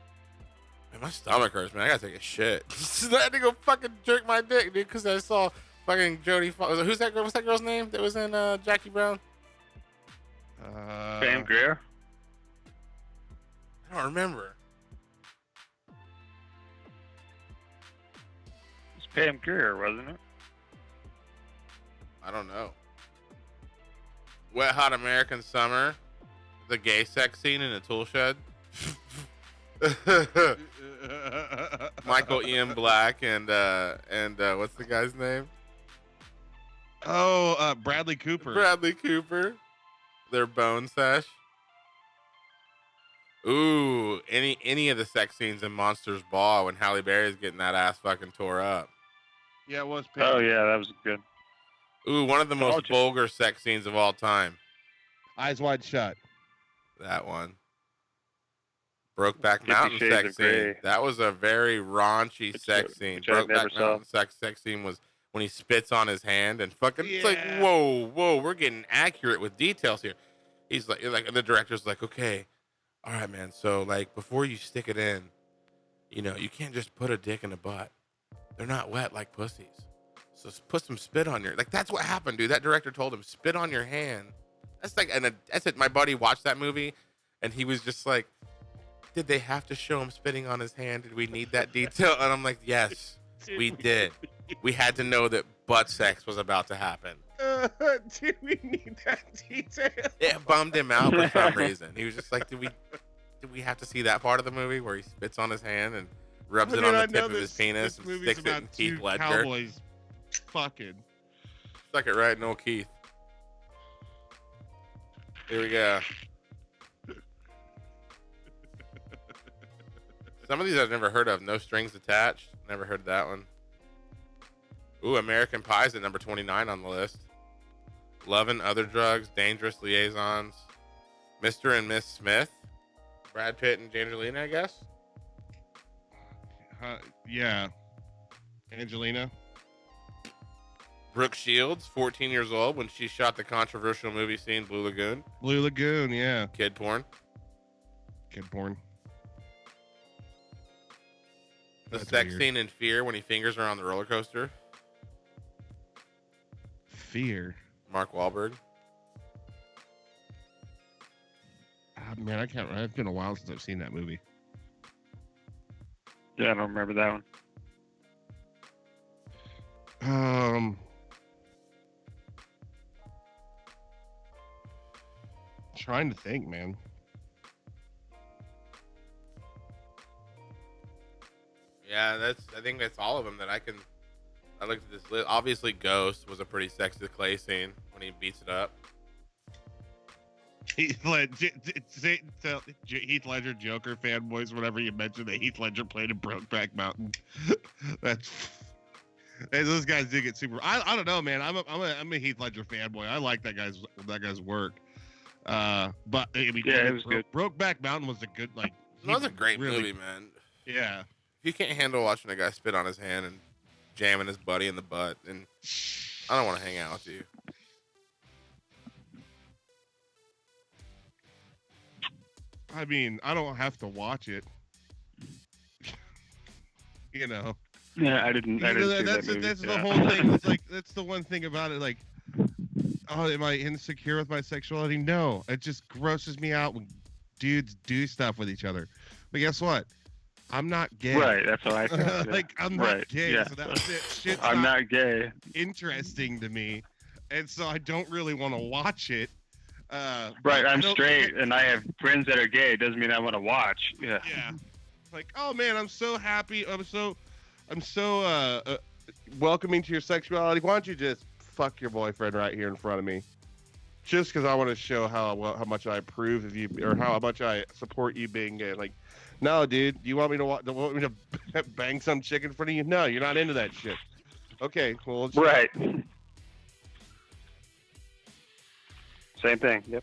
man, my stomach hurts, man. I gotta take a shit. I had to go fucking jerk my dick, dude, because I saw fucking Jodie. Who's that girl? What's that girl's name that was in Jackie Brown? Pam Grier. I don't remember. It's Pam Grier, wasn't it? I don't know. Wet Hot American Summer, the gay sex scene in a tool shed. Michael Ian Black and what's the guy's name? Bradley Cooper. Bradley Cooper. Their bone sesh. Ooh, any of the sex scenes in Monsters Ball when Halle Berry's getting that ass fucking tore up. Yeah, it was. Oh yeah, that was good. Ooh, one of the most vulgar sex scenes of all time. Eyes Wide Shut. That one. Brokeback 50 Mountain Shades sex of scene. Grey. That was a very raunchy sex scene. which I never Brokeback saw. Mountain sex scene was when he spits on his hand and fucking. It's like, Yeah. whoa, we're getting accurate with details here. He's like, the director's like, okay, all right, man. So like, before you stick it in, you know, you can't just put a dick in a butt. They're not wet like pussies. So put some spit on your. Like that's what happened, dude. That director told him spit on your hand. That's like, and that's it. My buddy watched that movie, and he was just like, did they have to show him spitting on his hand? Did we need that detail? And I'm like, yes, we did. We had to know that butt sex was about to happen. Did we need that detail? It bummed him out for some reason. He was just like, did we have to see that part of the movie where he spits on his hand and rubs it on the tip of his penis and movie's sticks it in about Keith two Ledger? Cowboys fucking. Stuck it right in old Keith. Here we go. Some of these I've never heard of. No Strings Attached. Never heard that one. Ooh, American Pie's at number 29 on the list. Love and Other Drugs. Dangerous Liaisons. Mr. and Miss Smith. Brad Pitt and Angelina, I guess. Yeah. Angelina. Brooke Shields, 14 years old, when she shot the controversial movie scene Blue Lagoon. Blue Lagoon, yeah. Kid porn. Kid porn. The That's sex weird. scene in Fear when he fingers her on the roller coaster. Fear. Mark Wahlberg. Man, I can't. It's been a while since I've seen that movie. Yeah, I don't remember that one. Trying to think, man. Yeah, I think that's all of them that I can. I looked at this list. Obviously, Ghost was a pretty sexy clay scene when he beats it up. Heath Ledger Joker fanboys, whenever you mention that Heath Ledger played in Brokeback Mountain. Those guys do get super. I don't know, man. I'm a Heath Ledger fanboy. I like that guy's work. But I mean, Yeah, it was good. Brokeback Mountain was a good like. That was a great really- movie, man. Yeah. If you can't handle watching a guy spit on his hand and jamming his buddy in the butt, and I don't want to hang out with you. I mean, I don't have to watch it. You know. Yeah, I didn't. I didn't see that's that movie. that's the yeah. whole thing. It's like that's the one thing about it. Like, oh, am I insecure with my sexuality? No, it just grosses me out when dudes do stuff with each other. But guess what? I'm not gay. Right, that's what I said. Like, I'm not Right, gay. yeah. So that was it. Shit's I'm not gay. interesting to me. And so I don't really want to watch it. Right, I'm I don't- straight and I have friends that are gay. Doesn't mean I want to watch. Yeah. Yeah. Like, oh man, I'm so happy. I'm so welcoming to your sexuality. Why don't you just fuck your boyfriend right here in front of me? Just because I want to show how much I approve of you or how much I support you being gay. Like, no, dude, you want me to want me to bang some chick in front of you? No, you're not into that shit. Okay, well, Right. Same thing. Yep.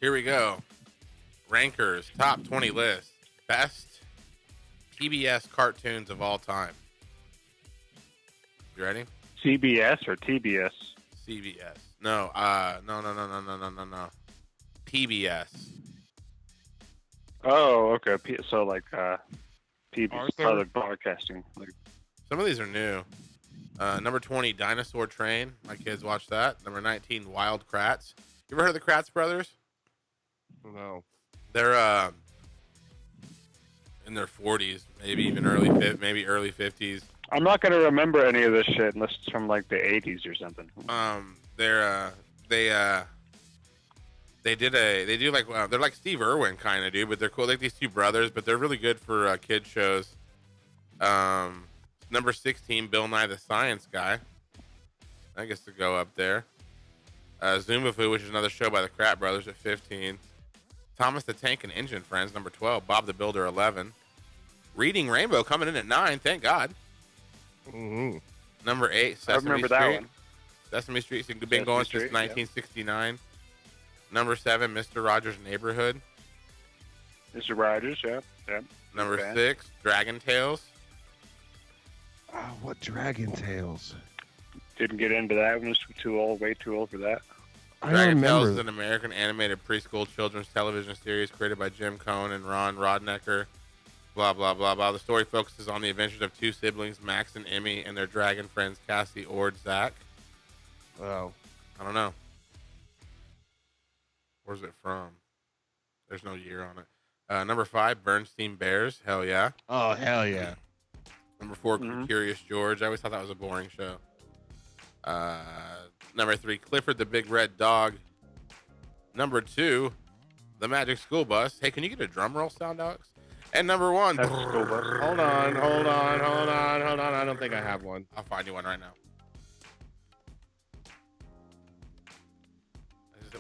Here we go. Rankers top 20 list. Best PBS cartoons of all time. You ready? CBS or TBS? CBS. No. No. PBS. Oh, okay. So like PBS, Arthur? public broadcasting. Like, Some of these are new. Number 20, Dinosaur Train. My kids watch that. Number 19, Wild Kratts. You ever heard of the Kratts brothers? no. They're in their 40s, maybe even early 50s. I'm not gonna remember any of this shit unless it's from like the 80s or something. They're like Steve Irwin kind of, dude, but they're cool. Like these two brothers, but they're really good for kid shows. Number 16, Bill Nye the Science Guy. I guess to go up there. Zoomafoo, which is another show by the Kratt brothers, at 15. Thomas the Tank and Engine Friends, number 12. Bob the Builder, 11. Reading Rainbow coming in at 9. Thank God. Mm-hmm. Number 8, I Sesame remember Street. that one. Sesame Street's been Sesame going Street, since yeah. 1969. Number 7, Mr. Rogers' Neighborhood. Mr. Rogers, yeah. Number Okay. 6, Dragon Tales. Oh, what Dragon Tales? Didn't get into that one. Was too old, way too old for that. I Dragon Tales is remember. an American animated preschool children's television series created by Jim Cohn and Ron Rodnecker. Blah, blah, blah, blah. The story focuses on the adventures of two siblings, Max and Emmy, and their dragon friends, Cassie, Ord, Zach. Oh, I don't know. Where's it from? There's no year on it. Number 5, Bernstein Bears. Hell yeah. oh hell yeah. Number 4, Mhm. Curious George. I always thought that was a boring show. Number 3, Clifford the Big Red Dog. Number 2, The Magic School Bus. Hey, can you get a drum roll sound, Alex? And number 1, That's the School Bus. Hold on. I don't think I have one. I'll find you one right now.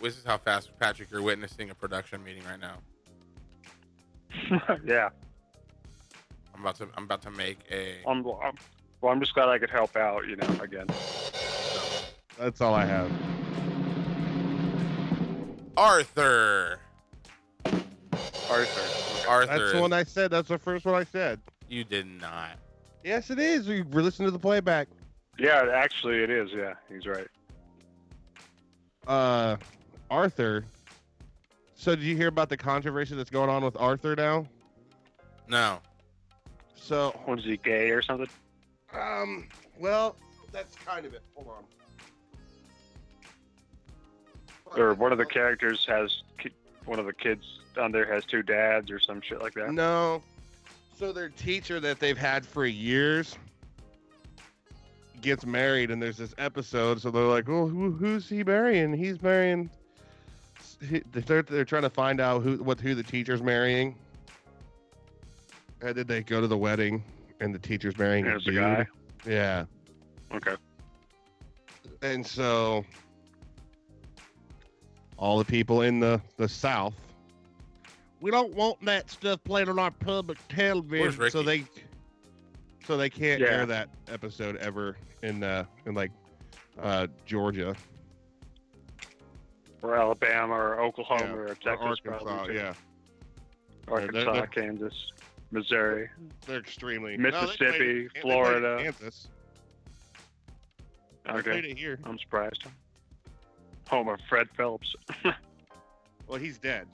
This is how fast, Patrick, you're witnessing a production meeting right now. Yeah. I'm about to make a. I'm just glad I could help out, again. That's all I have. Arthur. Arthur. That's the one I said. That's the first one I said. You did not. Yes, it is. We were listening to the playback. Yeah, actually it is. Yeah, he's right. Arthur. So did you hear about the controversy that's going on with Arthur now? No. So, Was he gay or something? well, that's kind of it. Hold on. Or one of the characters one of the kids on there has two dads or some shit like that? No. So their teacher that they've had for years gets married, and there's this episode. So they're like, "Oh, who's he marrying? He's marrying." They're trying to find out who the teacher's marrying. And then they go to the wedding, and the teacher's marrying a There's a dude. guy. Yeah. Okay. And so all the people in the South, we don't want that stuff played on our public Where's television. Ricky? So they can't Yeah. air that episode ever in Georgia Or Alabama or Oklahoma Yeah, or or Texas. Arkansas. probably, too. Yeah, Arkansas, They're- Kansas, Missouri. they're extremely Mississippi, they played Florida. it in Kansas. They played Okay. it here. I'm surprised. Home of Fred Phelps. Well, he's dead.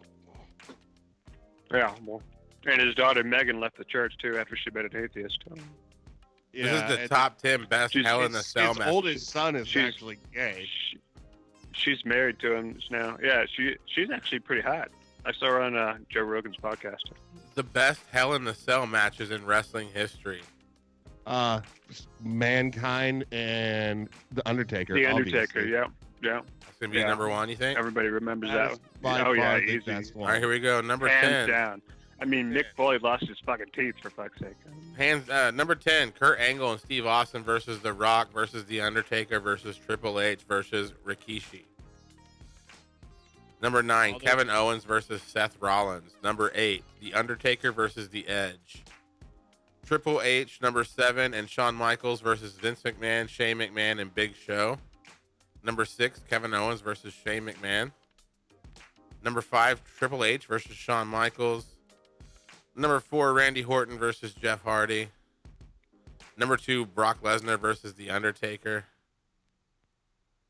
Yeah, well, and his daughter Megan left the church too after she met an atheist. This is the top 10 best Hell in the Cell His matches. oldest son is She's- actually gay. she's married to him now. Yeah, she's actually pretty hot. I saw her on Joe Rogan's podcast. The best Hell in the Cell matches in wrestling history. Mankind and The Undertaker. The Undertaker, obviously. yeah. That's gonna be number one, you think? Everybody remembers That that. is by Oh yeah, far the easy. best All one. right, here we go. Number Hands 10. down. I mean, Mick Foley lost his fucking teeth for fuck's sake. Number 10. Kurt Angle and Steve Austin versus The Rock versus The Undertaker versus Triple H versus Rikishi. Number 9. Kevin Owens versus Seth Rollins. Number 8. The Undertaker versus The Edge. Triple H, number 7, and Shawn Michaels versus Vince McMahon, Shane McMahon, and Big Show. Number 6, Kevin Owens versus Shane McMahon. Number 5, Triple H versus Shawn Michaels. Number 4, Randy Orton versus Jeff Hardy. Number 2, Brock Lesnar versus The Undertaker.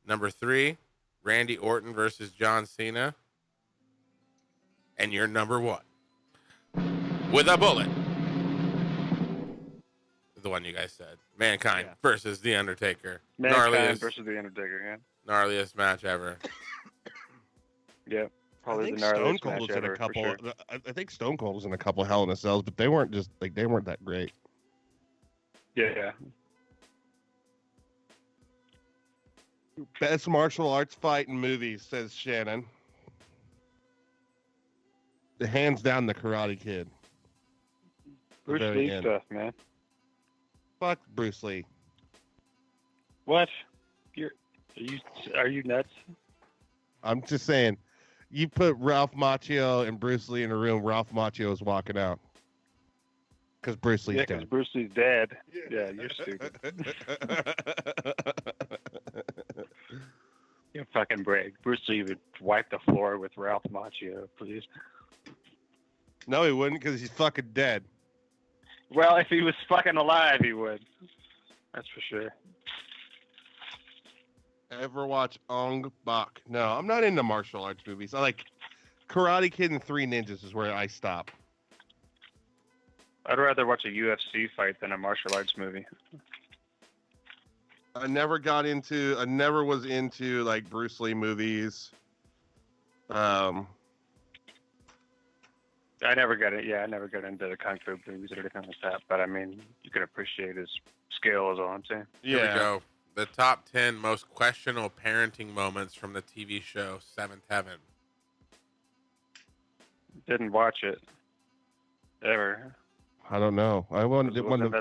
Number 3, Randy Orton versus John Cena. And your number 1, with a bullet, the one you guys said. Mankind versus The Undertaker. Mankind versus The Undertaker, yeah. Gnarliest match ever. Yeah. I Probably think the gnarliest Stone Cold match was in ever, a for couple. sure. I think Stone Cold was in a couple Hell in a Cells, but they weren't that great. Yeah. Best martial arts fight in movies, says Shannon. Hands down, the Karate Kid. Bruce Very Lee end. stuff, man. Fuck Bruce Lee. What? Are you nuts? I'm just saying, you put Ralph Macchio and Bruce Lee in a room, Ralph Macchio is walking out. Because Bruce Lee's because dead. Bruce Lee's dead. Yeah, you're stupid. You fucking break. Bruce Lee would wipe the floor with Ralph Macchio, please. No, he wouldn't, because he's fucking dead. Well, if he was fucking alive, he would. That's for sure. Ever watch Ong Bak? No, I'm not into martial arts movies. I like Karate Kid and Three Ninjas is where I stop. I'd rather watch a UFC fight than a martial arts movie. I never was into like Bruce Lee movies. I never got it. Yeah, I never got into the kung fu movies or anything like that. But I mean, you can appreciate his skill, is all I'm saying. Here we go. The top 10 most questionable parenting moments from the TV show Seventh Heaven. Didn't watch it ever. I don't know. I wanted Wasn't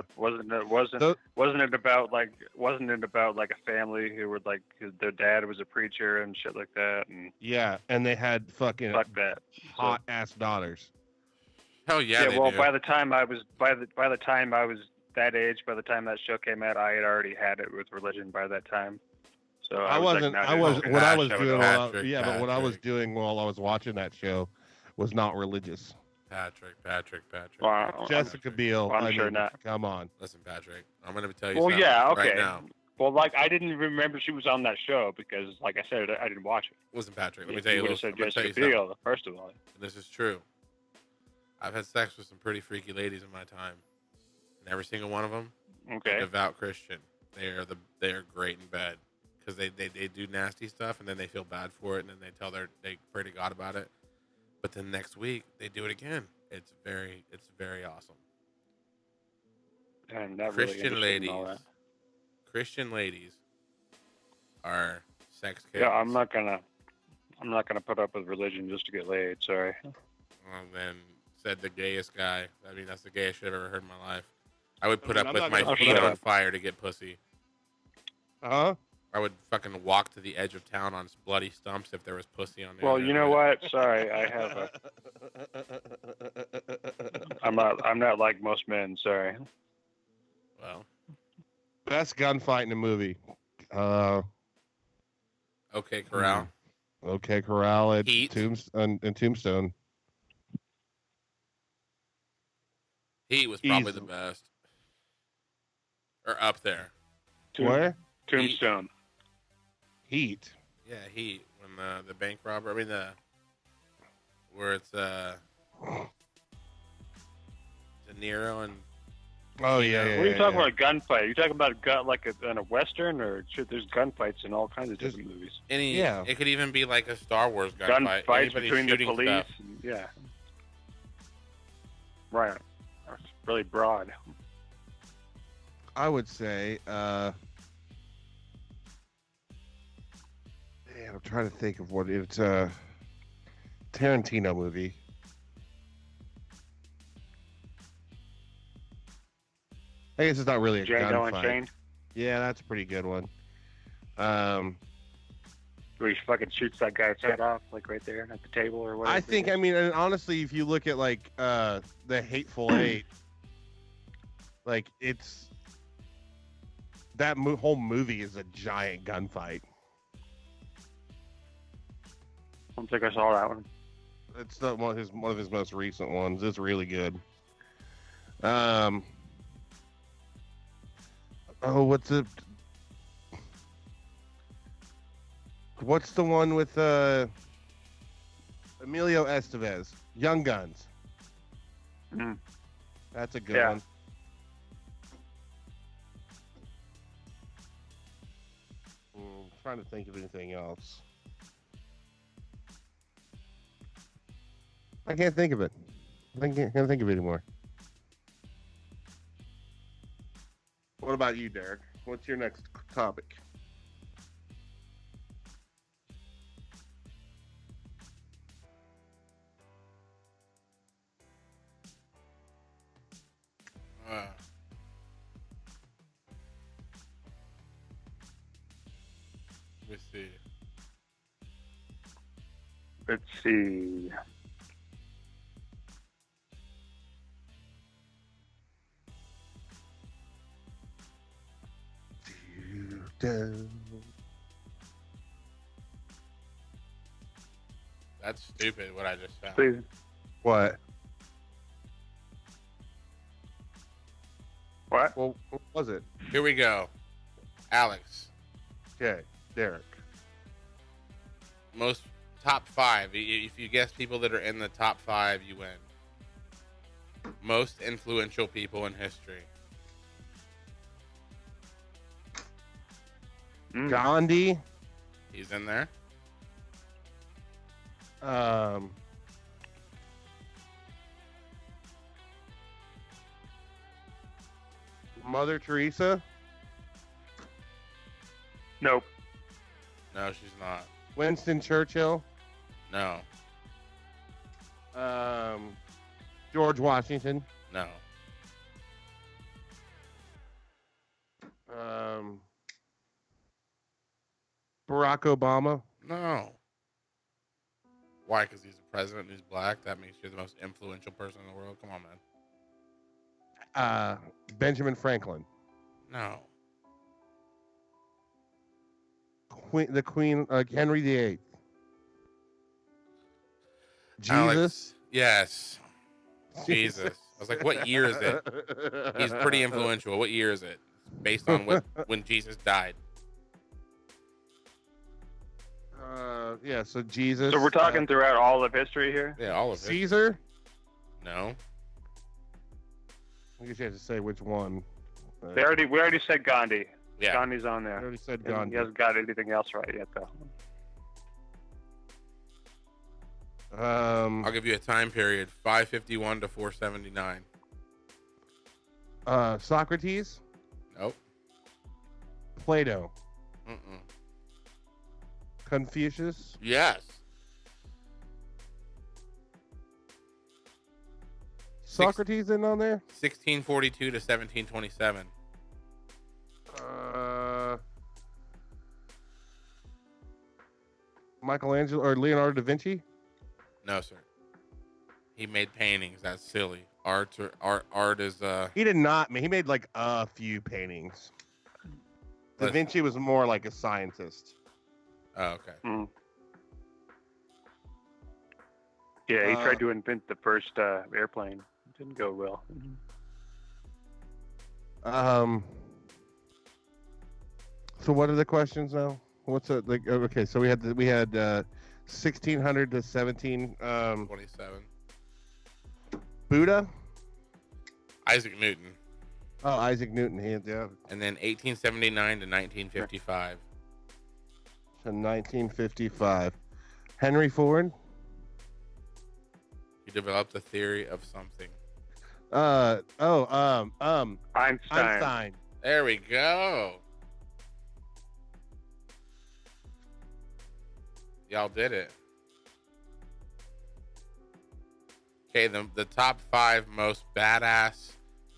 it about like a family who were like their dad was a preacher and shit like that, and yeah, and they had fucking fuck that hot ass daughters. Hell yeah, they well, do. by the time I was that age, by the time that show came out, I had already had it with religion by that time. So I was doing while I was watching that show was not religious. Patrick. Wow, Jessica Biel. I'm sure not. Come on. Listen, Patrick, I'm going to tell you Well, something yeah, okay. right now. Well, like, I didn't remember she was on that show because, like I said, I didn't watch it. Listen, Patrick, let me tell you, would have said I'm gonna tell Jessica you Biel, something. first of all. And this is true. I've had sex with some pretty freaky ladies in my time. And every single one of them, Okay. devout Christian. They are great in bed because they do nasty stuff and then they feel bad for it and then they pray to God about it. But then next week they do it again. It's very awesome. I'm not really Christian interested in all ladies. that. Christian ladies are sex kids. Yeah, I'm not gonna put up with religion just to get laid. Sorry. And then said the gayest guy. I mean, that's the gayest shit I've ever heard in my life. I would put I mean, up I'm with not my gonna feet put on up. fire to get pussy. Huh? I would fucking walk to the edge of town on bloody stumps if there was pussy on there. Well, you know what? Sorry, I have a. I'm not like most men. Sorry. Well, Best gunfight in a movie. okay, Corral. Okay, Corral at Heat. Tombstone. Heat was probably Easy. the best. Or up there. Where? Tombstone. Heat. Yeah, Heat. When the bank robber. I mean where it's De Niro and Oh yeah. What are you talking about? A gunfight? Are you talking about in a western, or there's gunfights in all kinds of different movies? It could even be like a Star Wars gunfight. Gunfights Anybody between the shooting police. stuff. Yeah. Right. That's really broad. I would say, man, I'm trying to think of what it's a Tarantino movie. I guess it's not really a Django gunfight. Unchained. Yeah, that's a pretty good one. Where he fucking shoots that guy's head off, like right there at the table or whatever. I think, I mean, and honestly, if you look at like the Hateful Eight, like it's that whole movie is a giant gunfight. I don't think I saw that one. It's not one of his most recent ones. It's really good. What's the one with Emilio Estevez? Young Guns. Mm. That's a good Yeah. one. I'm trying to think of anything else. I can't think of it. I can't think of it anymore. What about you, Derek? What's your next topic? Let's see. Let's see. That's stupid. What I just found. Please. What? What? Well, what was it? Here we go. Alex. Okay, Derek. Most top 5. If you guess people that are in the top 5, you win. Most influential people in history. Gandhi. He's in there. Mother Teresa. Nope. No, she's not. Winston Churchill. No. George Washington. No. Barack Obama. No. Why? Because he's the president and he's black? That means you're the most influential person in the world? Come on, man. Benjamin Franklin. No. The Queen, Henry VIII. Jesus. Alex, yes. Jesus. I was like, what year is it? He's pretty influential. What year is it? Based on when Jesus died. Yeah, so Jesus. So we're talking throughout all of history here? Yeah, all of it. Caesar? No. I guess you have to say which one. We already said Gandhi. Yeah. Gandhi's on there. I already said And Gandhi. He hasn't got anything else right yet, though. I'll give you a time period, 551 to 479. Socrates? Nope. Plato? Mm-mm. Confucius? Yes. Socrates in on there? 1642 to 1727. Michelangelo or Leonardo da Vinci? No, sir. He made paintings. That's silly. Art is He did not. He made like a few paintings. Da Listen. Vinci was more like a scientist. Oh, okay. Mm. Yeah, he tried to invent the first airplane. It didn't go well. So what are the questions now? What's it like? Okay, so we had 1600 to 17. 27. Buddha. Isaac Newton. Oh, Isaac Newton. Yeah. And then 1879 to 1955. To 1955. Henry Ford. He developed a theory of something. Einstein. There we go. Y'all did it. Okay, the top 5 most badass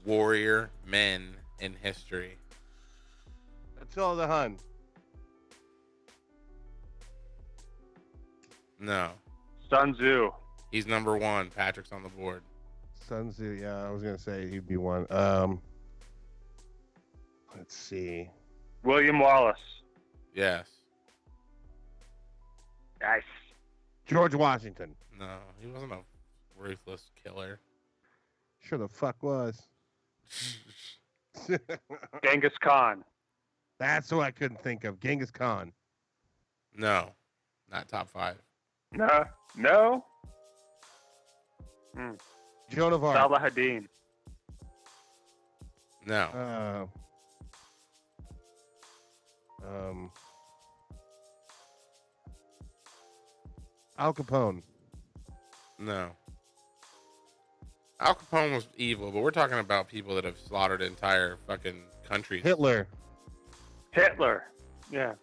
warrior men in history. Attila the Hun. No. Sun Tzu. He's number 1. Patrick's on the board. Sun Tzu. Yeah, I was gonna say he'd be one. Let's see. William Wallace. Yes. Nice. George Washington. No, he wasn't a ruthless killer. Sure the fuck was. Genghis Khan. That's what I couldn't think of. Genghis Khan. No, not top 5. No. Joan of Arc. Saladin. No. Al Capone. No. Al Capone was evil, but we're talking about people that have slaughtered entire fucking countries. Hitler. Yeah.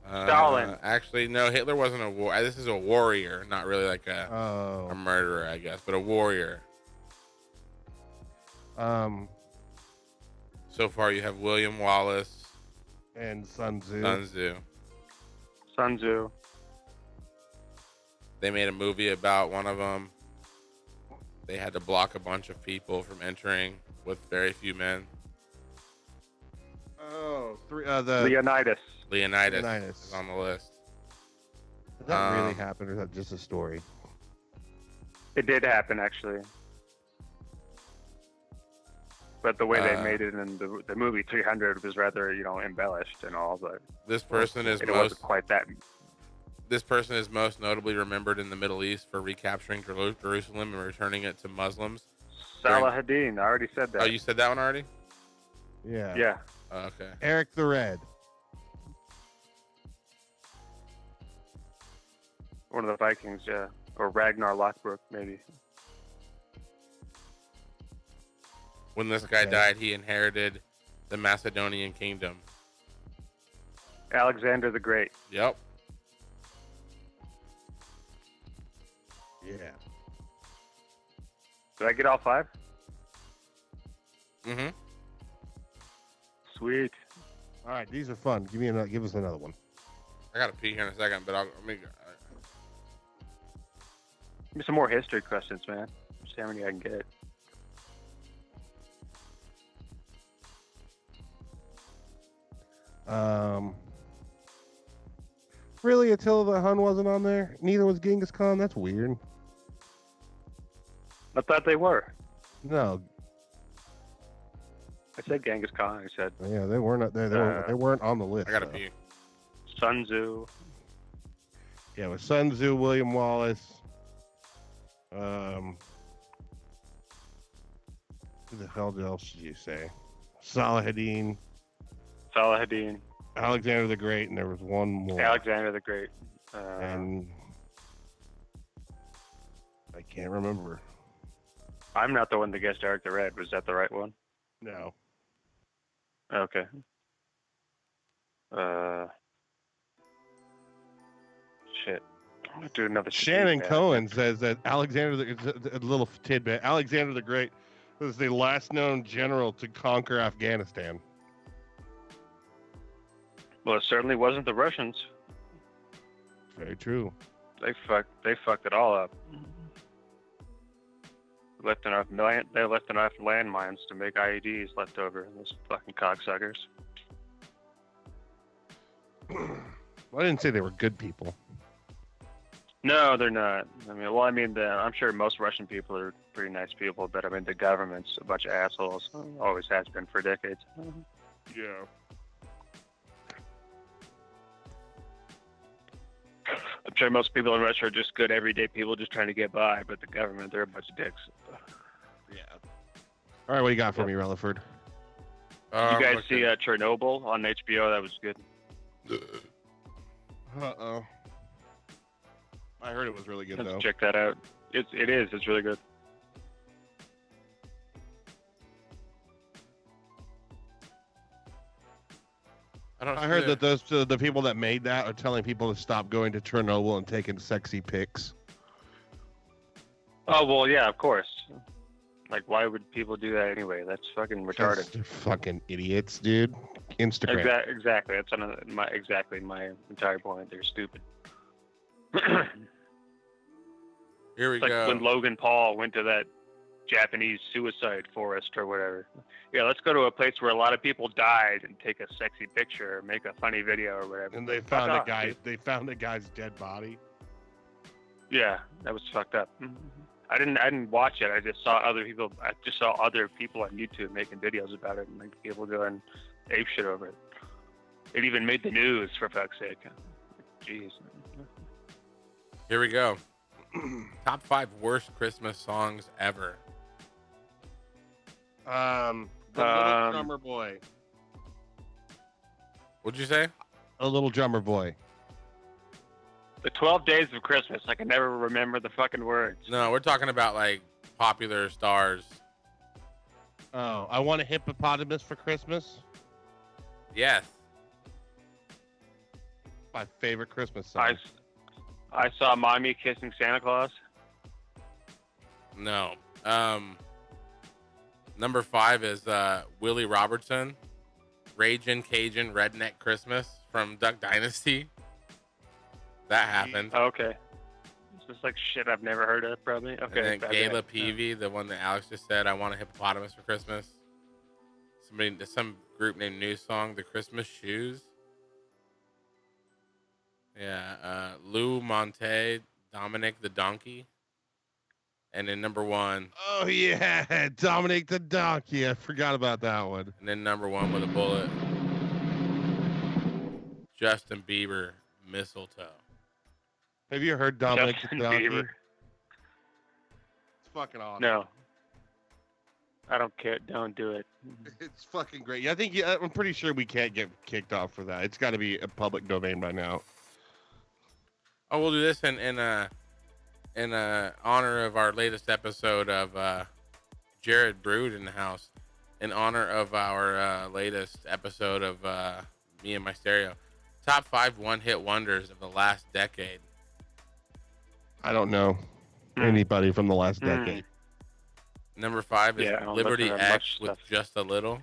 Stalin. Actually, no, Hitler wasn't a war. This is a warrior, not really like a murderer, I guess, but a warrior. So far, you have William Wallace and Sun Tzu. Sun Tzu. They made a movie about one of them. They had to block a bunch of people from entering with very few men. Leonidas. Leonidas is on the list. Did that really happen, or is that just a story? It did happen, actually. But the way they made it in the movie 300 was rather, embellished and all. But this person is wasn't quite that. This person is most notably remembered in the Middle East for recapturing Jerusalem and returning it to Muslims. Saladin. I already said that. Oh, you said that one already? Yeah. Yeah. Oh, okay. Eric the Red. One of the Vikings, yeah. Or Ragnar Lothbrok, maybe. When this guy died, he inherited the Macedonian kingdom. Alexander the Great. Yep. Yeah. Did I get all 5? Mm-hmm. Sweet. All right, these are fun. Give us another one. I gotta pee here in a second, but let me. Give me some more history questions, man. See how many I can get. Really, Attila the Hun wasn't on there? Neither was Genghis Khan? That's weird. I thought they were. No. I said Genghis Khan. I said. Yeah, they weren't there. They weren't on the list. I gotta pee. Sun Tzu. Yeah, it was Sun Tzu, William Wallace. Who the hell else did you say? Saladin. Alexander the Great, and there was one more. Alexander the Great. And I can't remember. I'm not the one that guessed Eric the Red. Was that the right one? No. Okay. Shit. I'm gonna do another. Shannon Cohen says that a little tidbit. Alexander the Great was the last known general to conquer Afghanistan. Well, it certainly wasn't the Russians. Very true. They fucked it all up. They left enough landmines to make IEDs left over. Those fucking cocksuckers. Well, I didn't say they were good people. No, they're not. I'm sure most Russian people are pretty nice people, but the government's a bunch of assholes. Always has been for decades. Yeah. I'm sure most people in Russia are just good everyday people just trying to get by, but the government, they're a bunch of dicks. Yeah. All right, what do you got for me, Rutherford? You guys see Chernobyl on HBO? That was good. Uh-oh. I heard it was really good, Let's though. check that out. It is. It's really good. I heard that the people that made that are telling people to stop going to Chernobyl and taking sexy pics. Oh, well, yeah, of course. Like, why would people do that anyway? That's fucking retarded. They're fucking idiots, dude. Instagram. Exactly. That's my entire point. They're stupid. Here we It's like go. when Logan Paul went to that Japanese suicide forest or whatever. Yeah, let's go to a place where a lot of people died and take a sexy picture or make a funny video or whatever. And they Fuck found off, a guy. dude. They found a guy's dead body. Yeah, that was fucked up. I didn't watch it. I just saw other people. I just saw other people on YouTube making videos about it and like people going ape shit over it. It even made the news, for fuck's sake. Jeez. Here we go. Top 5 worst Christmas songs ever. The Little Drummer Boy. What'd you say? A Little Drummer Boy. The 12 Days of Christmas. I can never remember the fucking words. No, we're talking about like popular stars. Oh, I Want a Hippopotamus for Christmas. Yes. My favorite Christmas song. I saw Mommy Kissing Santa Claus. No. Number 5 is Willie Robertson, Ragin' Cajun Redneck Christmas from Duck Dynasty. That happened. Okay. It's just like shit I've never heard of, probably. Okay. And then Gayla Peavy, the one that Alex just said, I Want a Hippopotamus for Christmas. Some group named New Song, The Christmas Shoes. Yeah, Lou Monte, Dominic the Donkey. And then number 1. Oh yeah, Dominic the Donkey. I forgot about that one. And then number 1 with a bullet. Justin Bieber, Mistletoe. Have you heard Dominic Justin the Donkey? Bieber. It's fucking awesome. No. I don't care. Don't do it. It's fucking great. Yeah, I'm pretty sure we can't get kicked off for that. It's got to be a public domain by now. Oh, we'll do this in honor of our latest episode of Jared Brood in the house. In honor of our latest episode of Me and My Stereo. Top 5 one-hit wonders of the last decade. I don't know anybody from the last decade. Number 5 is Liberty X with Just a Little.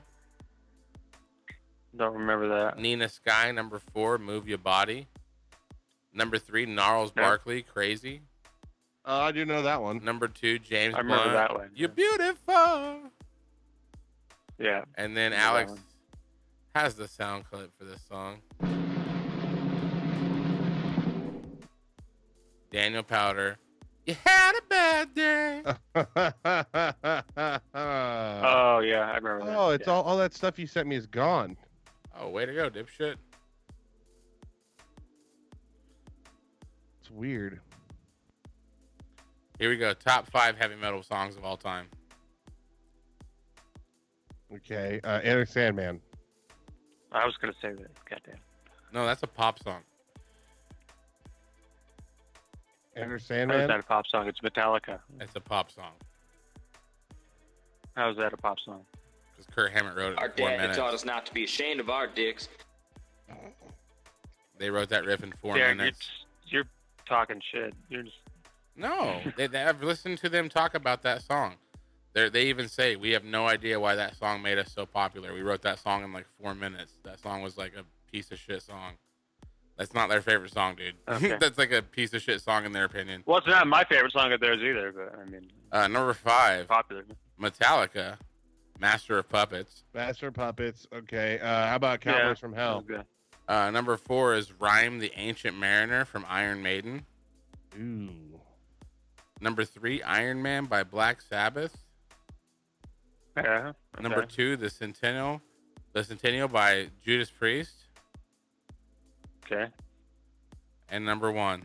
Don't remember that. Nina Sky, number 4, Move Your Body. Number 3, Gnarls Barkley, Crazy. I do know that one. Number 2, James Blunt. I remember that one. You're beautiful. Yeah. And then Alex has the sound clip for this song. Daniel Powder. You had a bad day. Oh yeah, I remember that. Oh, it's all that stuff you sent me is gone. Oh, way to go, dipshit. It's weird. Here we go. Top 5 heavy metal songs of all time. Okay, Enter Sandman. I was gonna say that. Goddamn. No, that's a pop song. Enter How is Sandman. that a pop song? It's Metallica. It's a pop song. How is that a pop song? Because Kurt Hammett wrote it Our in 4 dad minutes. taught us not to be ashamed of our dicks. They wrote that riff in 4 Derek, minutes. you're talking shit. You're just No, I've listened to them talk about that song. They even say, we have no idea why that song made us so popular. We wrote that song in like 4 minutes. That song was like a piece of shit song. That's not their favorite song, dude. Okay. That's like a piece of shit song in their opinion. Well, it's not my favorite song of theirs either, but I mean, Number 5, popular. Metallica, Master of Puppets. Master of Puppets. Okay. How about Cowboys from Hell? Number 4 is Rhyme the Ancient Mariner from Iron Maiden. Ooh. Number 3, Iron Man by Black Sabbath. Yeah. Number 2, The Centennial by Judas Priest. Okay. And number 1,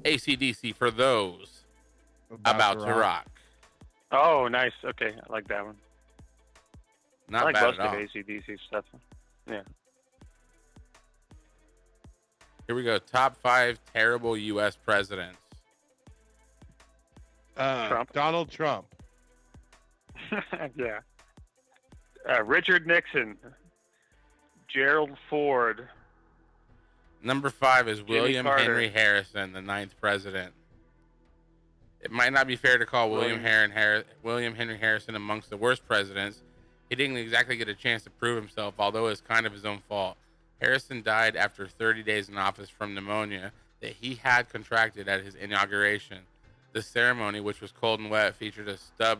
AC/DC for those about to rock. Oh, nice. Okay, I like that one. Not I like bad most at of all. AC/DC stuff. Yeah. Here we go. Top 5 terrible U.S. presidents. Trump. Donald Trump. Yeah. Richard Nixon. Gerald Ford. Number 5 is William Carter. Henry Harrison, the 9th president. It might not be fair to call William Henry Harrison amongst the worst presidents. He didn't exactly get a chance to prove himself, although it's kind of his own fault. Harrison died after 30 days in office from pneumonia that he had contracted at his inauguration. The ceremony, which was cold and wet, featured a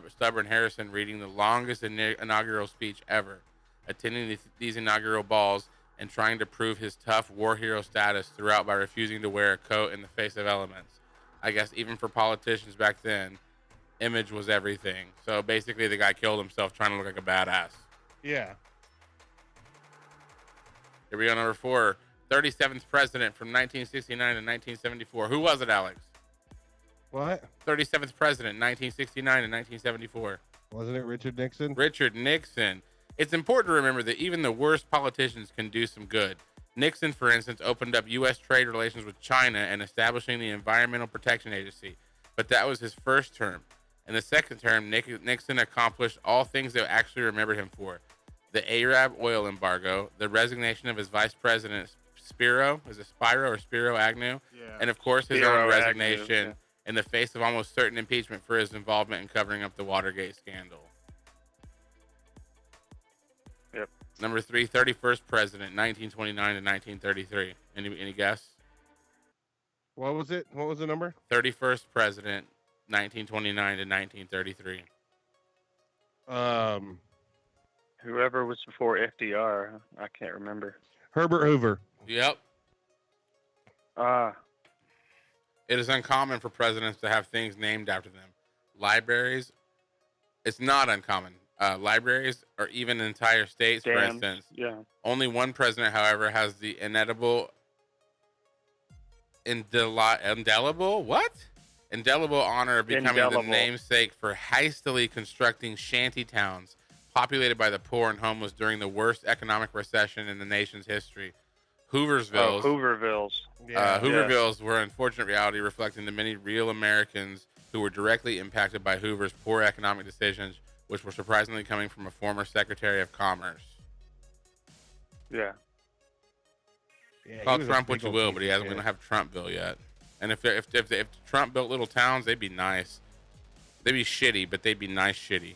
stubborn Harrison reading the longest inaugural speech ever, attending these inaugural balls and trying to prove his tough war hero status throughout by refusing to wear a coat in the face of elements. I guess even for politicians back then, image was everything. So basically the guy killed himself trying to look like a badass. Yeah. Here we go, number 4. 37th president from 1969 to 1974. Who was it, Alex? What? 37th president, 1969 to 1974. Wasn't it Richard Nixon? Richard Nixon. It's important to remember that even the worst politicians can do some good. Nixon, for instance, opened up U.S. trade relations with China and establishing the Environmental Protection Agency. But that was his first term. In the second term, Nixon accomplished all things that actually remembered him for. The Arab oil embargo, the resignation of his vice president, Spiro Agnew, and of course his Spiro own Agnew, resignation in the face of almost certain impeachment for his involvement in covering up the Watergate scandal. Yep. Number 3, 31st president, 1929 to 1933. Any guess? What was it? What was the number? 31st president, 1929 to 1933. Whoever was before FDR, I can't remember. Herbert Hoover. Yep. It is uncommon for presidents to have things named after them. Libraries, it's not uncommon. Libraries or even entire states, for Dams, instance. yeah. Only one president, however, has the indelible honor of becoming the namesake for hastily constructing shanty towns populated by the poor and homeless during the worst economic recession in the nation's history. Hoovervilles. Hoovervilles were an unfortunate reality reflecting the many real Americans who were directly impacted by Hoover's poor economic decisions, which were surprisingly coming from a former Secretary of Commerce. Yeah. Call Trump what you will, but he hasn't. We don't have Trumpville yet. And if Trump built little towns, they'd be nice. They'd be shitty, but they'd be nice shitty.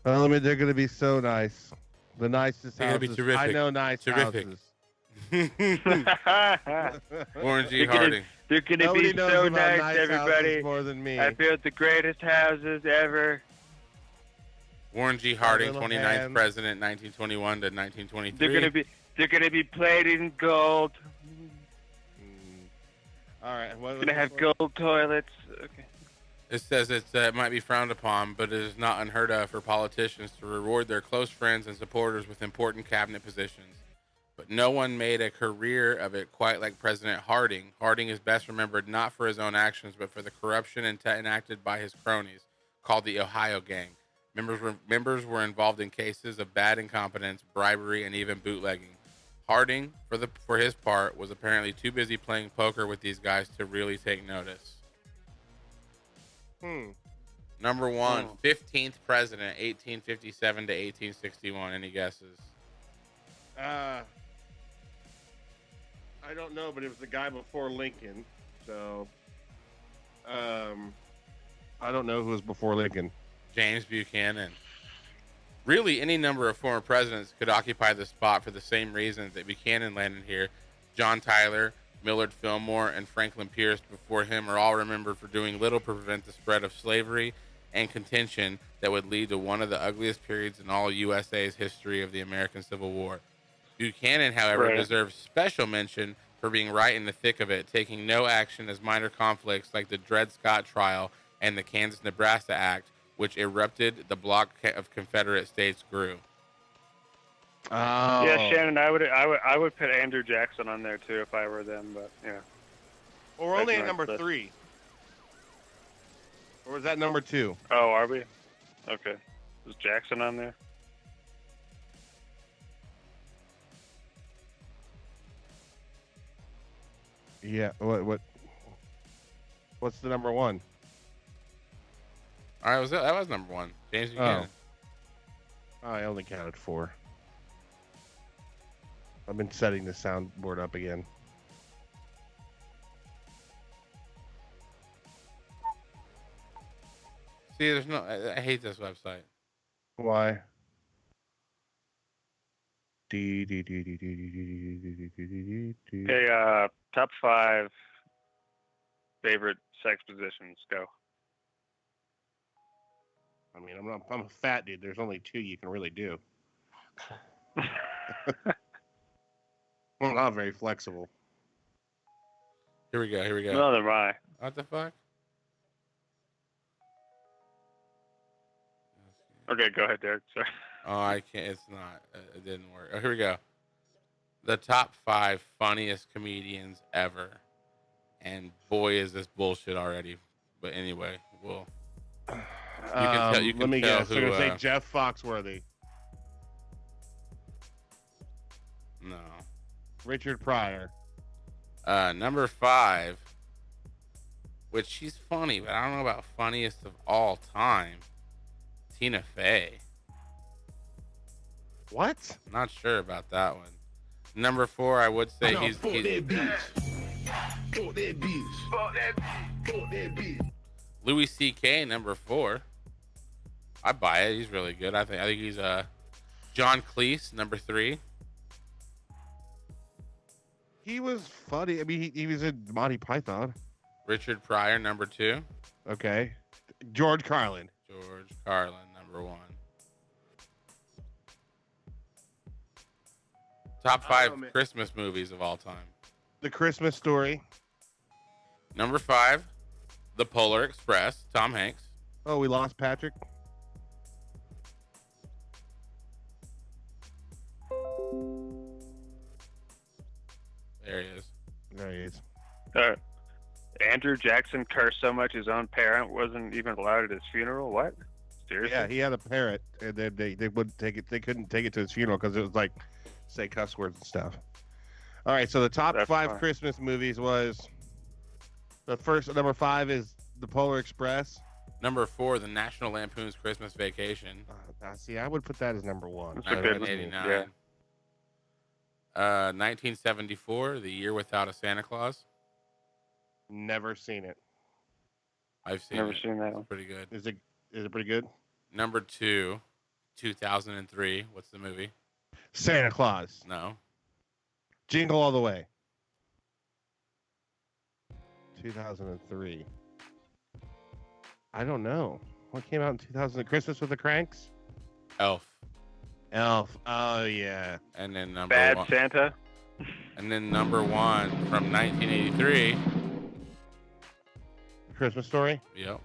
Well, I mean, they're going to be so nice. The nicest They're houses. gonna be terrific. I know nice Terrific. houses. Warren G. Harding. They're going to Nobody be knows so about nice, nice everybody. houses more than me. I built the greatest houses ever. Warren G. Harding, little 29th hand. president, 1921 to 1923. They're gonna be plated in gold. All right. What Gonna have gold toilets. Okay. It says it might be frowned upon, but it is not unheard of for politicians to reward their close friends and supporters with important cabinet positions. But no one made a career of it quite like President Harding. Harding is best remembered not for his own actions, but for the corruption enacted by his cronies, called the Ohio Gang. Members were involved in cases of bad incompetence, bribery, and even bootlegging. Harding, for his part, was apparently too busy playing poker with these guys to really take notice. Number 1, 15th president, 1857 to 1861. Any guesses? I don't know, but it was the guy before Lincoln. So, I don't know who was before Lincoln. James Buchanan. Really, any number of former presidents could occupy the spot for the same reasons that Buchanan landed here. John Tyler, Millard Fillmore, and Franklin Pierce before him are all remembered for doing little to prevent the spread of slavery and contention that would lead to one of the ugliest periods in all USA's history of the American Civil War. Buchanan, however, deserves special mention for being right in the thick of it, taking no action as minor conflicts like the Dred Scott trial and the Kansas-Nebraska Act, which erupted the bloc of Confederate states grew. Oh. Yeah, Shannon, I would put Andrew Jackson on there too if I were them, but yeah. Well, we're only at That's number nice. 3. Or was that number 2? Oh, are we? Okay. Is Jackson on there? Yeah. What's the number one? All right, that was number one. James Buchanan. Oh, I only counted 4. I've been setting the soundboard up again. See, there's no. I hate this website. Why? Okay, top 5 favorite sex positions. Go. I mean, I'm a fat dude. There's only 2 you can really do. I'm not very flexible. Here we go. Neither am I. What the fuck? Okay, go ahead, Derek. Sorry. Oh, I can't. It's not. It didn't work. Oh, here we go. The top 5 funniest comedians ever. And boy, is this bullshit already. But anyway, well. You can let me tell guess. who, They're gonna say Jeff Foxworthy. No. Richard Pryor. Number 5, which she's funny, but I don't know about funniest of all time. Tina Fey. What? Not sure about that one. Number 4, I would say he's Louis C.K. Number 4. I buy it. He's really good. I think he's John Cleese. Number 3. He was funny. I mean, he was in Monty Python. Richard Pryor. Number 2. Okay. George Carlin. George Carlin. Number 1. Top 5 Christmas movies of all time. The Christmas Story. Number 5, The Polar Express. Tom Hanks. Oh, we lost Patrick. There he is. There he is. Andrew Jackson cursed so much his own parent wasn't even allowed at his funeral. What? Seriously? Yeah, he had a parrot, and then they wouldn't take it. They couldn't take it to his funeral because it was like say cuss words and stuff. All right, so the top 5 Christmas movies was the first. Number 5 is The Polar Express. Number 4, The National Lampoon's Christmas Vacation. See, I would put that as number 1. 1989. Yeah. 1974, The Year Without a Santa Claus. Never seen it. I've seen Never it. seen that one. It's pretty good. Is it pretty good? Number 2, 2003. What's the movie? Santa Claus. No. Jingle All the Way. 2003. I don't know. What came out in 2000? Christmas with the Cranks? Elf. Oh, yeah. And then number Bad 1. Santa. And then number 1 from 1983. Christmas Story? Yep.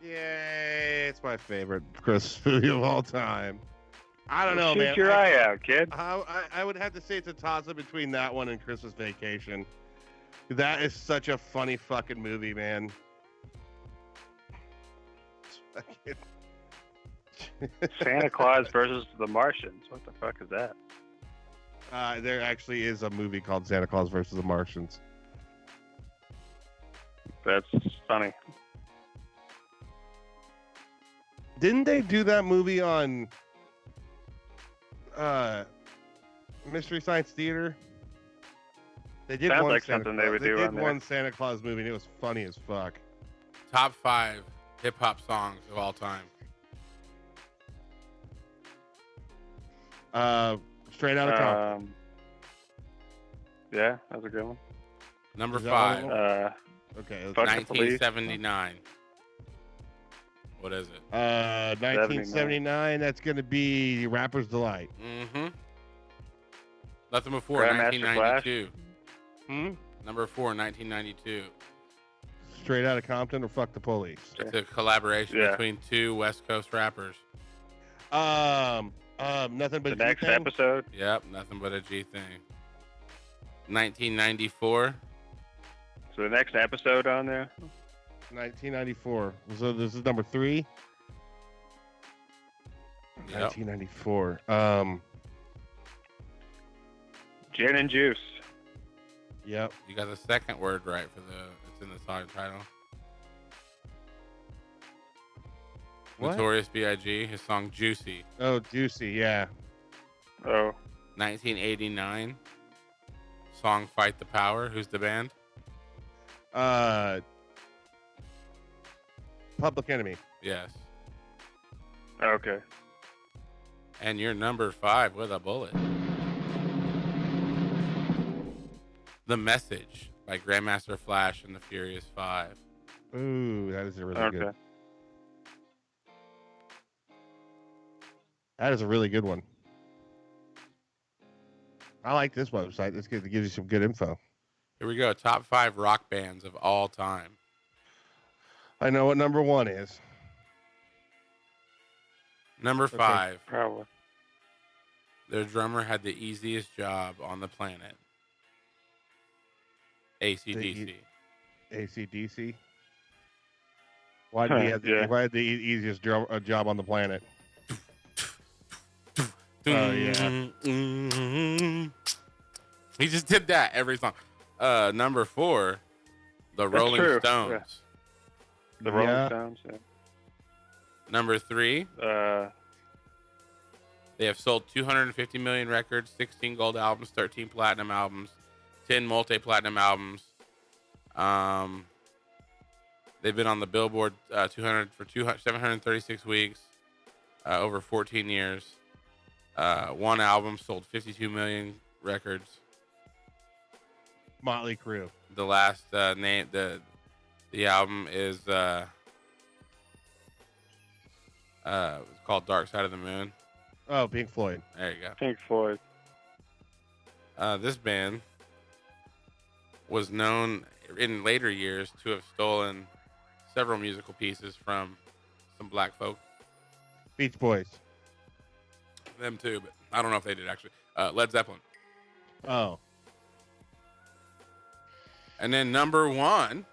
Yay, it's my favorite Christmas movie of all time. I don't know, man. Keep your eye out, kid. I would have to say it's a toss-up between that one and Christmas Vacation. That is such a funny fucking movie, man. Santa Claus versus the Martians. What the fuck is that? There actually is a movie called Santa Claus versus the Martians. That's funny. Didn't they do that movie on Mystery Science Theater? They did Sounds one like Santa something Claus. they would do did on there. one Santa Claus movie, and it was funny as fuck. Top 5 hip hop songs of all time. Straight Outta Compton. Yeah, that was a good one. Number Is that 5. one? Okay. Fuck the Police. 1979. What is it? 1979. That's gonna be Rapper's Delight. Mm-hmm. Nothing before Grandmaster 1992. Number 4, 1992. Straight Outta Compton or Fuck the Police. It's a collaboration Yeah. between 2 West Coast rappers. Nothing but The next episode. Yep, nothing but a G thing. 1994. So the next episode on there. 1994. So this is number 3. Yep. 1994. Gin and juice. Yep. You got the second word right for it's in the song title. What? Notorious B.I.G. His song Juicy. Oh, Juicy. Yeah. Oh. 1989. Song Fight the Power. Who's the band? Public Enemy. Yes. Okay. And you're number 5 with a bullet. The Message by Grandmaster Flash and the Furious 5. Ooh, that is a really Okay. good. That is a really good one. I like this website. This gives you some good info. Here we go. Top 5 rock bands of all time. I know what number 1 is. Number 5. Probably. Their drummer had the easiest job on the planet. AC/DC. AC/DC. Why did he have Yeah. why had the easiest job on the planet? Oh yeah. He just did that every song. Number 4, the That's Rolling true. Stones. Yeah. The Rolling Yeah. Stones. Yeah. Number 3, they have sold 250 million records, 16 gold albums, 13 platinum albums, 10 multi-platinum albums. They've been on the Billboard 200 for 736 weeks, over 14 years. One album sold 52 million records. Motley Crue. The last name, the album is it's called Dark Side of the Moon. Oh, Pink Floyd. There you go. Pink Floyd. This band was known in later years to have stolen several musical pieces from some black folk. Beach Boys. Them too, but I don't know if they did actually. Led Zeppelin. Oh. And then number 1,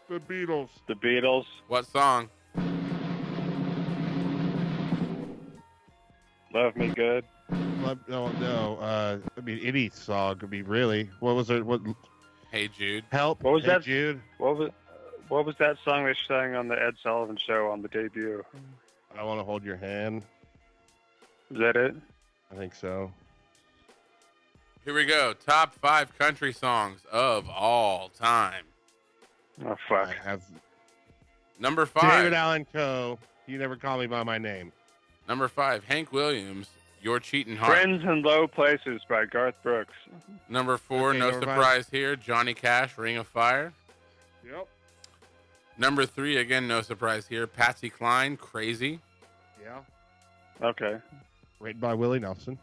The Beatles. The Beatles. what song? Love Me Good. No. I mean, any song could be really. What was it? What? Hey Jude. Help. What was Hey, that? Jude. What was that song they sang on the Ed Sullivan Show on the debut? I want to hold your hand. Is that it? I think so. Here we go. Top 5 country songs of all time. Oh fuck. I have Number 5. David Allan Coe. You never call me by my name. Number 5, Hank Williams, Your Cheating Heart. Friends in Low Places by Garth Brooks. Number 4, Okay, no number 5. surprise here, Johnny Cash, Ring of Fire. Yep. Number 3, again, no surprise here, Patsy Cline, Crazy. Yeah. Okay. Written by Willie Nelson.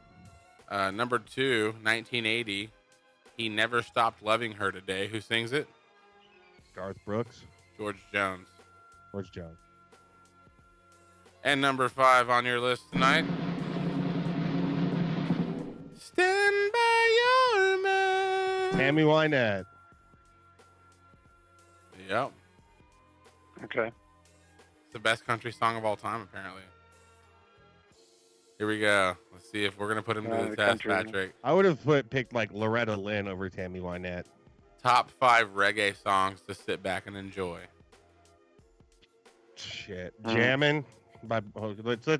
Number 2, 1980, He Never Stopped Loving Her Today. Who sings it? Garth Brooks. George Jones. Where's John? And number 5 on your list tonight, Stand By Your Man. Tammy Wynette. Yep. Okay. It's the best country song of all time, apparently. Here we go. Let's see if we're going to put him to the the test, country. Patrick. I would have picked like Loretta Lynn over Tammy Wynette. Top 5 reggae songs to sit back and enjoy. Shit. Jammin'. By,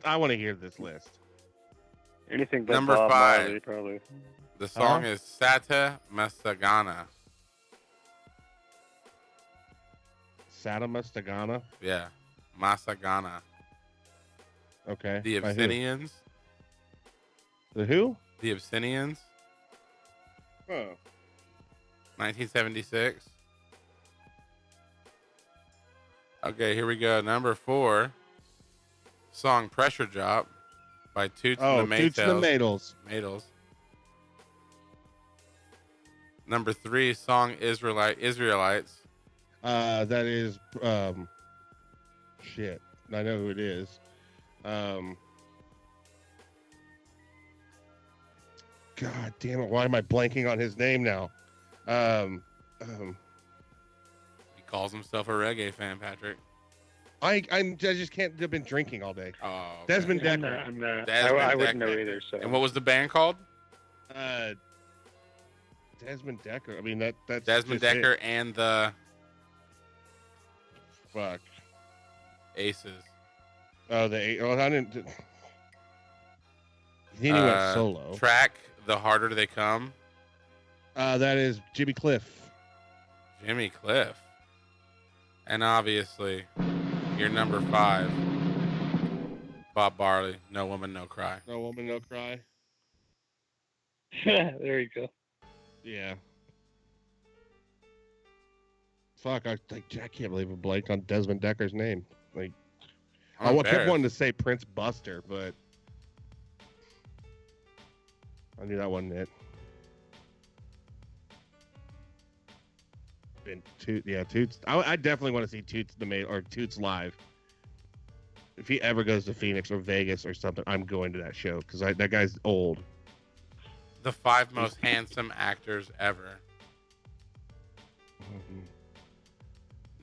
I want to hear this list. Anything but Number Bob 5. Marley, probably. The song Huh? is Sata Masagana. Sadama Stagana. Yeah. Masagana. Okay. The By who? Abyssinians. The who? The Abyssinians. Oh. 1976. Okay, here we go. Number 4. Song Pressure Drop by Toots and the Toots and the Maytals. Maytals. Number 3, song Israelites. That is shit. I know who it is. God damn it! Why am I blanking on his name now? He calls himself a reggae fan, Patrick. I just can't. I've been drinking all day. Oh, okay. Desmond I'm Decker. not, Desmond I wouldn't know Decker. either. So. And what was the band called? Desmond Decker. I mean that's Desmond just Decker it. and the Fuck. Aces. Oh, I didn't. He went solo. Track The Harder They Come. That is Jimmy Cliff. Jimmy Cliff. And obviously, your number 5, Bob Marley, No Woman, No Cry. No Woman, No Cry. There you go. Yeah. Fuck, I can't believe I blanked on Desmond Decker's name. Like, I kept wanting to say Prince Buster, but I knew that wasn't it. And Toots. I definitely want to see Toots Toots live. If he ever goes to Phoenix or Vegas or something, I'm going to that show because that guy's old. The 5 most handsome actors ever. Mm-hmm.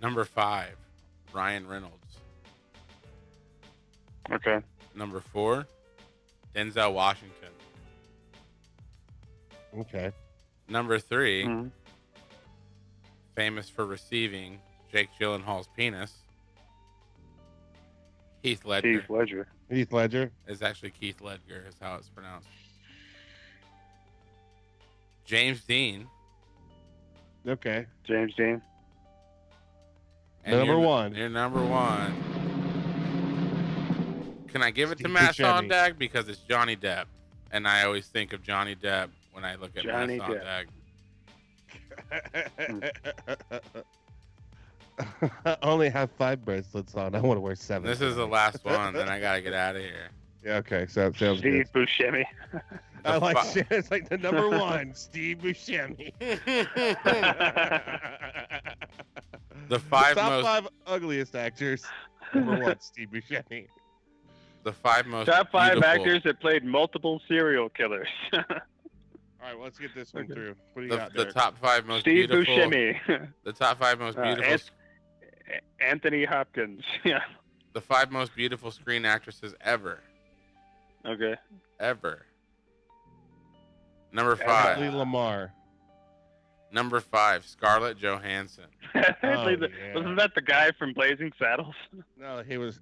Number 5, Ryan Reynolds. Okay. Number 4, Denzel Washington. Okay. Number 3, Mm-hmm. famous for receiving Jake Gyllenhaal's penis, Heath Ledger. Heath Ledger. It's actually Keith Ledger is how it's pronounced. James Dean. Okay. James Dean. And Number your- 1. Your number 1. Can I give it to Steve Matt Buscemi. Sondag? Because it's Johnny Depp. And I always think of Johnny Depp when I look at Johnny Matt Sondag. I only have 5 bracelets on. I want to wear 7. This is the last one, then I gotta get out of here. Yeah, okay. So that sounds Steve good. Buscemi. I like it's like the number 1, Steve Buscemi. The 5 top most 5 ugliest actors. Number 1, Steve Buscemi. the 5 most Top 5 beautiful- actors that played multiple serial killers. All right, well, let's get this one through. What do you got the there? top 5 most Steve beautiful Buscemi. the top 5 most beautiful Anthony Hopkins. Yeah. the 5 most beautiful screen actresses ever. Okay. Ever. Number Ashley 5. Lamar. Number 5, Scarlett Johansson. Wasn't yeah. that the guy from Blazing Saddles? No, he was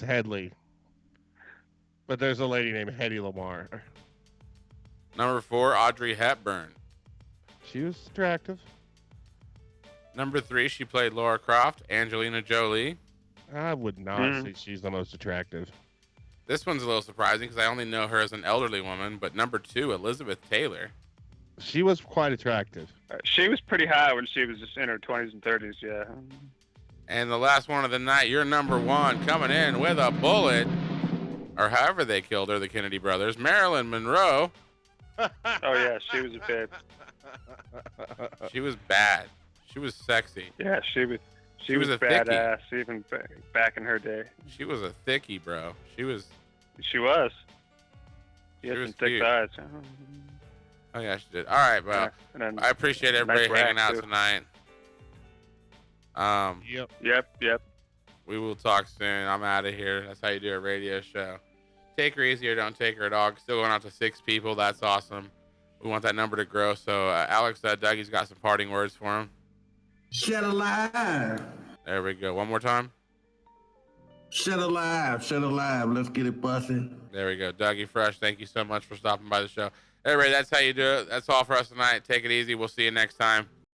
Headley. But there's a lady named Hedy Lamar. Number 4, Audrey Hepburn. She was attractive. Number 3, she played Laura Croft, Angelina Jolie. I would not say she's the most attractive. This one's a little surprising because I only know her as an elderly woman. But number 2, Elizabeth Taylor. She was quite attractive. She was pretty high when she was just in her 20s and 30s, yeah. And the last one of the night, your number 1, coming in with a bullet, or however they killed her, the Kennedy brothers, Marilyn Monroe. Oh, yeah, she was a babe. She was bad. She was sexy. Yeah, she was a thickie. badass even back in her day. She was a thickie, bro. She was. She was. She had was some thick cute. thighs. Oh, yeah, she did. All right, well, Yeah, and then I appreciate everybody nice hanging rack, out too. tonight. Yep. We will talk soon. I'm out of here. That's how you do a radio show. Take her easy or don't take her at all. Still going out to 6 people. That's awesome. We want that number to grow. So, Alex, Dougie's got some parting words for him. Shed alive. There we go. One more time. Shed alive. Shed alive. Let's get it busting. There we go. Dougie Fresh, thank you so much for stopping by the show. Everybody, that's how you do it. That's all for us tonight. Take it easy. We'll see you next time.